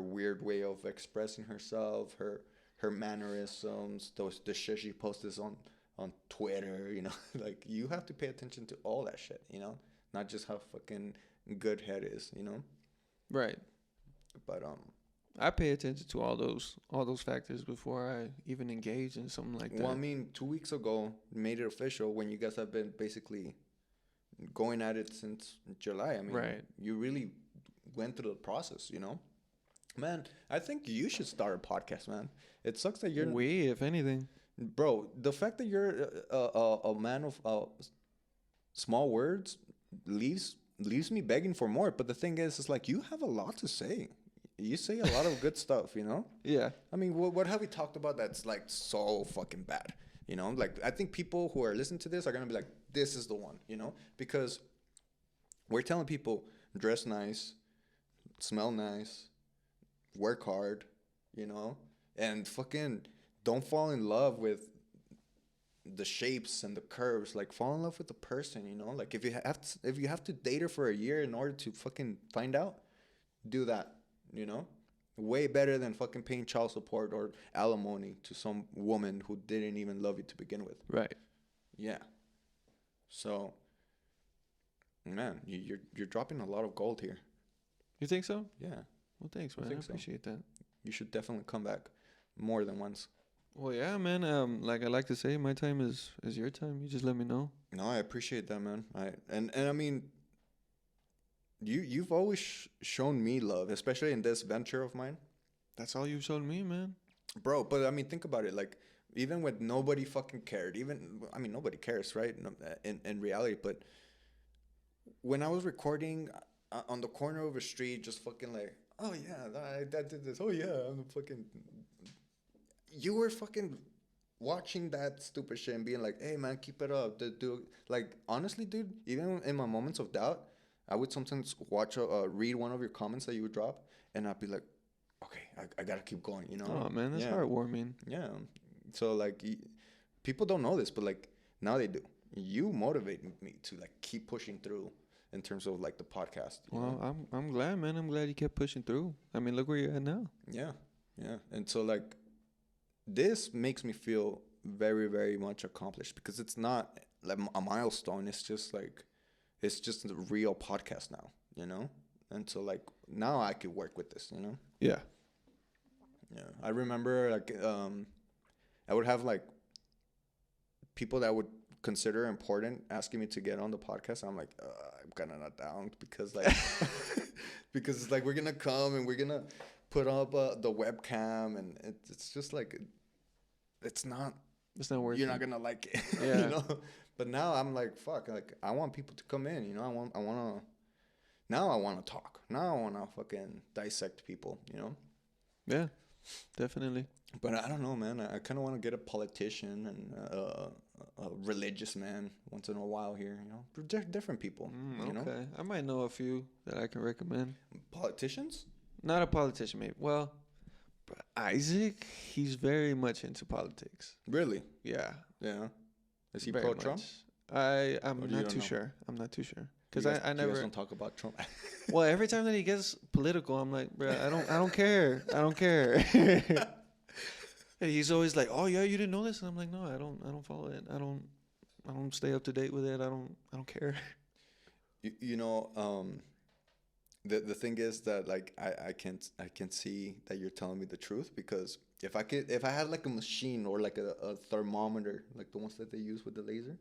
weird way of expressing herself, her mannerisms, the shit she posts on Twitter, you know. Like you have to pay attention to all that shit, you know, not just how fucking good head is, you know. Right. But I pay attention to all those factors before I even engage in something like that. well, I mean, 2 weeks ago made it official when you guys have been basically going at it since July. I mean, Right. you really went through the process, you know. Man, I think you should start a podcast, man. It sucks that you're If anything. bro. The fact that you're a man of small words leaves me begging for more. But the thing is, it's like you have a lot to say. You say a lot of good stuff, you know. Yeah. I mean, what have we talked about that's like so fucking bad? You know, like I think people who are listening to this are gonna be like, this is the one, you know, because we're telling people dress nice, smell nice, work hard, you know, and fucking don't fall in love with the shapes and the curves. Like fall in love with the person, you know. Like if you have to date her for a year in order to fucking find out, do that, you know. Way better than fucking paying child support or alimony to some woman who didn't even love you to begin with. Right. Yeah. So Man, you're dropping a lot of gold here. You think so? Yeah, Well, thanks, I man. I think so. appreciate that. you should definitely come back more than once. Well, yeah, man. Like I like to say, my time is your time. You just let me know. No, I appreciate that, man. And I mean, you've always shown me love, especially in this venture of mine, That's all you've shown me, man. bro. But I mean, think about it. Like, even when nobody fucking cared, even I mean, nobody cares, right? In reality, but when I was recording on the corner of a street, just fucking like, oh yeah, that did this. Oh yeah, I'm fucking. You were fucking watching that stupid shit and being like, hey man, keep it up, dude. Like, honestly, dude, even in my moments of doubt, I would sometimes read one of your comments that you would drop, and I'd be like, okay, I gotta keep going, you know? Oh man, that's Yeah. heartwarming. Yeah. So like, people don't know this, but like now they do. You motivate me to like keep pushing through in terms of like the podcast. You Well, know? I'm glad, man. I'm glad you kept pushing through. I mean, look where you're at now. Yeah, yeah. And so like, this makes me feel very, very much accomplished because it's not like a milestone. It's just like, it's just a real podcast now, you know? And so like, now I could work with this, you know? Yeah. Yeah. I remember like, I would have like people that would consider important asking me to get on the podcast. I'm like, I'm kind of not down because like, because it's like, we're going to come and we're going to put up the webcam and it's just like, it's not It's not working. you're not gonna like it. Yeah. You know. But now I'm like, fuck, like I want people to come in, you know. I wanna talk. Now I wanna fucking dissect people, you know. Yeah, definitely. But I don't know, man. I kind of want to get a politician and a religious man once in a while here, you know. Different people, you know. Okay, I might know a few that I can recommend. Politicians? Not a politician, maybe. Well, Isaac, he's very much into politics. Really? Yeah. Yeah. Is he very pro Trump? much. I'm Or you not don't too know? sure. I'm not too sure. You Because guys- I you never. guys don't talk about Trump. Well, every time that he gets political, I'm like, bro, I don't care. I don't care. And he's always like, oh yeah, you didn't know this, and I'm like, no, I don't follow it. I don't stay up to date with it. I don't care. You know, the thing is that like I can see that you're telling me the truth because if I had like a machine or like a thermometer like the ones that they use with the laser,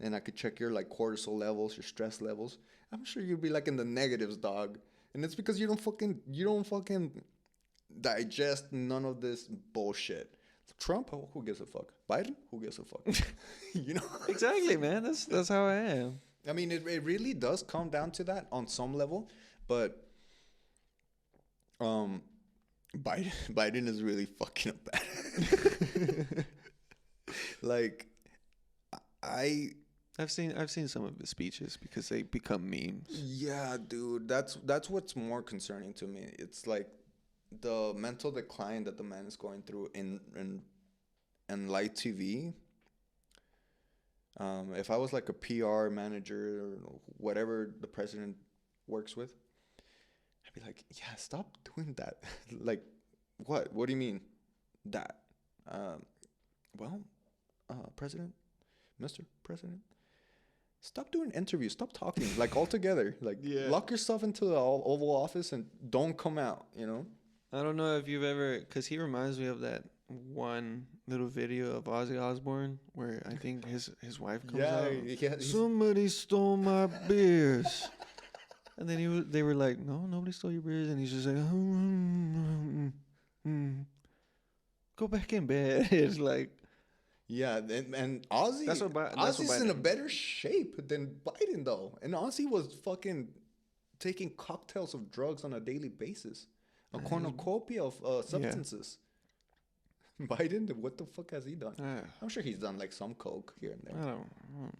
and I could check your like cortisol levels, your stress levels, I'm sure you'd be like in the negatives, dog. And it's because you don't fucking digest none of this bullshit. Trump, who gives a fuck? Biden, who gives a fuck? You know. Exactly, man. That's how I am. I mean, it really does come down to that on some level, but Biden is really fucking up bad. Like, I've seen some of his speeches because they become memes. yeah, dude, that's what's more concerning to me. It's like the mental decline that the man is going through in live TV. If I was like a PR manager or whatever the president works with, I'd be like, yeah, stop doing that. Like, what? What do you mean that? Well, President, Mr. President, stop doing interviews. Stop talking, like altogether. Like, Yeah. lock yourself into the Oval Office and don't come out, you know? I don't know if you've ever, because he reminds me of that one little video of Ozzy Osbourne where I think his wife comes out. yeah. Somebody stole my beers. And then they were like, no, nobody stole your beers. And he's just like, go back in bed. It's like, Yeah, and Ozzy, That's what Ozzy's in a Biden- better shape than Biden, though. And Ozzy was fucking taking cocktails of drugs on a daily basis, a cornucopia of substances. Biden, what the fuck has he done? I'm sure he's done like some coke here and I there. don't know.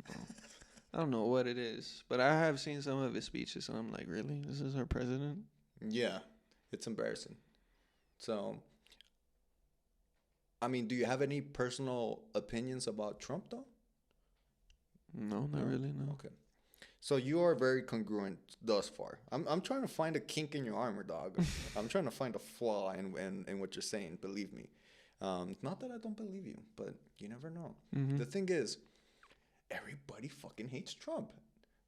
I don't know what it is, but I have seen some of his speeches, and I'm like, really? This is our president? Yeah, it's embarrassing. So, I mean, do you have any personal opinions about Trump, though? No, not really, no. Okay. So you are very congruent thus far. I'm trying to find a kink in your armor, dog. I'm trying to find a flaw in what you're saying. Believe me. Not that I don't believe you, but you never know. Mhm. The thing is, everybody fucking hates Trump.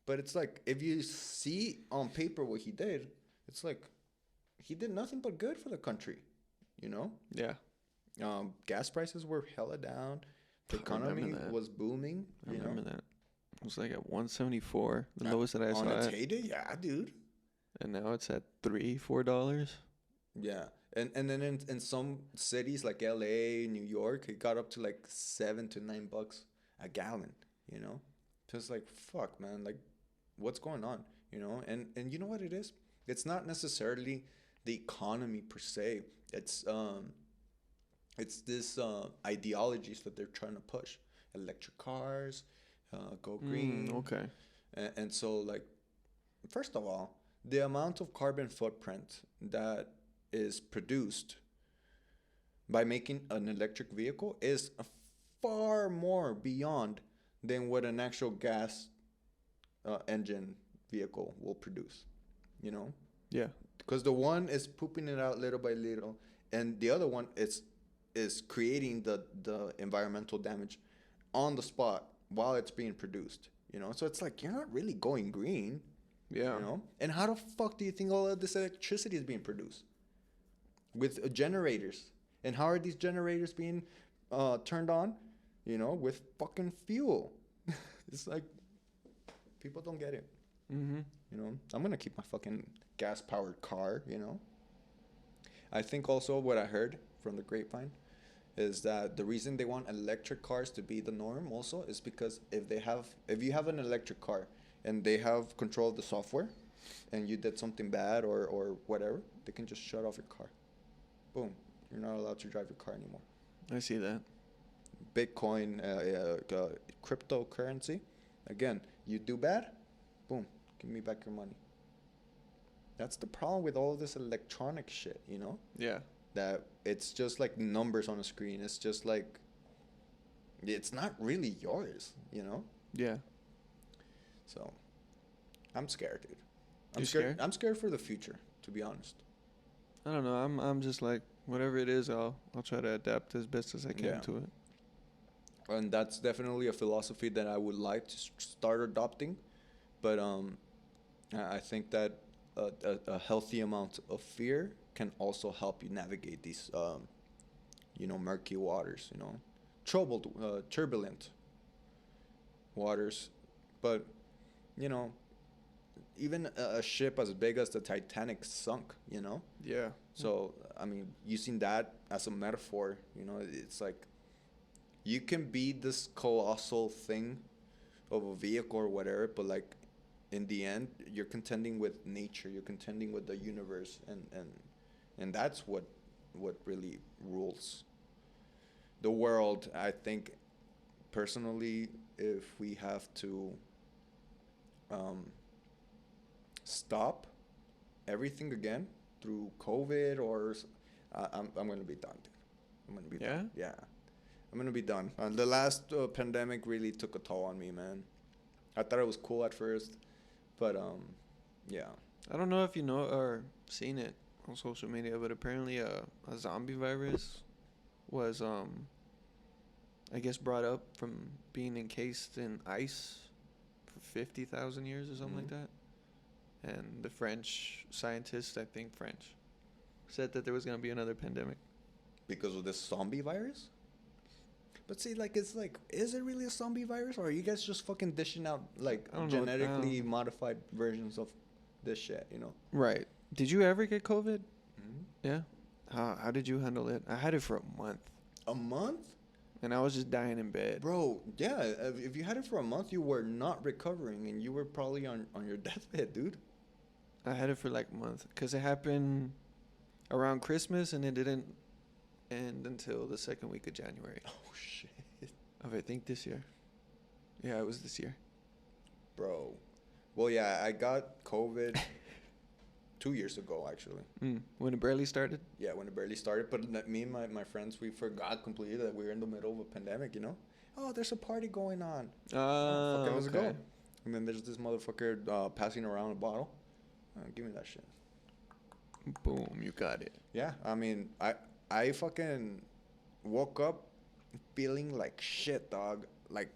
But it's like, if you see on paper what he did, it's like he did nothing but good for the country, you know? Yeah. Gas prices were hella down. The I remember economy that. was booming, I you know? remember that. It was like at 174, the lowest that I On saw its it. heyday? Yeah, dude. And now it's at $3-4. Yeah. And then in some cities like LA, New York, it got up to like $7 to $9 a gallon, you know? Just like, fuck, man, like, what's going on, you know? And you know what it is? It's not necessarily the economy per se. It's this ideologies that they're trying to push. Electric cars, go green. Okay. And so, like, first of all, the amount of carbon footprint that is produced by making an electric vehicle is far more beyond than what an actual gas engine vehicle will produce, you know? Yeah. Because the one is pooping it out little by little, and the other one is creating the environmental damage on the spot while it's being produced, you know? So it's like, you're not really going green. Yeah. You know? And how the fuck do you think all of this electricity is being produced? With generators. And how are these generators being turned on? You know, with fucking fuel. It's like, people don't get it. Mm-hmm. You know, I'm going to keep my fucking gas-powered car, you know? I think also what I heard from the grapevine is that the reason they want electric cars to be the norm also is because if you have an electric car and they have control of the software and you did something bad or whatever, they can just shut off your car. Boom. You're not allowed to drive your car anymore. I see that. Bitcoin, cryptocurrency. Again, you do bad, boom, give me back your money. That's the problem with all this electronic shit, you know? Yeah. That it's just like numbers on a screen. It's just like, it's not really yours, you know? Yeah. So, I'm scared, dude. You scared? I'm scared for the future, to be honest. I don't know. I'm just like, whatever it is, I'll try to adapt as best as I can to it. And that's definitely a philosophy that I would like to start adopting. But I think that a healthy amount of fear can also help you navigate these, murky waters, turbulent waters. But, even a ship as big as the Titanic sunk, Yeah. So, I mean, using that as a metaphor, it's like you can be this colossal thing of a vehicle or whatever, but like in the end, you're contending with nature, you're contending with the universe, and that's what really rules the world. I think personally, if we have to stop everything again through COVID I'm gonna be done, dude. I'm gonna be done. Yeah, I'm gonna be done. The last pandemic really took a toll on me, man. I thought it was cool at first, but yeah. I don't know if you know or seen it on social media, but apparently a zombie virus was I guess brought up from being encased in ice for 50,000 years or something like that. And the French scientists, I think French, said that there was going to be another pandemic. Because of this zombie virus? But see, like, it's like, is it really a zombie virus? Or are you guys just fucking dishing out, like, genetically modified versions of this shit, Right. Did you ever get COVID? Mm-hmm. Yeah. How did you handle it? I had it for a month. A month? And I was just dying in bed. Bro, yeah. If you had it for a month, you were not recovering. And you were probably on your deathbed, dude. I had it for like a month. Because it happened around Christmas and it didn't end until the second week of January. Oh, shit. Of I think this year. Yeah, it was this year. Bro. Well, yeah, I got COVID 2 years ago, actually. When it barely started? Yeah, when it barely started. But me and my friends, we forgot completely that we were in the middle of a pandemic, Oh, there's a party going on. Let's go. And then there's this motherfucker passing around a bottle. Give me that shit. Boom, you got it. Yeah, I mean, I fucking woke up feeling like shit, dog. Like,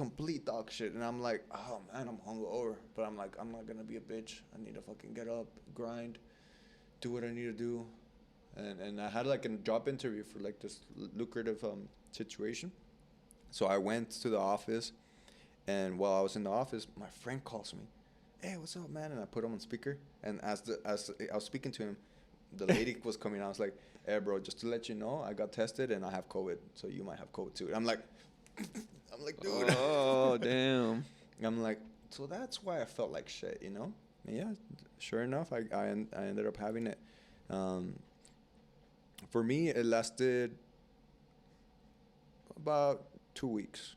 complete dog shit. And I'm like, oh man, I'm hungover. But I'm like, I'm not gonna be a bitch. I need to fucking get up, grind, do what I need to do. And I had like a job interview for like this lucrative situation. So I went to the office, and while I was in the office, my friend calls me. Hey, what's up, man? And I put him on speaker. And as I was speaking to him, the lady was coming out. I was like, hey, bro, just to let you know, I got tested and I have COVID. So you might have COVID too. And I'm like, dude. Oh, damn. I'm like, so that's why I felt like shit, you know? And yeah, sure enough, I ended up having it. For me, it lasted about 2 weeks.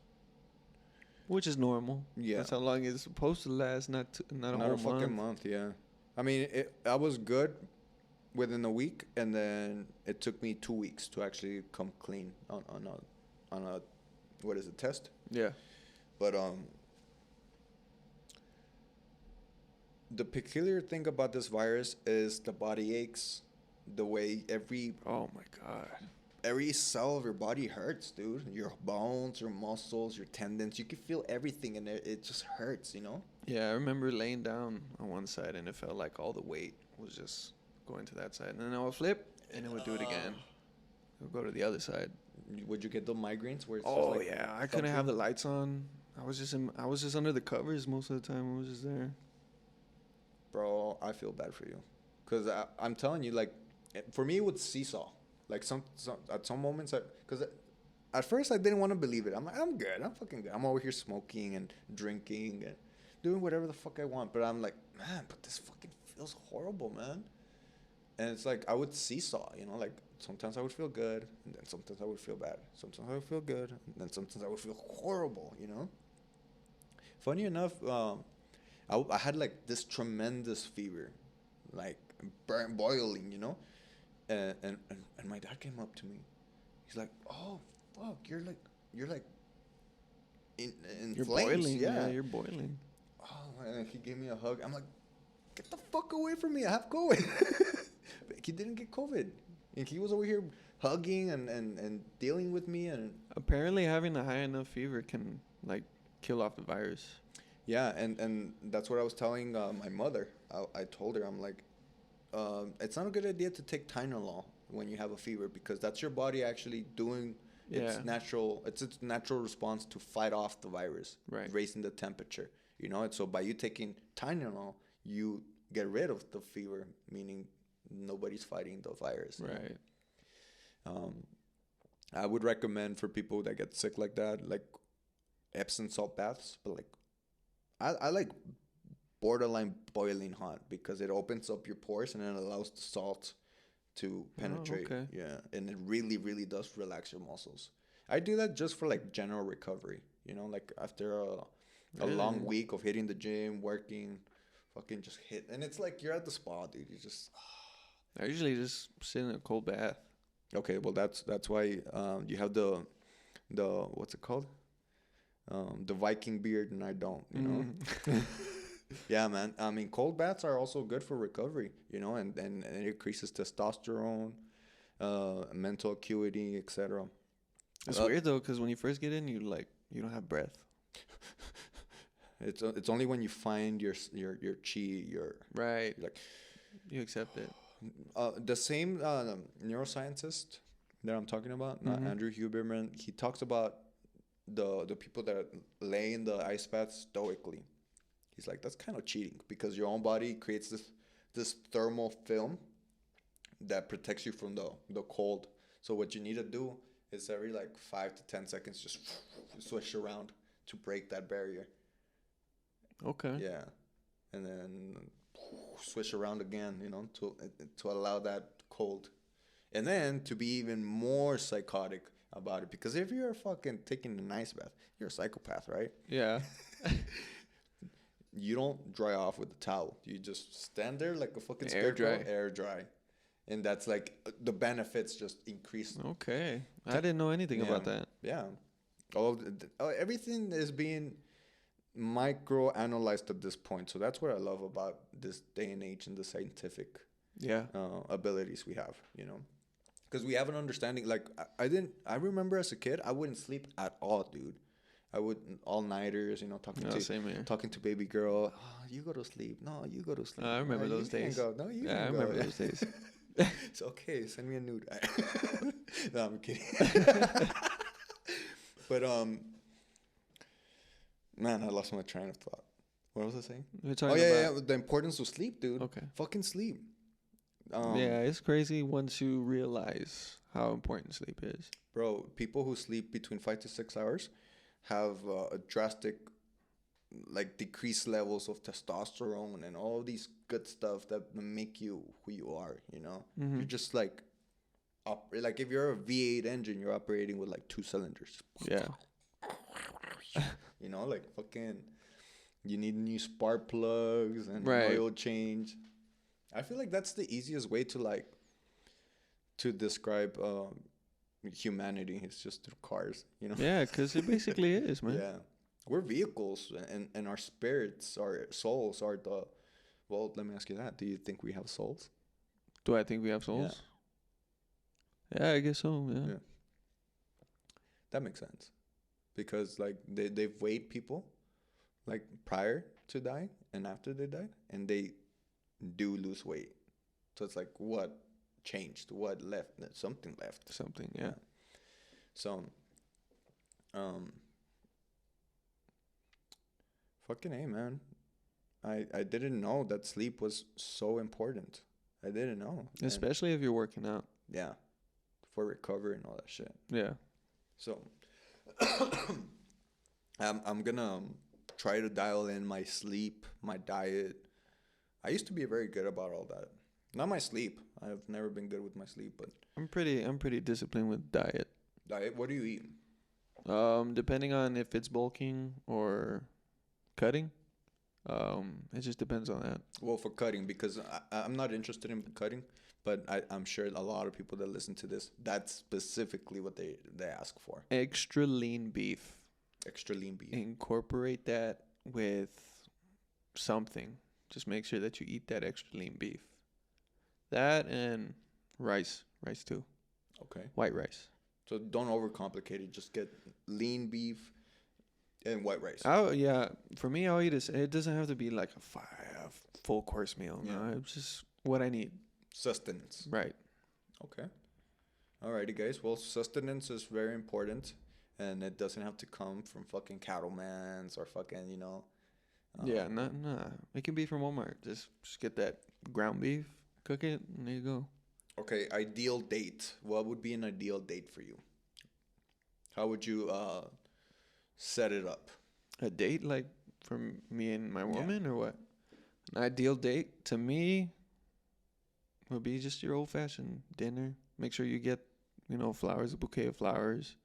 Which is normal. Yeah. That's how long it's supposed to last, not a Not whole a fucking month. month, yeah. I mean, I was good within a week, and then it took me 2 weeks to actually come clean on a what is it, test? Yeah. But the peculiar thing about this virus is the body aches, the way Oh my God. every cell of your body hurts, dude. Your bones, your muscles, your tendons, you can feel everything in there. It just hurts, you know? Yeah, I remember laying down on one side and it felt like all the weight was just going to that side. And then I would flip and it would do it again. It would go to the other side. Would you get the migraines where it's just Oh like yeah, I couldn't have thumping? the lights on. I was just under the covers most of the time. I was just there. Bro, I feel bad for you. Because I'm telling you, like, for me, it would seesaw. Like, some at some moments, because at first I didn't want to believe it. I'm like, I'm good. I'm fucking good. I'm over here smoking and drinking and doing whatever the fuck I want. But I'm like, man, but this fucking feels horrible, man. And it's like, I would seesaw, you know, like, sometimes I would feel good, and then sometimes I would feel bad. Sometimes I would feel good, and then sometimes I would feel horrible, you know? Funny enough, I had like this tremendous fever, like boiling, you know? And my dad came up to me. He's like, "Oh, fuck, you're like in You're flames." boiling. Yeah. You're boiling. Oh, and he gave me a hug. I'm like, "Get the fuck away from me. I have COVID." But he didn't get COVID. And he was over here hugging and dealing with me. And Apparently, having a high enough fever can like kill off the virus. yeah, and that's what I was telling my mother. I told her, I'm like, it's not a good idea to take Tylenol when you have a fever, because that's your body actually doing its natural response to fight off the virus, Right. raising the temperature. You know, and so by you taking Tylenol, you get rid of the fever, meaning nobody's fighting the virus. Right. I would recommend for people that get sick like that, like Epsom salt baths, but like I like borderline boiling hot, because it opens up your pores and it allows the salt to penetrate. okay. Yeah, and it really, really does relax your muscles. I do that just for like general recovery, you know, like after a long Really? week of hitting the gym, working, fucking just hit, and it's like you're at the spa, dude. You just I usually just sit in a cold bath. okay. Well, that's why you have the what's it called? The Viking beard, and I don't, you know. Mm. Yeah, man. I mean, cold baths are also good for recovery, you know, and it increases testosterone, mental acuity, etc. It's Uh, weird though, because when you first get in, you don't have breath. It's only when you find your chi, your Right. like You accept it. the same neuroscientist that I'm talking about, Mhm. Andrew Huberman. He talks about the people that lay in the ice bath stoically. He's like, that's kind of cheating, because your own body creates this thermal film that protects you from the cold. So what you need to do is every like 5 to 10 seconds just swish around to break that barrier. Okay. Yeah, and then swish around again, you know, to allow that cold, and then to be even more psychotic about it, because if you're fucking taking an ice bath, you're a psychopath, right? Yeah. You don't dry off with a towel. You just stand there like a fucking Air scarecrow, dry. air dry, and that's like the benefits just increase. Okay. I didn't know anything about Yeah. that. Yeah, everything is being micro analyzed at this point. So that's what I love about this day and age and the scientific Yeah. abilities we have, you know, because we have an understanding. Like I remember as a kid, I wouldn't sleep at all, dude, I would all nighters, you know, Same here. talking to baby girl. Oh, you go to sleep. No, you go to sleep. I remember You those can't days. go. No, you Yeah, I can't go. remember those days. It's okay. Send me a nude. No, I'm kidding. But man, I lost my train of thought. What was I saying? We're Oh talking yeah, about. the importance of sleep, dude. Okay. Fucking sleep. Yeah, it's crazy once you realize how important sleep is. Bro, people who sleep between 5 to 6 hours have a drastic, like, decreased levels of testosterone and all these good stuff that make you who you are. You know, you're just like, like if you're a V8 engine, you're operating with like 2 cylinders. Yeah. You know, like fucking, you need new spark plugs and Right. oil change. I feel like that's the easiest way to describe humanity. It's just through cars, you know. Yeah, because it basically is, man. Yeah, we're vehicles, and our spirits, our souls are the. Well, let me ask you that. Do you think we have souls? Do I think we have souls? Yeah, I guess so. Yeah. Yeah. That makes sense, because like they've weighed people, like prior to dying and after they died, and they do lose weight. So it's like, what changed? What left? Something left. Something. Yeah. So, fucking A, man. I didn't know that sleep was so important. I didn't know. And Especially if you're working out. yeah, for recovery and all that shit. Yeah. So, I'm gonna try to dial in my sleep, my diet. I used to be very good about all that. Not my sleep. I've never been good with my sleep, but I'm pretty disciplined with diet. diet. What do you eat? Depending on if it's bulking or cutting. It just depends on that. Well, for cutting, because I'm not interested in cutting, but I'm sure a lot of people that listen to this, that's specifically what they ask for. Extra lean beef. Extra lean beef. Incorporate that with something. Just make sure that you eat that extra lean beef. That and rice. Rice too. Okay. White rice. So don't overcomplicate it. Just get lean beef and white rice. Oh yeah, for me, I'll eat it. It doesn't have to be like a full course meal. Yeah. No, it's just what I need. Sustenance. Right. Okay. Alrighty, guys. Well, sustenance is very important, and it doesn't have to come from fucking cattlemen's or fucking, you know. Yeah. Nah. It can be from Walmart. Just get that ground beef, cook it, and there you go. Okay. Ideal date. What would be an ideal date for you? How would you set it up? A date like for me and my woman or what? An ideal date to me would be just your old fashioned dinner. Make sure you get, flowers, a bouquet of flowers.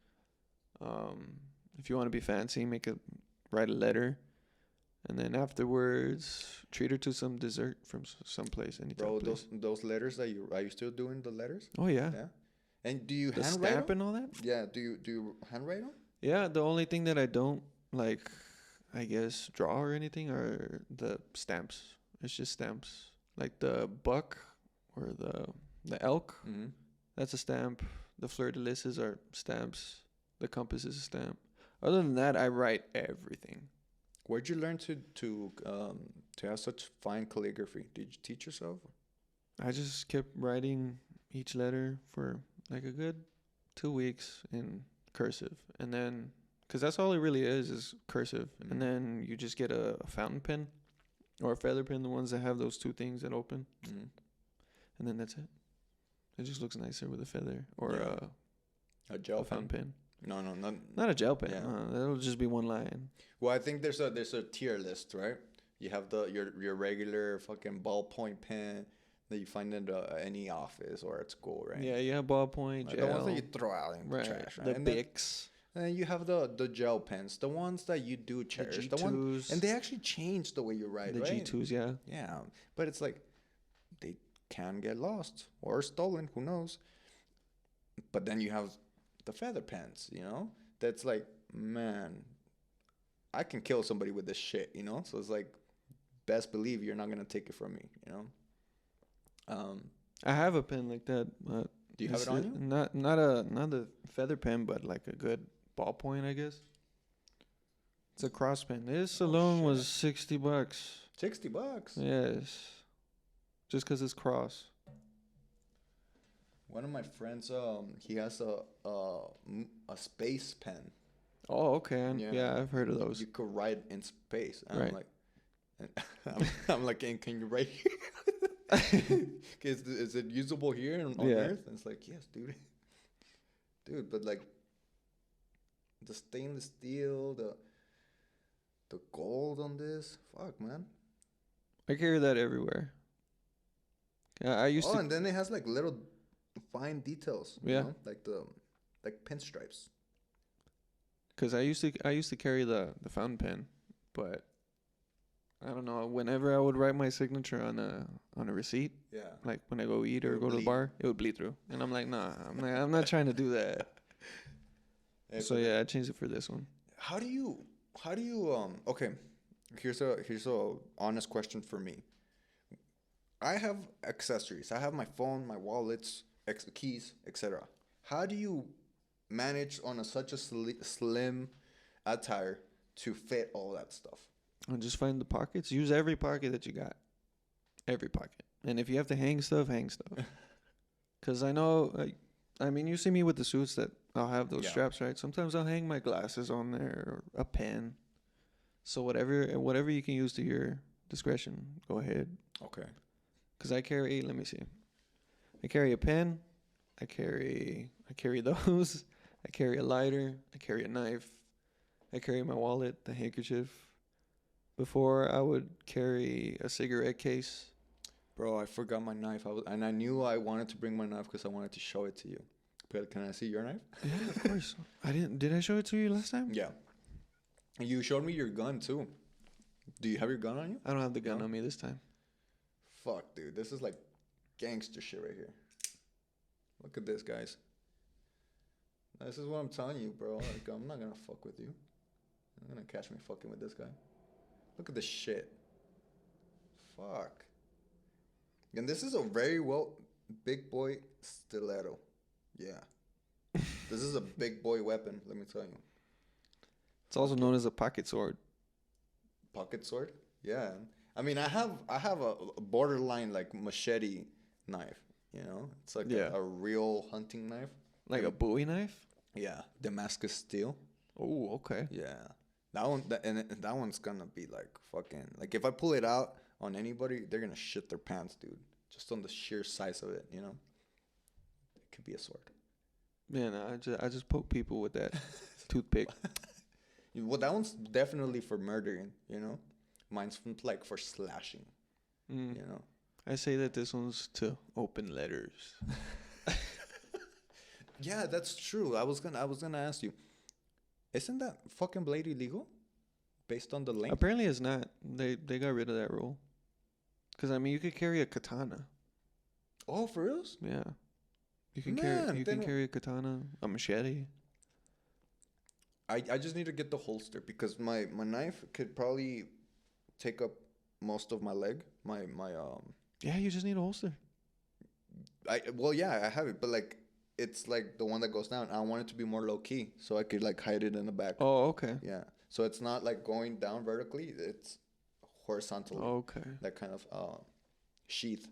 If you want to be fancy, write a letter. And then afterwards, treat her to some dessert from someplace. Bro, those letters are you still doing the letters? Oh yeah. Yeah. And do you The handwrite stamp them? and all that? Yeah. Do you handwrite them? Yeah, the only thing that I don't like, I guess, draw or anything are the stamps. It's just stamps. Like the buck or the elk, Mm-hmm. that's a stamp. The fleur-de-lises are stamps. The compass is a stamp. Other than that, I write everything. Where'd you learn to have such fine calligraphy? Did you teach yourself? I just kept writing each letter for like a good 2 weeks in cursive. And then, because that's all it really is cursive. Mhm. And then you just get a fountain pen or a feather pen, the ones that have those two things that open. Mm-hmm. And then that's it. It just looks nicer with a feather or Yeah. A gel a fountain pen. No, not. Not a gel pen. Yeah. That'll just be one line. Well, I think there's a tier list, right? You have your regular fucking ballpoint pen that you find in any office or at school, right? Yeah, you have ballpoint, Like gel. the ones that you throw out in the right. trash, right? The And then Bics. you have the gel pens, the ones that you do The cherish, G2s. and they actually change the way you write, the right? G2s, yeah. Yeah, but it's like they can get lost or stolen, who knows? But then you have the feather pens, That's like, man, I can kill somebody with this shit, So it's like, best believe you're not gonna take it from me, I have a pen like that. But Do you have it on you? Not a feather pen, but like a good ballpoint, I guess. It's a cross pin. This alone shit. was $60. $60. Yes. Just 'cause it's cross. One of my friends, he has a space pen. Oh, okay. Yeah. Yeah, I've heard of those. You could write in space. And Right. I'm like, and I'm like, can you write here? Is it usable here on Yeah. Earth? And it's like, yes, dude. Dude, but like the stainless steel, the gold on this, fuck, man. I carry that everywhere. I used Oh, to. and then it has like little fine details. Yeah. You know? Like pinstripes. Cause I used to carry the fountain pen, but I don't know. Whenever I would write my signature on a receipt, Yeah. like when I go eat It or would go to the bleed. bar, it would bleed through, and I'm like, nah, I'm not trying to do that. Hey, So but yeah, I changed it for this one. How do you okay, here's a honest question for me. I have accessories. I have my phone, my wallets, keys, etc. How do you manage on such a slim attire to fit all that stuff? And just find the pockets. Use every pocket that you got. Every pocket. And if you have to hang stuff, hang stuff. Cause I know, I mean, you see me with the suits that I'll have those Yeah. straps, right? Sometimes I'll hang my glasses on there or a pen. So whatever you can use to your discretion, go ahead. Okay. Cause I carry, let me see. I carry a pen. I carry those. I carry a lighter. I carry a knife. I carry my wallet, the handkerchief. Before I would carry a cigarette case. Bro, I forgot my knife. I knew I wanted to bring my knife because I wanted to show it to you. But can I see your knife? Yeah, of course. I didn't. Did I show it to you last time? Yeah. You showed me your gun too. Do you have your gun on you? I don't have the gun No? on me this time. Fuck, dude. This is like gangster shit right here. Look at this, guys. This is what I'm telling you, bro. Like, I'm not gonna fuck with you. You're gonna catch me fucking with this guy. Look at this shit. Fuck. And this is a very big boy stiletto. Yeah. This is a big boy weapon, let me tell you. It's also known as a pocket sword. Pocket sword? Yeah. I mean, I have a borderline like machete knife, you know? It's like Yeah. a real hunting knife. Like a Bowie knife? Yeah, Damascus steel. Oh, okay. Yeah. That one's gonna be like fucking like if I pull it out on anybody, they're gonna shit their pants, dude. Just on the sheer size of it, you know? It could be a sword. Man, I just poke people with that toothpick. Well, that one's definitely for murdering, you know? Mine's like for slashing, Mm. you know? I say that this one's to open letters. Yeah, that's true. I was gonna ask you, isn't that fucking blade illegal? Based on the length? Apparently, it's not. They got rid of that rule. Cause I mean, you could carry a katana. Oh, for reals? Yeah, you can Man, You they can don't- carry a katana, a machete. I just need to get the holster because my knife could probably take up most of my leg. My Yeah, you just need a holster. yeah, I have it, but like it's like the one that goes down. I want it to be more low key, so I could like hide it in the back. Oh, okay. Yeah, so it's not like going down vertically. It's horizontally. Okay. That kind of sheath,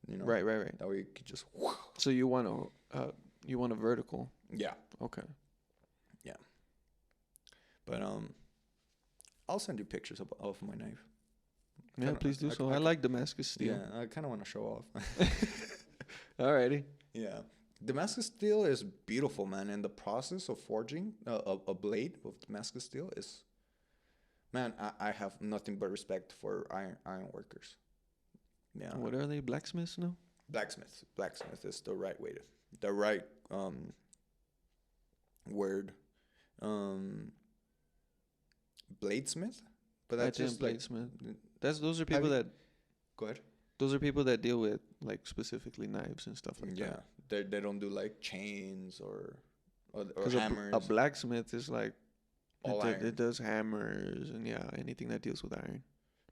you know. Right. That way you could just. So you want a vertical. Yeah, Okay. but I'll send you pictures of my knife. Yeah, Kinda- please do I- so. I- I like Damascus steel. Yeah, I kind of want to show off. Alrighty. Yeah. Damascus steel is beautiful, man. And the process of forging a blade of Damascus steel is, man, I have nothing but respect for iron workers. Yeah. What are they? Blacksmiths? No. Blacksmith. Blacksmith is the right way the right word. Bladesmith? But that's just like, bladesmith. Those are people you- that go ahead. those are people that deal with like specifically knives and stuff like Yeah. They don't do like chains or Because hammers. a blacksmith is like All iron. it does hammers and anything that deals with iron.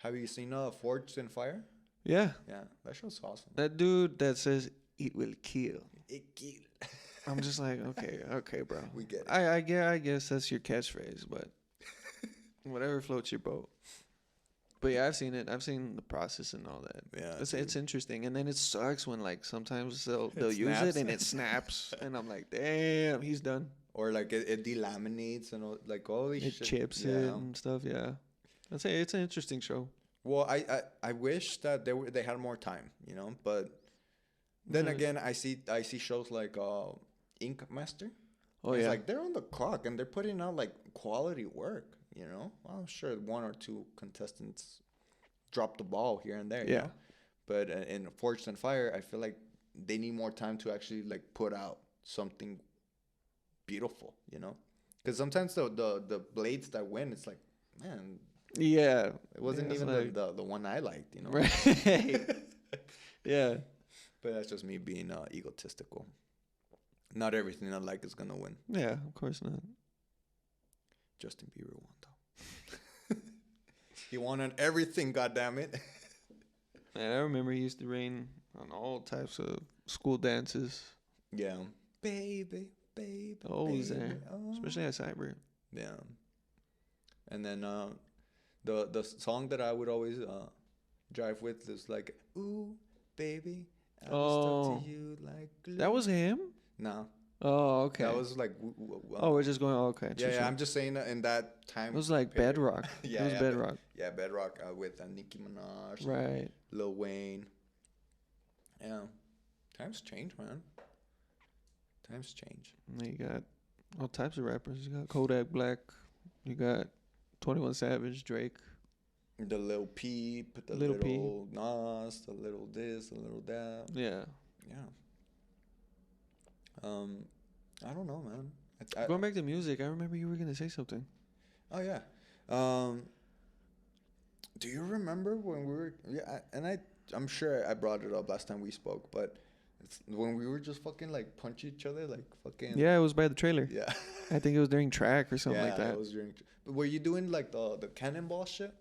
Have you seen Forged in Fire? Yeah, Yeah, that show's awesome. that dude that says it will kill. It killed. I'm just like, okay, bro. We get it. I guess that's your catchphrase, but Whatever floats your boat. But yeah, I've seen it. I've seen the process and all that. Yeah, It's dude. interesting. And then it sucks when like sometimes they'll It use snaps. it and it snaps, and I'm like, damn, he's done. Or like it delaminates and all, like holy It shit. chips Yeah. it and stuff. Yeah, I'd say it's an interesting show. Well, I wish that they had more time, you know. But then Mhm. again, I see shows like Ink Master. Oh It's yeah, like they're on the clock and they're putting out like quality work, you know. Well, sure, one or two contestants drop the ball here and there, you Yeah. know. But in Forged and Fire, I feel like they need more time to actually like put out something beautiful, you know. Because sometimes the blades that win, it's like, man, yeah. it wasn't Yeah, it's even like- the one I liked, you know. Right. Yeah. But that's just me being egotistical. Not everything I like is gonna win. Yeah. Of course not. Justin Bieber won though. He won on everything. God damn it. Man, I remember he used to rain on all types of school dances. Yeah. Baby, baby. Always baby, there, oh. especially at Cyber. Yeah. And then the song that I would always drive with is like, ooh, baby, I was stuck Oh. to you like glue. That was him. No. Oh, okay. That was like Oh, we're just going. Oh, okay. yeah, Sure, yeah, sure. I'm just saying that in that time It was like period. Bedrock. Yeah, It was yeah, Bedrock. Yeah, Bedrock with Nicki Minaj, Right. Lil Wayne. Yeah. Times change, man. Times change. And then you got all types of rappers. You got Kodak Black. You got 21 Savage, Drake. The Lil Peep, the Lil little Peep. Nas, the little this, the little that. Yeah. Yeah. I don't know, man. Going back to music, I remember you were gonna say something. Oh yeah. Do you remember when we were? Yeah, I'm sure I brought it up last time we spoke, but it's when we were just fucking like punch each other, like fucking. Yeah, it was by the trailer. Yeah. I think it was during track or something yeah, like that. it was during. But were you doing like the cannonball shit?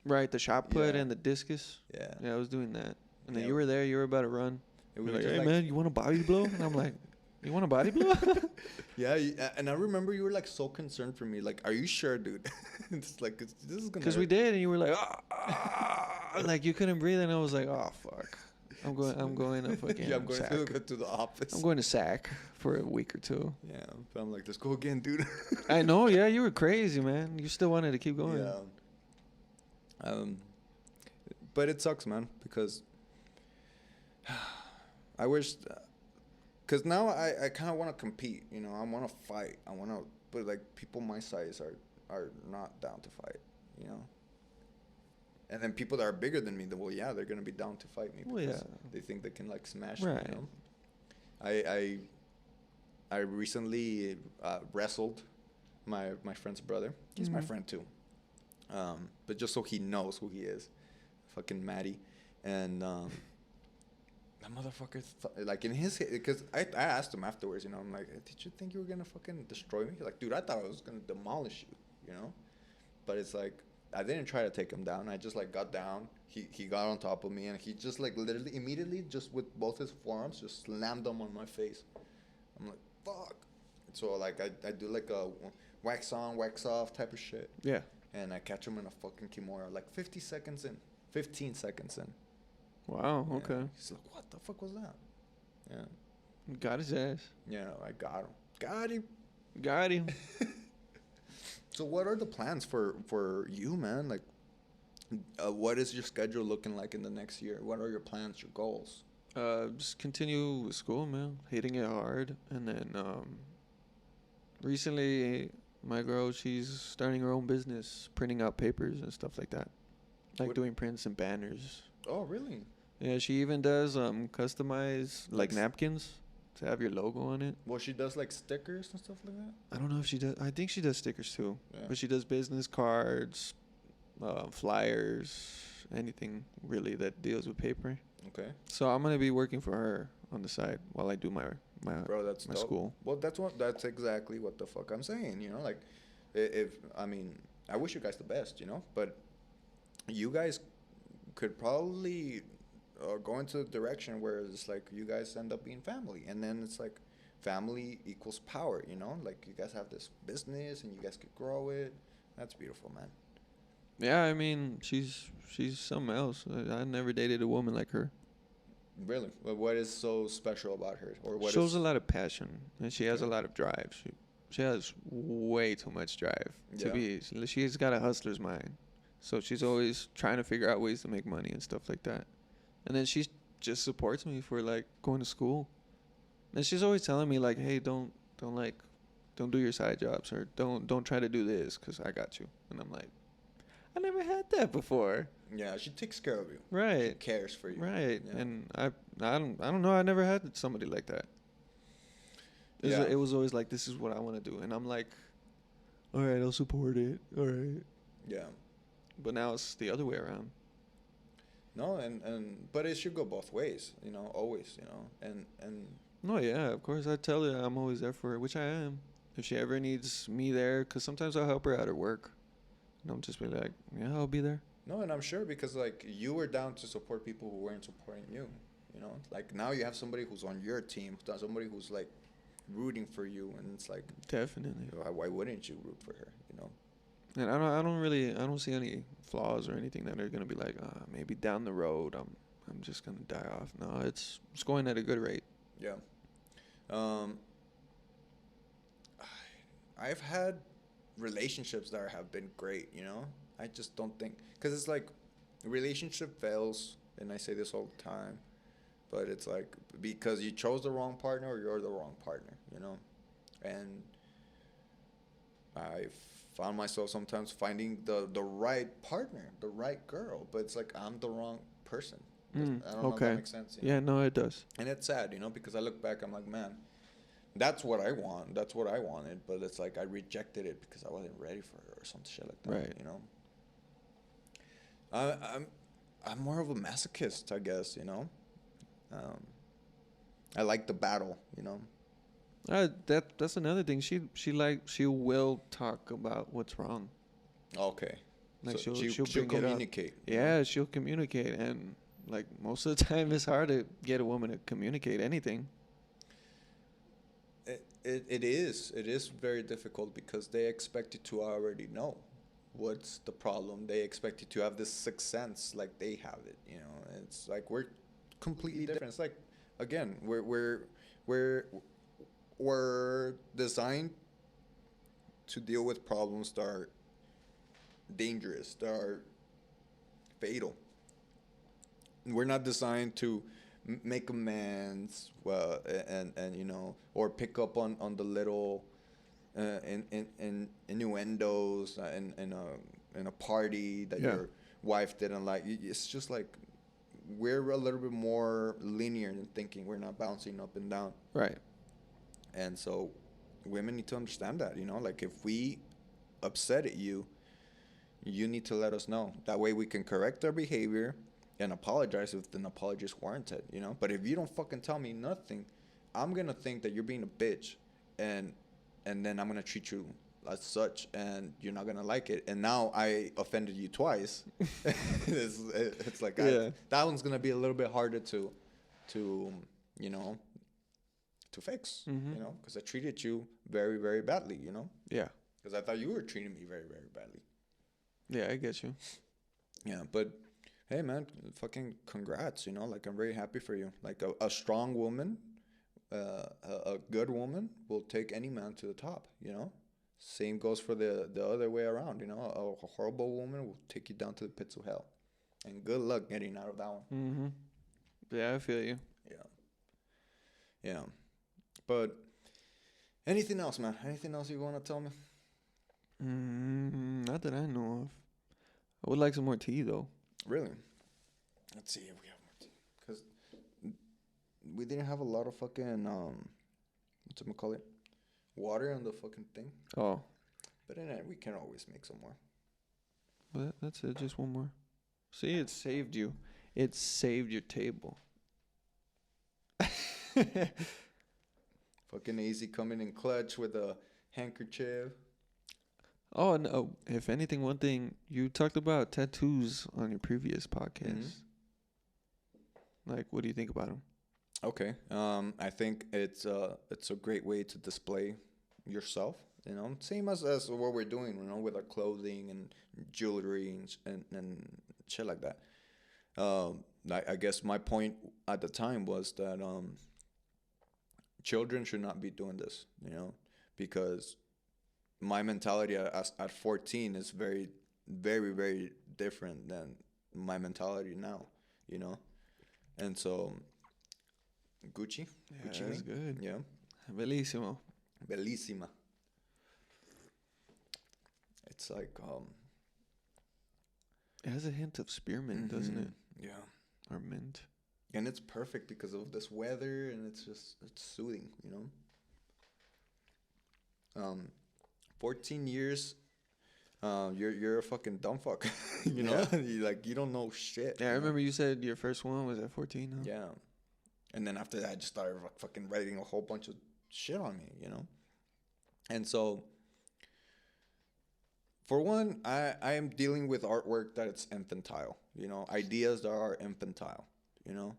Right, the shot put Yeah. and the discus. Yeah. Yeah, I was doing that. And then Yeah. you were there. You were about to run. And We we were were like, just hey man, you want a body blow? And I'm like, you want a body blow? Yeah, and I remember you were like so concerned for me. Like, are you sure, dude? It's like this is gonna. Because we hurt. did, and you were like, like you couldn't breathe, and I was like, oh fuck, I'm going to fucking Yeah, I'm going sack. to the office. I'm going to sack for a week or two. Yeah, but I'm like, let's go again, dude. I know, yeah, you were crazy, man. You still wanted to keep going. Yeah. But it sucks, man, because I wish, because now I kind of want to compete. You know, I want to fight. I want to, but like people my size are not down to fight. You know. And then people that are bigger than me, well, yeah, they're gonna be down to fight me Well, because yeah. they think they can like smash Right. me. You know? I recently wrestled my friend's brother. He's my Mhm. friend too. But just so he knows who he is, fucking Matty, and that motherfucker, like in his, because I asked him afterwards, you know, I'm like, did you think you were gonna fucking destroy me? He's like, dude, I thought I was gonna demolish you, you know, but it's like I didn't try to take him down. I just like got down. He got on top of me and he just like literally immediately just with both his forearms just slammed them on my face. I'm like, fuck. So like I do like a wax on, wax off type of shit. Yeah. And I catch him in a fucking Kimura like 15 seconds in. Wow. Yeah. Okay. He's like, what the fuck was that? Yeah. Got his ass. Yeah, I got him. Got him. Got him. So what are the plans for you, man? Like, what is your schedule looking like in the next year? What are your plans, your goals? Just continue with school, man. Hitting it hard, and then recently, my girl, she's starting her own business, printing out papers and stuff like that, like What- doing prints and banners. Oh, really? Yeah, she even does customized like Like s- napkins to have your logo on it. Well, she does like stickers and stuff like that. I don't know if she does. I think she does stickers too, Yeah. but she does business cards, flyers, anything really that deals with paper. Okay. So I'm gonna be working for her on the side while I do my Bro, that's my dope. school. Well, that's exactly what the fuck I'm saying. You know, like, if I mean, I wish you guys the best. You know, but you guys could probably go into the direction where it's like you guys end up being family, and then it's like family equals power. You know, like you guys have this business and you guys could grow it. That's beautiful, man. Yeah, I mean, she's something else. I never dated a woman like her. Really? What is so special about her, or what Shows a is? lot of passion, and she has a Okay. lot of drive. She has way too much drive to Yeah. be. She's got a hustler's mind, so she's always trying to figure out ways to make money and stuff like that. And then she just supports me for like going to school. And she's always telling me like, "Hey, don't like, don't do your side jobs or don't try to do this because I got you." And I'm like, I never had that before. Yeah, she takes care of you. She Right. cares for you. Right. Yeah. And I don't know. I never had somebody like that. Yeah. It was always like, this is what I want to do, and I'm like, all right, I'll support it. All right. Yeah. But now it's the other way around. No, and but it should go both ways, you know, always, you know, and No, yeah, of course. I tell her I'm always there for her, which I am. If she ever needs me there, because sometimes I'll help her out at work. And I'll just be like, yeah, I'll be there. no, and I'm sure because like you were down to support people who weren't supporting you, you know, like now you have somebody who's on your team, somebody who's like rooting for you, and it's like, Definitely. why wouldn't you root for her, you know? And I don't see any flaws or anything that are gonna be like, maybe down the road I'm just gonna die off. No, it's going at a good rate. Yeah. Um, I've had relationships that have been great, you know? I just don't think, because it's like, a relationship fails, and I say this all the time, but it's like, because you chose the wrong partner or you're the wrong partner, you know? And I found myself sometimes finding the right partner, the right girl, but it's like, I'm the wrong person. I don't know if that Okay. makes sense. You know? Yeah, no, it does. And it's sad, you know, because I look back, I'm like, man, that's what I want. That's what I wanted. But it's like I rejected it because I wasn't ready for her or some shit like that. Right. You know. I'm more of a masochist, I guess. You know. I like the battle. You know. That's another thing. She will talk about what's wrong. Okay. Like So she'll bring it up. communicate. you know? Yeah, she'll communicate, and like most of the time, it's hard to get a woman to communicate anything. It is very difficult because they expect you to already know what's the problem. They expect you to have this sixth sense like they have it, you know. It's like we're completely different. It's like, again, we're we're designed to deal with problems that are dangerous, that are fatal. We're not designed to make amends, and you know, or pick up on the little in innuendos in a party that Yeah. your wife didn't like. It's just like we're a little bit more linear in thinking. We're not bouncing up and down, Right. and so women need to understand that. You know, like if we upset at you, you need to let us know. That way we can correct our behavior and apologize if an apology is warranted, you know? But if you don't fucking tell me nothing, I'm gonna think that you're being a bitch, and then I'm gonna treat you as such, and you're not gonna like it. And now I offended you twice. It's like Yeah. that one's gonna be a little bit harder to you know, to fix, Mhm. you know, because I treated you very, very badly, you know, Yeah. because I thought you were treating me very, very badly. Yeah, I get you. Yeah, but hey, man, fucking congrats, you know, like I'm very happy for you. Like a strong woman, a good woman will take any man to the top, you know? Same goes for the other way around, you know? A horrible woman will take you down to the pits of hell. And good luck getting out of that one. Mhm. Yeah, I feel you. Yeah. Yeah. But anything else, man? Anything else you want to tell me? Not that I know of. I would like some more tea though. Really? Let's see if we have more tea. Because we didn't have a lot of fucking, what's it call it? Water on the fucking thing. Oh, But then we can always make some more. well, that's it. Just one more. See, it saved you. It saved your table. Fucking easy coming in clutch with a handkerchief. Oh, no. If anything, one thing you talked about tattoos on your previous podcast. Like, what do you think about them? Okay. I think it's a great way to display yourself You know, same as what we're doing, you know, with our clothing and jewelry and shit like that. I guess my point at the time was that children should not be doing this, you know, because my mentality at 14 is very, very, very different than my mentality now, you know. And so, Gucci, Yeah, Gucci that's me, good. yeah, Bellissimo. bellissima. It's like It has a hint of spearmint, doesn't it? Yeah, Or mint. and it's perfect because of this weather, and it's soothing, you know. 14 years. You're a fucking dumb fuck, you know. You don't know shit. Yeah, I you know? remember you said your first one was at 14. Huh? Yeah, and then after that, I just started fucking writing a whole bunch of shit on me, you know. And so, for one, I am dealing with artwork that it's infantile, you know, ideas that are infantile, you know.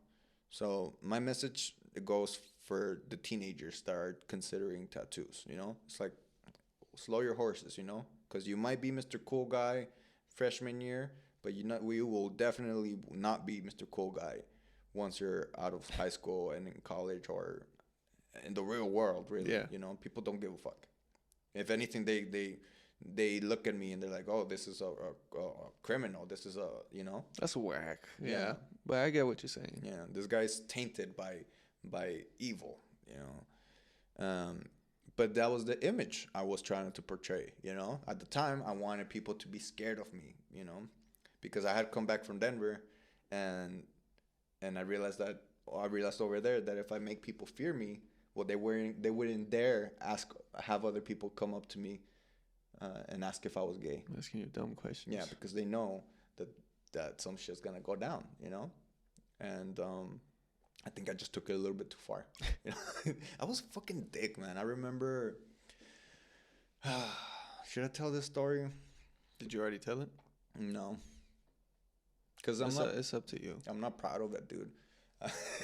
So my message goes for the teenagers that are considering tattoos, you know. It's like slow your horses, you know, because you might be Mr. Cool Guy freshman year, but we will definitely not be Mr. Cool Guy once you're out of high school and in college or in the real world, really. Yeah. You know, people don't give a fuck. If anything, they look at me and they're like, "Oh, this is a criminal. This is a, you know." That's whack. Yeah. Yeah. But I get what you're saying. Yeah, this guy's tainted by evil, you know. But that was the image I was trying to portray, you know. At the time, I wanted people to be scared of me, you know, because I had come back from Denver, and I realized over there that if I make people fear me, well, they wouldn't dare have other people come up to me and ask if I was gay. Asking you dumb questions. Yeah, because they know that some shit's gonna go down, you know. And I think I just took it a little bit too far. You know? I was a fucking dick, man. I remember. Should I tell this story? Did you already tell it? No. Because It's up to you. I'm not proud of it, dude.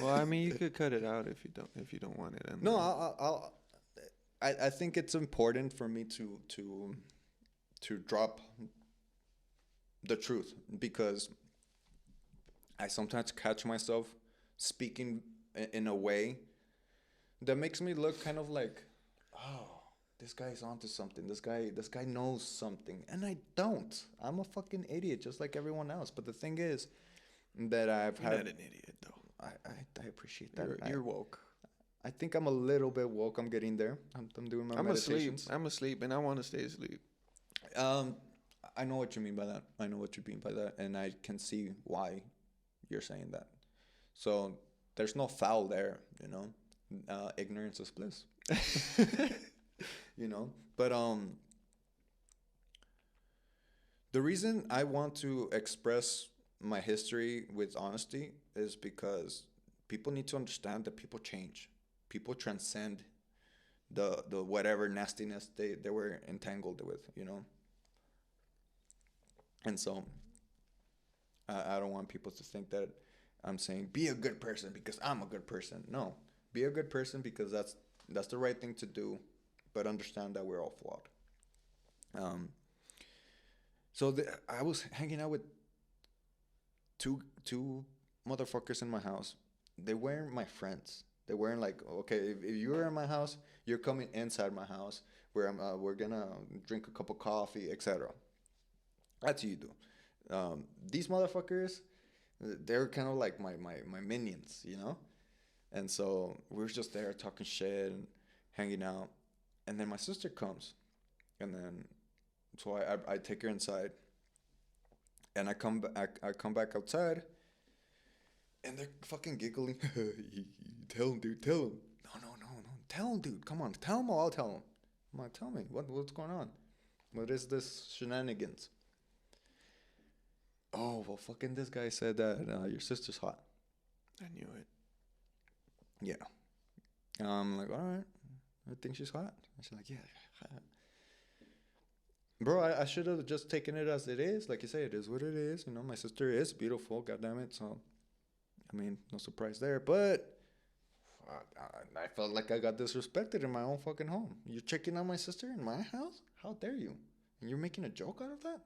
Well, I mean, you could cut it out if you don't want it. No, I think it's important for me to drop the truth, because I sometimes catch myself speaking in a way that makes me look kind of like, oh, this guy's onto something. This guy knows something, and I don't. I'm a fucking idiot, just like everyone else. But the thing is that You're not an idiot, though. I appreciate that. You're woke. I think I'm a little bit woke. I'm getting there. I'm doing my meditations. I'm asleep, and I want to stay asleep. I know what you mean by that. I know what you mean by that, and I can see why you're saying that. So there's no foul there, you know. Ignorance is bliss. You know. But the reason I want to express my history with honesty is because people need to understand that people change. People transcend the whatever nastiness they were entangled with, you know. And so I don't want people to think that I'm saying be a good person because I'm a good person. No, be a good person because that's the right thing to do, but understand that we're all flawed. So I was hanging out with two motherfuckers in my house. They weren't my friends. They weren't like, okay, if you're in my house, you're coming inside my house where we're gonna drink a cup of coffee, etc. That's what you do. These motherfuckers, they're kind of like my minions, you know? And so we were just there talking shit and hanging out. And then my sister comes. And then, so I take her inside. And I come back outside. And they're fucking giggling. Tell him, dude, tell him. No. Tell him, dude. Come on, tell him or I'll tell him. I'm like, tell me, what's going on? What is this shenanigans? Oh, well, fucking this guy said that your sister's hot. I knew it. Yeah. I'm like, all right. I think she's hot. And she's like, yeah. Bro, I should have just taken it as it is. Like you say, it is what it is. You know, my sister is beautiful. God damn it. So, I mean, no surprise there. But, I felt like I got disrespected in my own fucking home. You're checking on my sister in my house? How dare you? And you're making a joke out of that?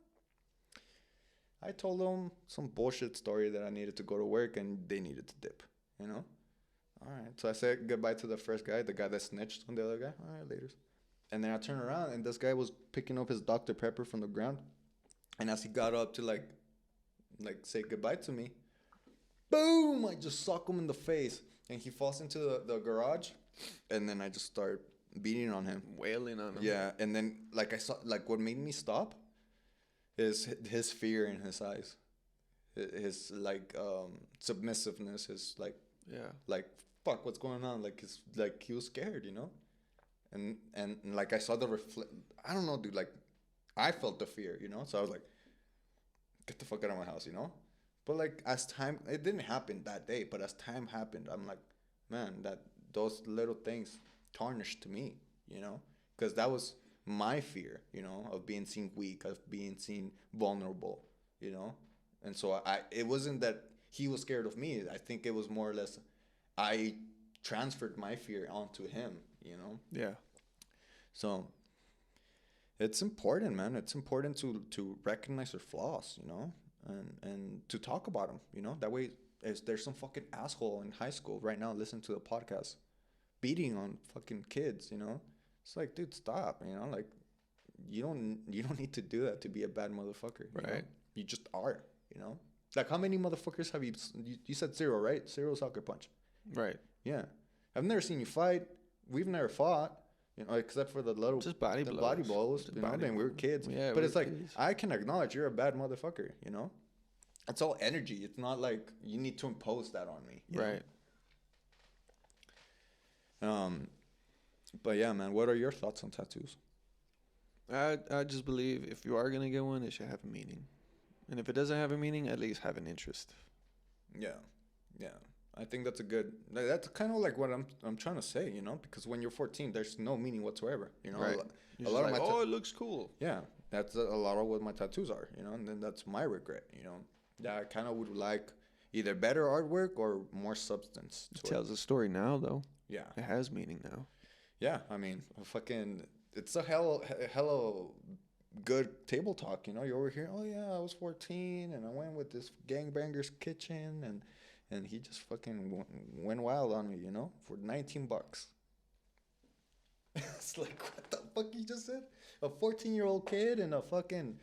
I told them some bullshit story that I needed to go to work and they needed to dip, you know? All right. So I said goodbye to the first guy, the guy that snitched on the other guy. All right, later. And then I turned around and this guy was picking up his Dr. Pepper from the ground. And as he got up to like say goodbye to me, boom! I just sock him in the face. And he falls into the garage. And then I just start beating on him. Wailing on him. Yeah. And then what made me stop is his fear in his eyes. His submissiveness, his fuck, what's going on? Like he was scared, you know? And like I saw I don't know, dude, like I felt the fear, you know? So I was like, get the fuck out of my house, you know? But like as time, it didn't happen that day, but as time happened, I'm like, man, those little things tarnished to me, you know? Because that was my fear, you know, of being seen weak, of being seen vulnerable, you know? And so it wasn't that he was scared of me. I think it was more or less I transferred my fear onto him, you know? Yeah. So it's important, man. It's important to recognize your flaws, you know, and to talk about them, you know. That way, if there's some fucking asshole in high school right now listening to the podcast, beating on fucking kids, you know, it's like, dude, stop, you know, like you don't need to do that to be a bad motherfucker, right? You know? You just are, you know. Like how many motherfuckers have you said zero, right? Zero sucker punch. Right. Yeah. I've never seen you fight. We've never fought, you know, except for the body blows. You know, when we were kids. Yeah, but it's like, kids. I can acknowledge you're a bad motherfucker, you know? It's all energy. It's not like you need to impose that on me. Right. But yeah, man, what are your thoughts on tattoos? I just believe if you are going to get one, it should have a meaning. And if it doesn't have a meaning, at least have an interest. Yeah. Yeah. I think that's that's kind of like what I'm trying to say, you know, because when you're 14, there's no meaning whatsoever, you know. Right. A lot like, of my it looks cool. Yeah, that's a lot of what my tattoos are, you know, and then that's my regret, you know. That I kind of would like either better artwork or more substance. It tells a story now, though. Yeah. It has meaning now. Yeah, I mean, it's a hella good table talk, you know. You're over here, oh yeah, I was 14 and I went with this gangbanger's kitchen and he just fucking went wild on me, you know, for $19. It's like, what the fuck you just said? A 14-year-old kid and a fucking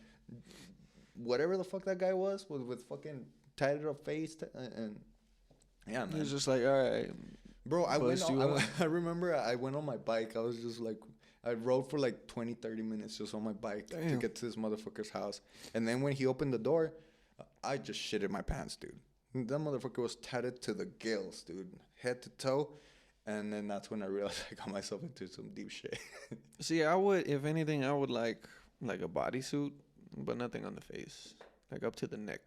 whatever the fuck that guy was with fucking tatted up face and yeah, man. He was just like, all right. Bro, I remember I went on my bike. I was just like, I rode for like 20, 30 minutes just on my bike to get to this motherfucker's house. And then when he opened the door, I just shitted my pants, dude. That motherfucker was tatted to the gills, dude. Head to toe. And then that's when I realized I got myself into some deep shit. See, I would, if anything, I would like a bodysuit, but nothing on the face. Like up to the neck.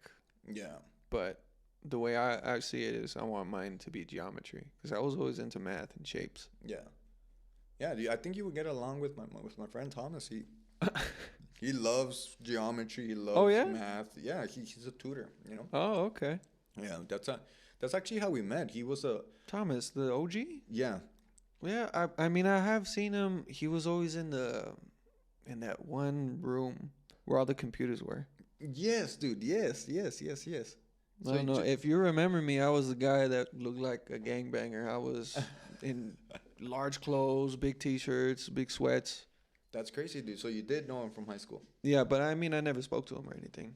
Yeah. But the way I see it is I want mine to be geometry. Because I was always into math and shapes. Yeah. Yeah, I think you would get along with my friend Thomas. He loves geometry. He loves math. Yeah, he's a tutor, you know? Oh, okay. Yeah, that's actually how we met. He was Thomas, the OG? Yeah. Yeah, I mean, I have seen him. He was always in that one room where all the computers were. Yes, dude. Yes. So I don't know. If you remember me, I was the guy that looked like a gangbanger. I was in large clothes, big T-shirts, big sweats. That's crazy, dude. So you did know him from high school? Yeah, but I mean, I never spoke to him or anything.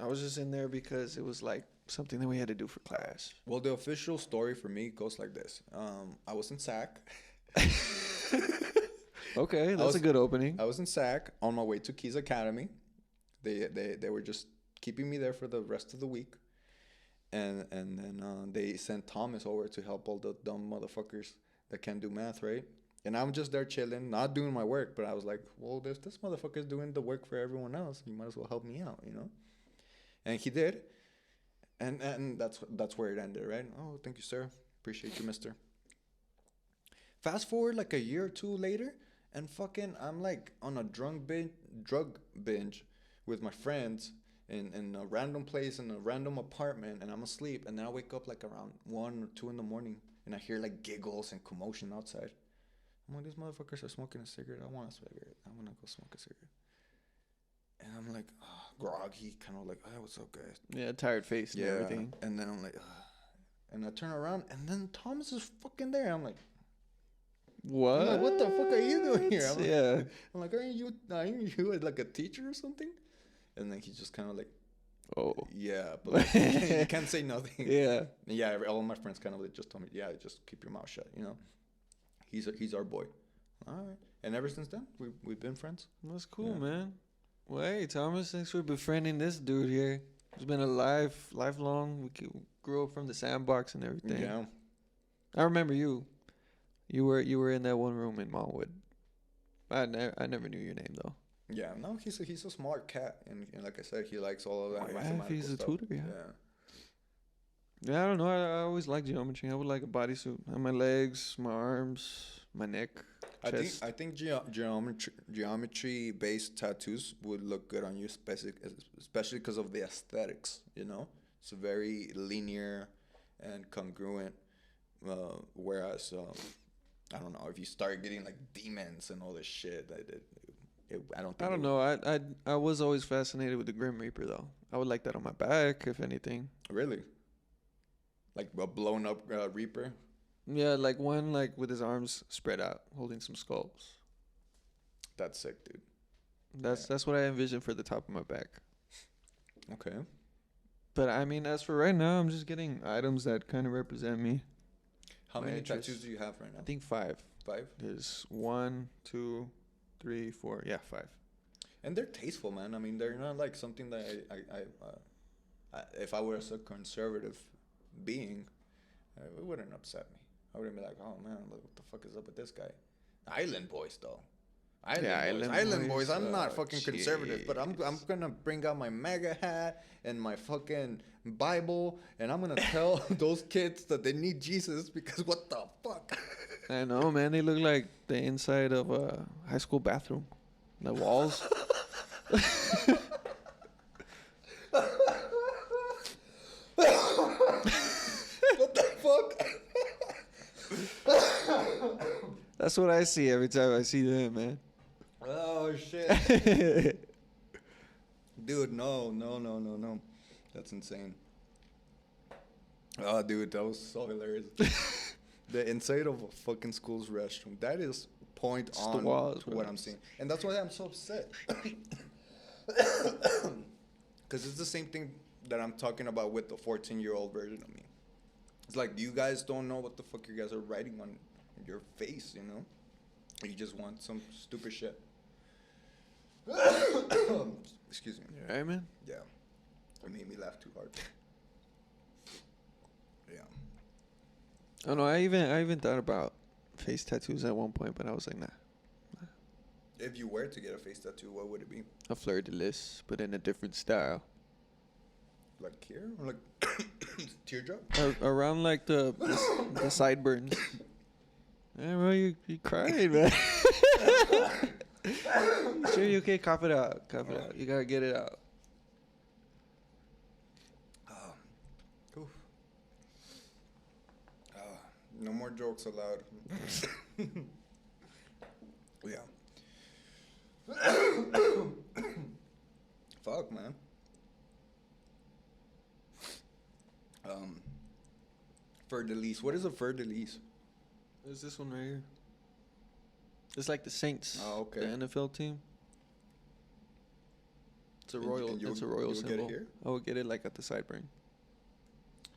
I was just in there because it was like something that we had to do for class. Well, the official story for me goes like this. I was in SAC. Okay, that's a good opening. I was in SAC on my way to Keys Academy. They were just keeping me there for the rest of the week. And then they sent Thomas over to help all the dumb motherfuckers that can't do math, right? And I'm just there chilling, not doing my work. But I was like, well, if this motherfucker's doing the work for everyone else, you might as well help me out, you know? And he did. And that's where it ended, right? Oh, thank you, sir. Appreciate you, mister. Fast forward like a year or two later, and fucking I'm like on a drug binge with my friends in a random place in a random apartment, and I'm asleep, and then I wake up like around 1 or 2 in the morning, and I hear like giggles and commotion outside. I'm like, these motherfuckers are smoking a cigarette. I want a cigarette. I want to go smoke a cigarette. And I'm like, oh, groggy, kind of like, oh, what's up, guys? Yeah, tired face and everything. And then I'm like, and I turn around, and then Thomas is fucking there. I'm like, what the fuck are you doing here? I'm like, Yeah. I'm like, aren't you like a teacher or something? And then he's just kind of like, Oh. yeah, but like, you can't say nothing. Yeah. And yeah, all my friends kind of like just told me, yeah, just keep your mouth shut, you know. He's our boy. All right. And ever since then, we've been friends. That's cool, Yeah. man. Well, hey, Thomas, thanks for befriending this dude here. It's been a lifelong. We grew up from the sandbox and everything. Yeah. I remember you. You were in that one room in Malwood. I never knew your name though. Yeah, no, he's a smart cat, and like I said, he likes all of that. Oh, yeah, if mathematical he's a stuff. tutor, yeah. Yeah, I don't know. I always liked geometry. I would like a bodysuit. On my legs, my arms, my neck, chest. I think geometry based tattoos would look good on you, especially because of the aesthetics. You know, it's very linear and congruent. Whereas I don't know if you start getting like demons and all this shit. I don't think. I don't know. I was always fascinated with the Grim Reaper though. I would like that on my back, if anything. Really. Like a blown up Reaper. Yeah, like one like with his arms spread out, holding some skulls. That's sick, dude. That's what I envision for the top of my back. Okay. But I mean, as for right now, I'm just getting items that kind of represent me. How My many interest. tattoos do you have right now? I think 5. 5. There's 1, 2, 3, 4. Yeah, 5. And they're tasteful, man. I mean, they're not like something that if I was a conservative being, it wouldn't upset me. I wouldn't be like, oh man, look, what the fuck is up with this guy? Island Boys, though. Island Boys. I'm not fucking conservative, but I'm gonna bring out my MAGA hat and my fucking Bible, and I'm gonna tell those kids that they need Jesus because what the fuck? I know, man. They look like the inside of a high school bathroom. The walls. What the fuck? That's what I see every time I see them, man. Oh shit. Dude, no. That's insane. Oh, dude, that was so hilarious. The inside of a fucking school's restroom. That is point It's the on walls, to bro. what I'm seeing. And that's why I'm so upset. Because it's the same thing that I'm talking about with the 14-year-old version of me. It's like, you guys don't know what the fuck you guys are writing on your face, you know? You just want some stupid shit. Excuse me. You alright, man? Yeah. It made me laugh too hard. Yeah. Oh no, I even thought about face tattoos at one point, but I was like, nah. If you were to get a face tattoo, what would it be? A fleur de lis, but in a different style. Like here? Or like teardrop? Around like the sideburns. Yeah, bro, you cried, man. Sure, you okay? Cough it out. Cough it out. You gotta get it out. Oof. No more jokes allowed. Yeah. Fuck, man. Fleur de lis. What is a fleur de lis? There's this one right here. It's like the Saints. Oh, okay. The NFL team. It's a And royal. you It's a would- royal you would get it symbol. here? I would get it like at the sideburn.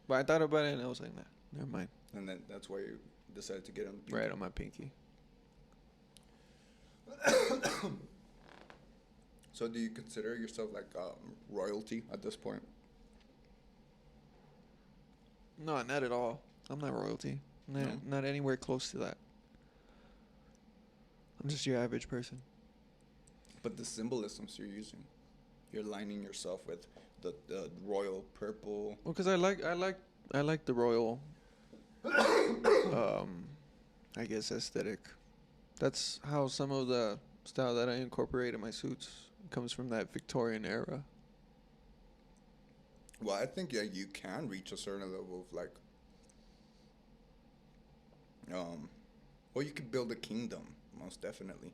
But I thought about it and I was like, nah, never mind. And then that's why you decided to get on. Right on my pinky. So do you consider yourself like royalty at this point? No, not at all. I'm not royalty. Not anywhere close to that. I'm just your average person. But the symbolisms you're using, you're lining yourself with the royal purple. Well, because I like the royal, I guess aesthetic. That's how some of the style that I incorporate in my suits comes from that Victorian era. Well, I think you can reach a certain level of like Or you could build a kingdom, most definitely.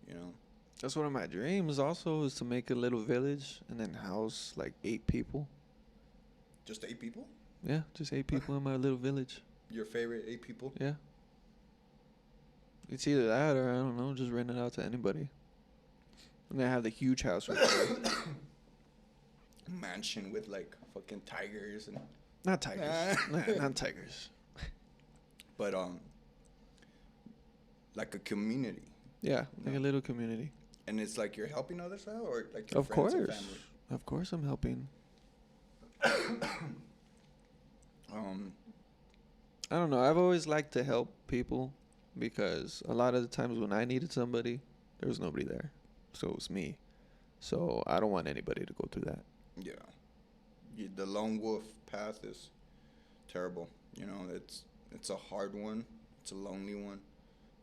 You know, That's one of my dreams. Also, is to make a little village and then house like 8 people. just 8 people. Yeah, just 8 people in my little village. Your favorite 8 people. Yeah, it's either that or I don't know, just rent it out to anybody. I'm gonna have the huge house with Mansion with like fucking tigers and. not tigers, not tigers. But like a community, Yeah, like No. a little community. and it's like you're helping others out, or like your Of friends and course, family. of course, I'm helping. Um, I don't know. I've always liked to help people because a lot of the times when I needed somebody, there was nobody there, so it was me. So I don't want anybody to go through that. yeah, the lone wolf path is terrible. You know, it's a hard one. It's a lonely one,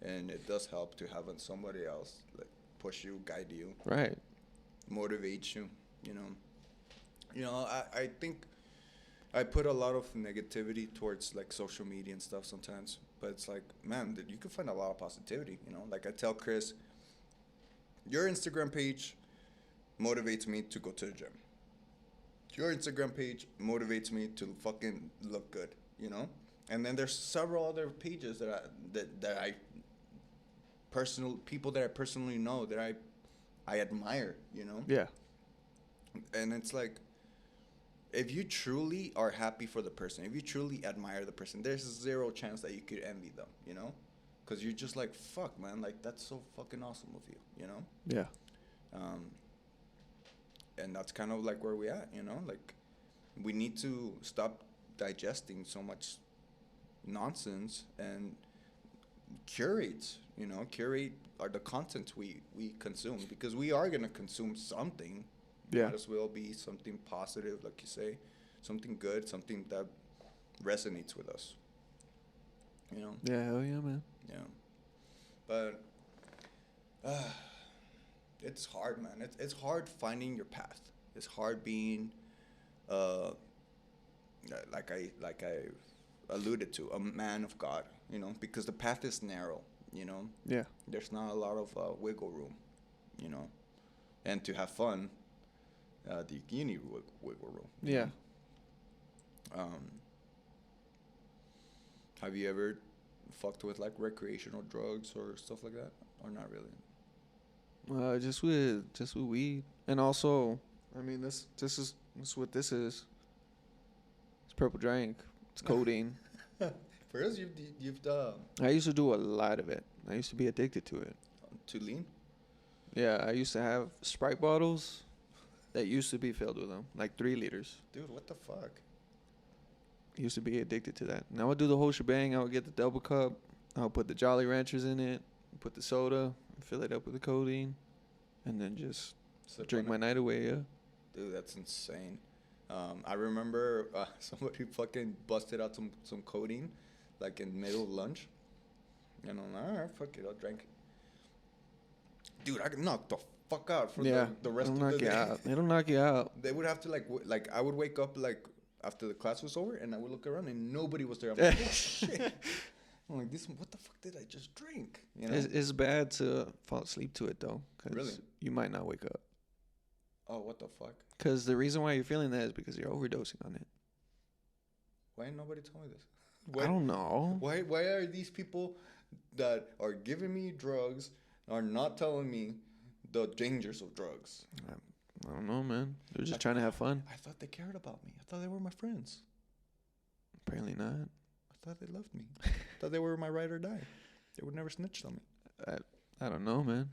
and it does help to have somebody else like push you, guide you, Right. motivate you. I think I put a lot of negativity towards like social media and stuff sometimes, but it's like, man, you can find a lot of positivity. Like I tell Chris, your Instagram page motivates me to go to the gym. Your Instagram page motivates me to fucking look good. And then there's several other pages that I people that I personally know that I admire. Yeah. And it's like, if you truly are happy for the person, if you truly admire the person, there's zero chance that you could envy them, because you're just like, fuck, man, like that's so fucking awesome of you. Yeah. And that's kind of like where we at, like we need to stop digesting so much nonsense and curate the content we consume, because we are going to consume something. Yeah. Might as well be something positive, like you say, something good, something that resonates with us. Yeah. Hell yeah, man. Yeah. But it's hard, man. It's hard finding your path. It's hard being, like I alluded to, a man of God. Because the path is narrow. Yeah. There's not a lot of wiggle room. And to have fun. You need wiggle room. Yeah. Have you ever fucked with like recreational drugs or stuff like that, or not really? Just with weed, and also, I mean, this is what this is. It's purple drink. It's codeine. For us, you've I used to do a lot of it. I used to be addicted to it. to lean. Yeah, I used to have Sprite bottles that used to be filled with them, like 3 liters. Dude, what the fuck? Used to be addicted to that. Now I would do the whole shebang. I would get the double cup. I would put the Jolly Ranchers in it, put the soda, fill it up with the codeine, and then just drink my night away. Yeah. Dude, that's insane. I remember somebody fucking busted out some codeine, like in middle of lunch. And I'm like, all right, fuck it, I'll drink it. Dude, I got knocked the fuck out for the rest of the day. It'll knock you out. They would have to like I would wake up like after the class was over, and I would look around and nobody was there. I'm like, oh shit. I'm like, what the fuck did I just drink? It's bad to fall asleep to it though, because Really? you might not wake up. Oh, what the fuck? Because the reason why you're feeling that is because you're overdosing on it. Why ain't nobody told me this? I don't know. Why are these people that are giving me drugs are not telling me the dangers of drugs? I don't know, man. They're just trying to have fun. I thought they cared about me. I thought they were my friends. Apparently not. I thought they loved me. I thought they were my ride or die. They would never snitch on me. I don't know, man.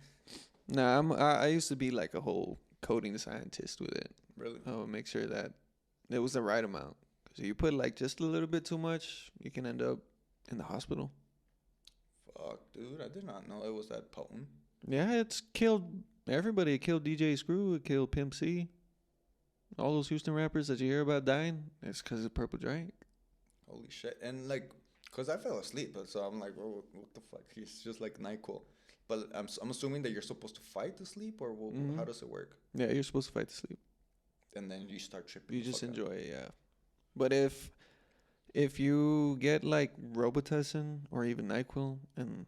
Nah, I used to be like a whole coding scientist with it. Really? I would make sure that it was the right amount. Because if you put like just a little bit too much, you can end up in the hospital. Fuck, dude. I did not know it was that potent. Yeah, it's killed everybody. It killed DJ Screw. It killed Pimp C. All those Houston rappers that you hear about dying, it's because of purple drink. Holy shit. And like, because I fell asleep. So I'm like, oh, what the fuck? He's just like NyQuil. But I'm assuming that you're supposed to fight to sleep, or how does it work? Yeah, you're supposed to fight to sleep. And then you start tripping. You just enjoy it, yeah. But if If you get like Robitussin or even NyQuil and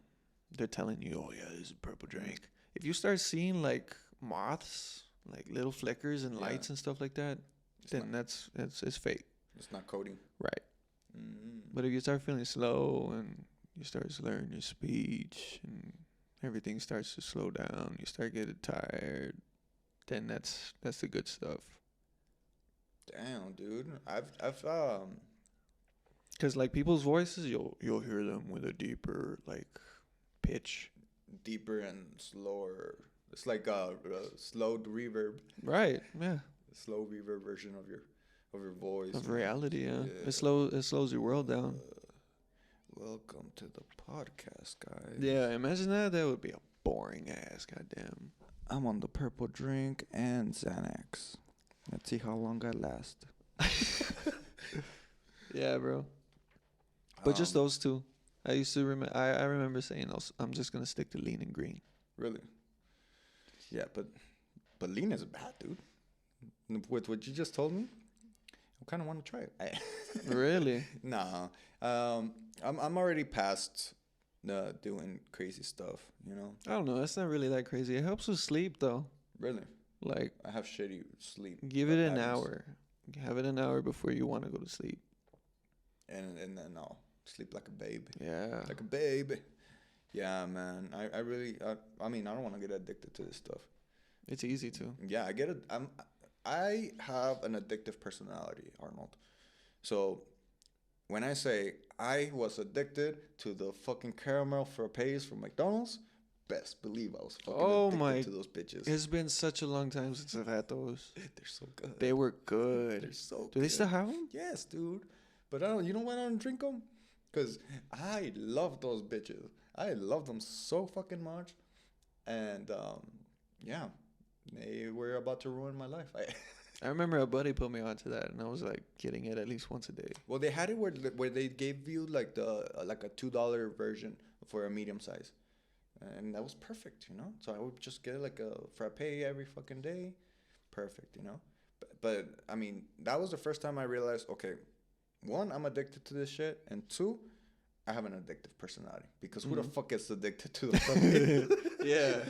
they're telling you, oh yeah, this is purple drink. If you start seeing like moths, like little flickers and Yeah. lights and stuff like that, It's then not, it's fake. it's not coding. Right. Mm. But if you start feeling slow and you start slurring your speech and everything starts to slow down, you start getting tired, then that's the good stuff. Damn, dude. I've Cause like people's voices, you'll hear them with a deeper like pitch. deeper and slower. It's like a slowed reverb, Right. Yeah. slow reverb version of your voice. Of man. reality. Yeah. Yeah. It slows your world down. Welcome to the podcast, guys. Yeah. Imagine that. That would be a boring ass. Goddamn. I'm on the purple drink and Xanax. Let's see how long I last. Yeah, bro. But just Um, those two. I used to remember. I remember saying, I'm just gonna stick to lean and green. Really? Yeah, but lean is bad, dude. With what you just told me, I kind of want to try it. Really? Nah. I'm already past doing crazy stuff. You know. I don't know. That's not really that crazy. It helps with sleep though. Really, Like, I have shitty sleep. give it an patterns. hour. Have it an hour before you want to go to sleep. and then I'll sleep like a babe. Yeah. Like a babe. Yeah, man. I really. I mean, I don't want to get addicted to this stuff. It's easy to. Yeah, I get it. I have an addictive personality, Arnold. So when I say I was addicted to the fucking caramel frappes from McDonald's, best believe I was fucking Oh addicted my- to those bitches. It's been such a long time since I've had those. They're so good. They were good. They're so Do they still have them? Yes, dude. But I don't. You know why I don't drink them? Cause I love those bitches. I love them so fucking much, and yeah, they were about to ruin my life. I remember a buddy put me onto that, and I was like getting it at least once a day. Well, they had it where they gave you like the like a $2 version for a medium size, and that was perfect, you know. So I would just get like a frappe every fucking day, perfect, you know. But I mean, that was the first time I realized, okay, one, I'm addicted to this shit, and two, I have an addictive personality because who the fuck gets addicted to the frappe? Yeah.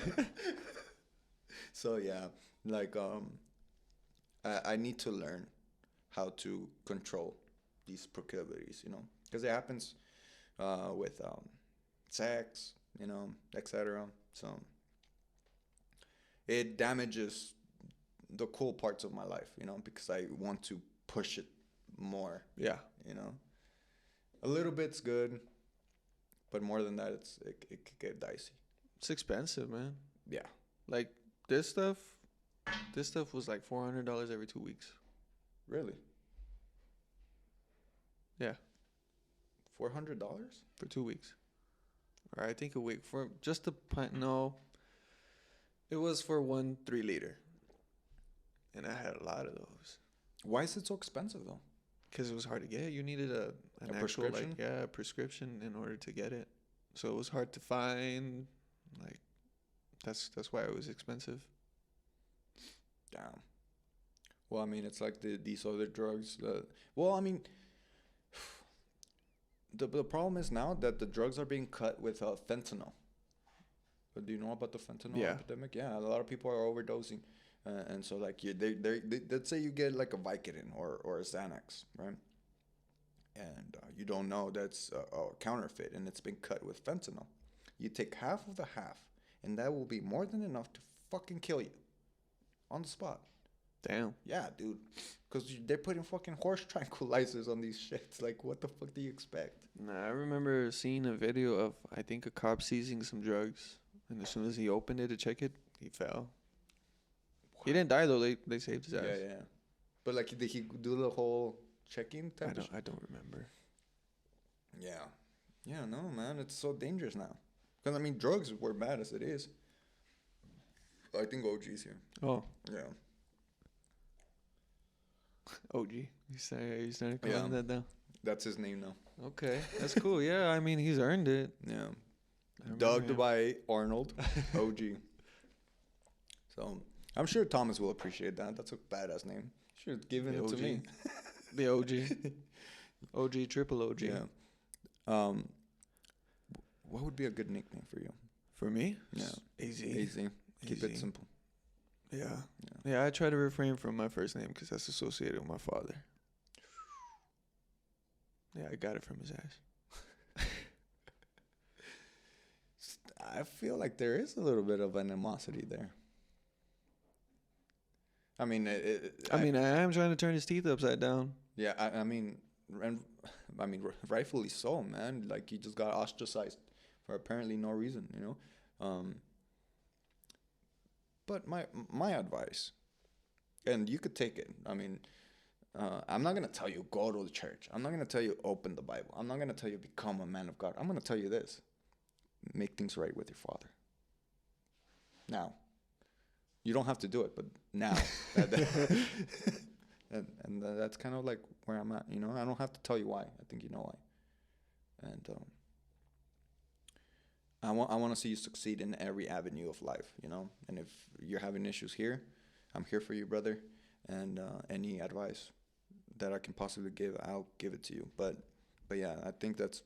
So yeah, like I need to learn how to control these proclivities, you know, because it happens with sex, you know, etc. So it damages the cool parts of my life, you know, because I want to push it more, Yeah. you know. A little bit's good, but more than that, it could get dicey. It's expensive, man. Yeah, Like this stuff was like $400 every 2 weeks. really. Yeah. $400? For 2 weeks. Or I think a week for just a pint. No, it was for 1 3-liter, and I had a lot of those Why is it so expensive though? because it was hard to get. You needed an A actual prescription? prescription in order to get it. So it was hard to find. Like that's why it was expensive. Damn. Well, I mean, it's like these other drugs. Well, I mean, the problem is now that the drugs are being cut with fentanyl. But do you know about the fentanyl Yeah. epidemic? Yeah, a lot of people are overdosing, and so like they let's say you get like a Vicodin or a Xanax, right? And you don't know that's a counterfeit, and it's been cut with fentanyl. You take half of the half, and that will be more than enough to fucking kill you on the spot. Damn. Yeah, dude. Because they're putting fucking horse tranquilizers on these shits. Like, what the fuck do you expect? Nah, I remember seeing a video of I think a cop seizing some drugs, and as soon as he opened it to check it, he fell. He didn't die though. They saved his ass. Yeah, yeah. But, like, did he do the whole check-in type of I don't remember. Yeah. Yeah, no, man. It's so dangerous now. Because, I mean, drugs were bad as it is. I think OG's here. Oh, Yeah. OG. You started Yeah. calling that now. That's his name now. Okay, that's cool. Yeah, I mean he's earned it. Yeah. I remember Dubbed him. by Arnold. OG. So, I'm sure Thomas will appreciate that. That's a badass name. Should have given The it to OG. me. The OG. OG, triple OG. Yeah. What would be a good nickname for you? For me? Yeah. Easy. Easy. Keep it Easy. simple. Yeah. Yeah. Yeah, I try to refrain from my first name because that's associated with my father. Yeah, I got it from his ass. I feel like there is a little bit of animosity there. I mean, I am trying to turn his teeth upside down. yeah. I mean, rightfully so, man. Like he just got ostracized for apparently no reason, you know. But my advice, and you could take it. I mean, I'm not gonna tell you go to the church. I'm not gonna tell you open the Bible. I'm not gonna tell you become a man of God. I'm gonna tell you this: make things right with your father. Now, you don't have to do it, but now, and that's kind of like where I'm at. You know, I don't have to tell you why. I think you know why. And I want to see you succeed in every avenue of life. You know, and if you're having issues here, I'm here for you, brother. And any advice that I can possibly give, I'll give it to you. But yeah, I think that's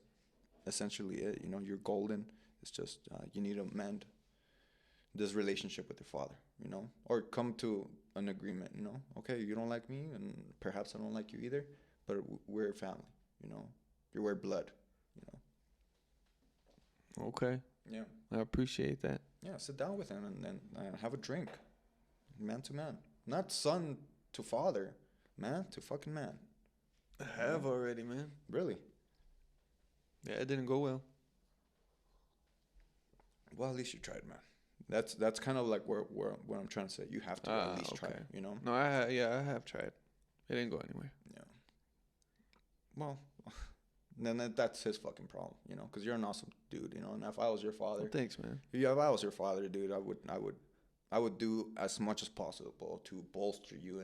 essentially it. You know, you're golden. It's just you need to mend this relationship with your father, you know, or come to an agreement, you know. Okay, you don't like me, and perhaps I don't like you either, but we're a family, you know. We're blood, you know. Okay. Yeah. I appreciate that. Yeah, sit down with him and then have a drink, man to man, not son to father, man to fucking man. I have already, man. Really? Yeah, it didn't go well. Well, at least you tried, man. That's kind of like where what I'm trying to say. You have to at least try, you know? No, I have tried. It didn't go anywhere. Yeah. Well, then that's his fucking problem, you know? Because you're an awesome dude, you know? And if I was your father... Well, thanks, man. If I was your father, dude, I would do as much as possible to bolster you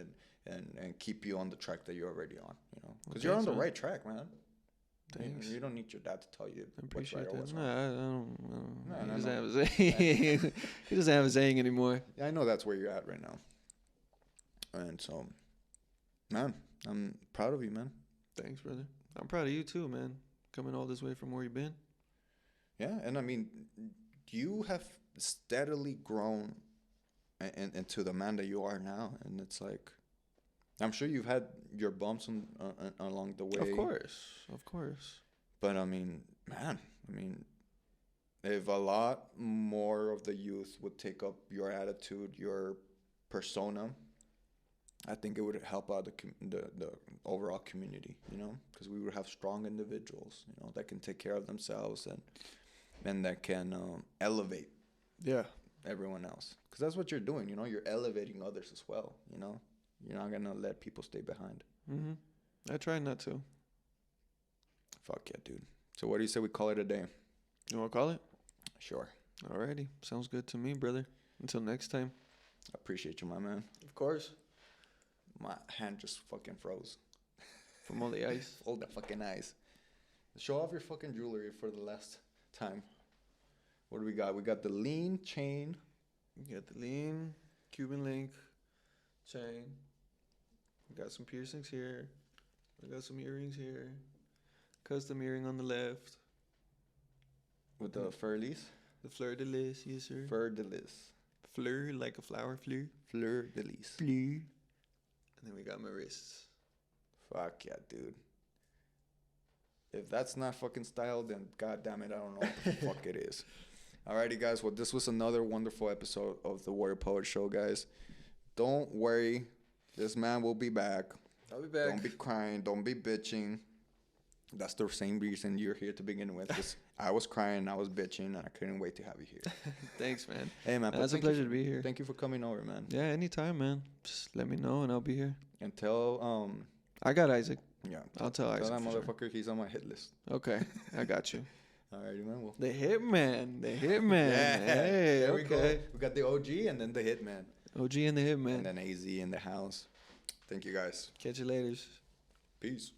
and keep you on the track that you're already on, you know? Because you're on the right track, man. Thanks. You don't need your dad to tell you I what's right appreciate or what's that. wrong. No, No, he doesn't no. have a saying. He doesn't have a saying anymore. Yeah, I know that's where you're at right now. And so, man, I'm proud of you, man. Thanks, brother. I'm proud of you too, man. Coming all this way from where you've been. Yeah, and I mean, you have steadily grown into the man that you are now, and it's like, I'm sure you've had your bumps along the way. Of course. But I mean, man, if a lot more of the youth would take up your attitude, your persona, I think it would help out the overall community, you know, because we would have strong individuals, you know, that can take care of themselves and that can elevate everyone else. Because that's what you're doing, you know, you're elevating others as well, you know. You're not going to let people stay behind. Mm-hmm. I try not to. Fuck yeah, dude. So what do you say we call it a day? You want to call it? Sure. Alrighty. Sounds good to me, brother. Until next time. I appreciate you, my man. Of course. My hand just fucking froze. From all the ice. All the fucking ice. Show off your fucking jewelry for the last time. What do we got? We got the lean chain. We got the lean Cuban link chain. We got some piercings here. We got some earrings here. Custom earring on the left. With the fleur-de-lis? The fleur de lis, yes sir. Fleur-de-lis. Fleur, like a flower, fleur. Fleur-de-lis. Fleur. And then we got my wrists. Fuck yeah, dude. If that's not fucking style, then goddamn it, I don't know what the fuck it is. Alrighty, guys. Well, this was another wonderful episode of the Warrior Poet Show, guys. Don't worry. This man will be back. I'll be back. Don't be crying. Don't be bitching. That's the same reason you're here to begin with. 'Cause I was crying, I was bitching, and I couldn't wait to have you here. Thanks, man. Hey, man. It's a pleasure to be here. Thank you for coming over, man. Yeah, anytime, man. Just let me know and I'll be here. And tell, I got Isaac. yeah. I'll tell Isaac. Tell that for motherfucker he's on my hit list. Sure. Okay, I got you. Alrighty, man. Well, The Hitman. The Hitman. yeah. Hey, There we go. okay. We got the OG and then the Hitman. OG and the Hitman. And then AZ in the house. Thank you, guys. Catch you later. Peace.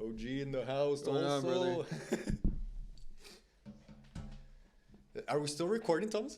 OG in the house. What's going on, brother? Are we still recording, Thomas?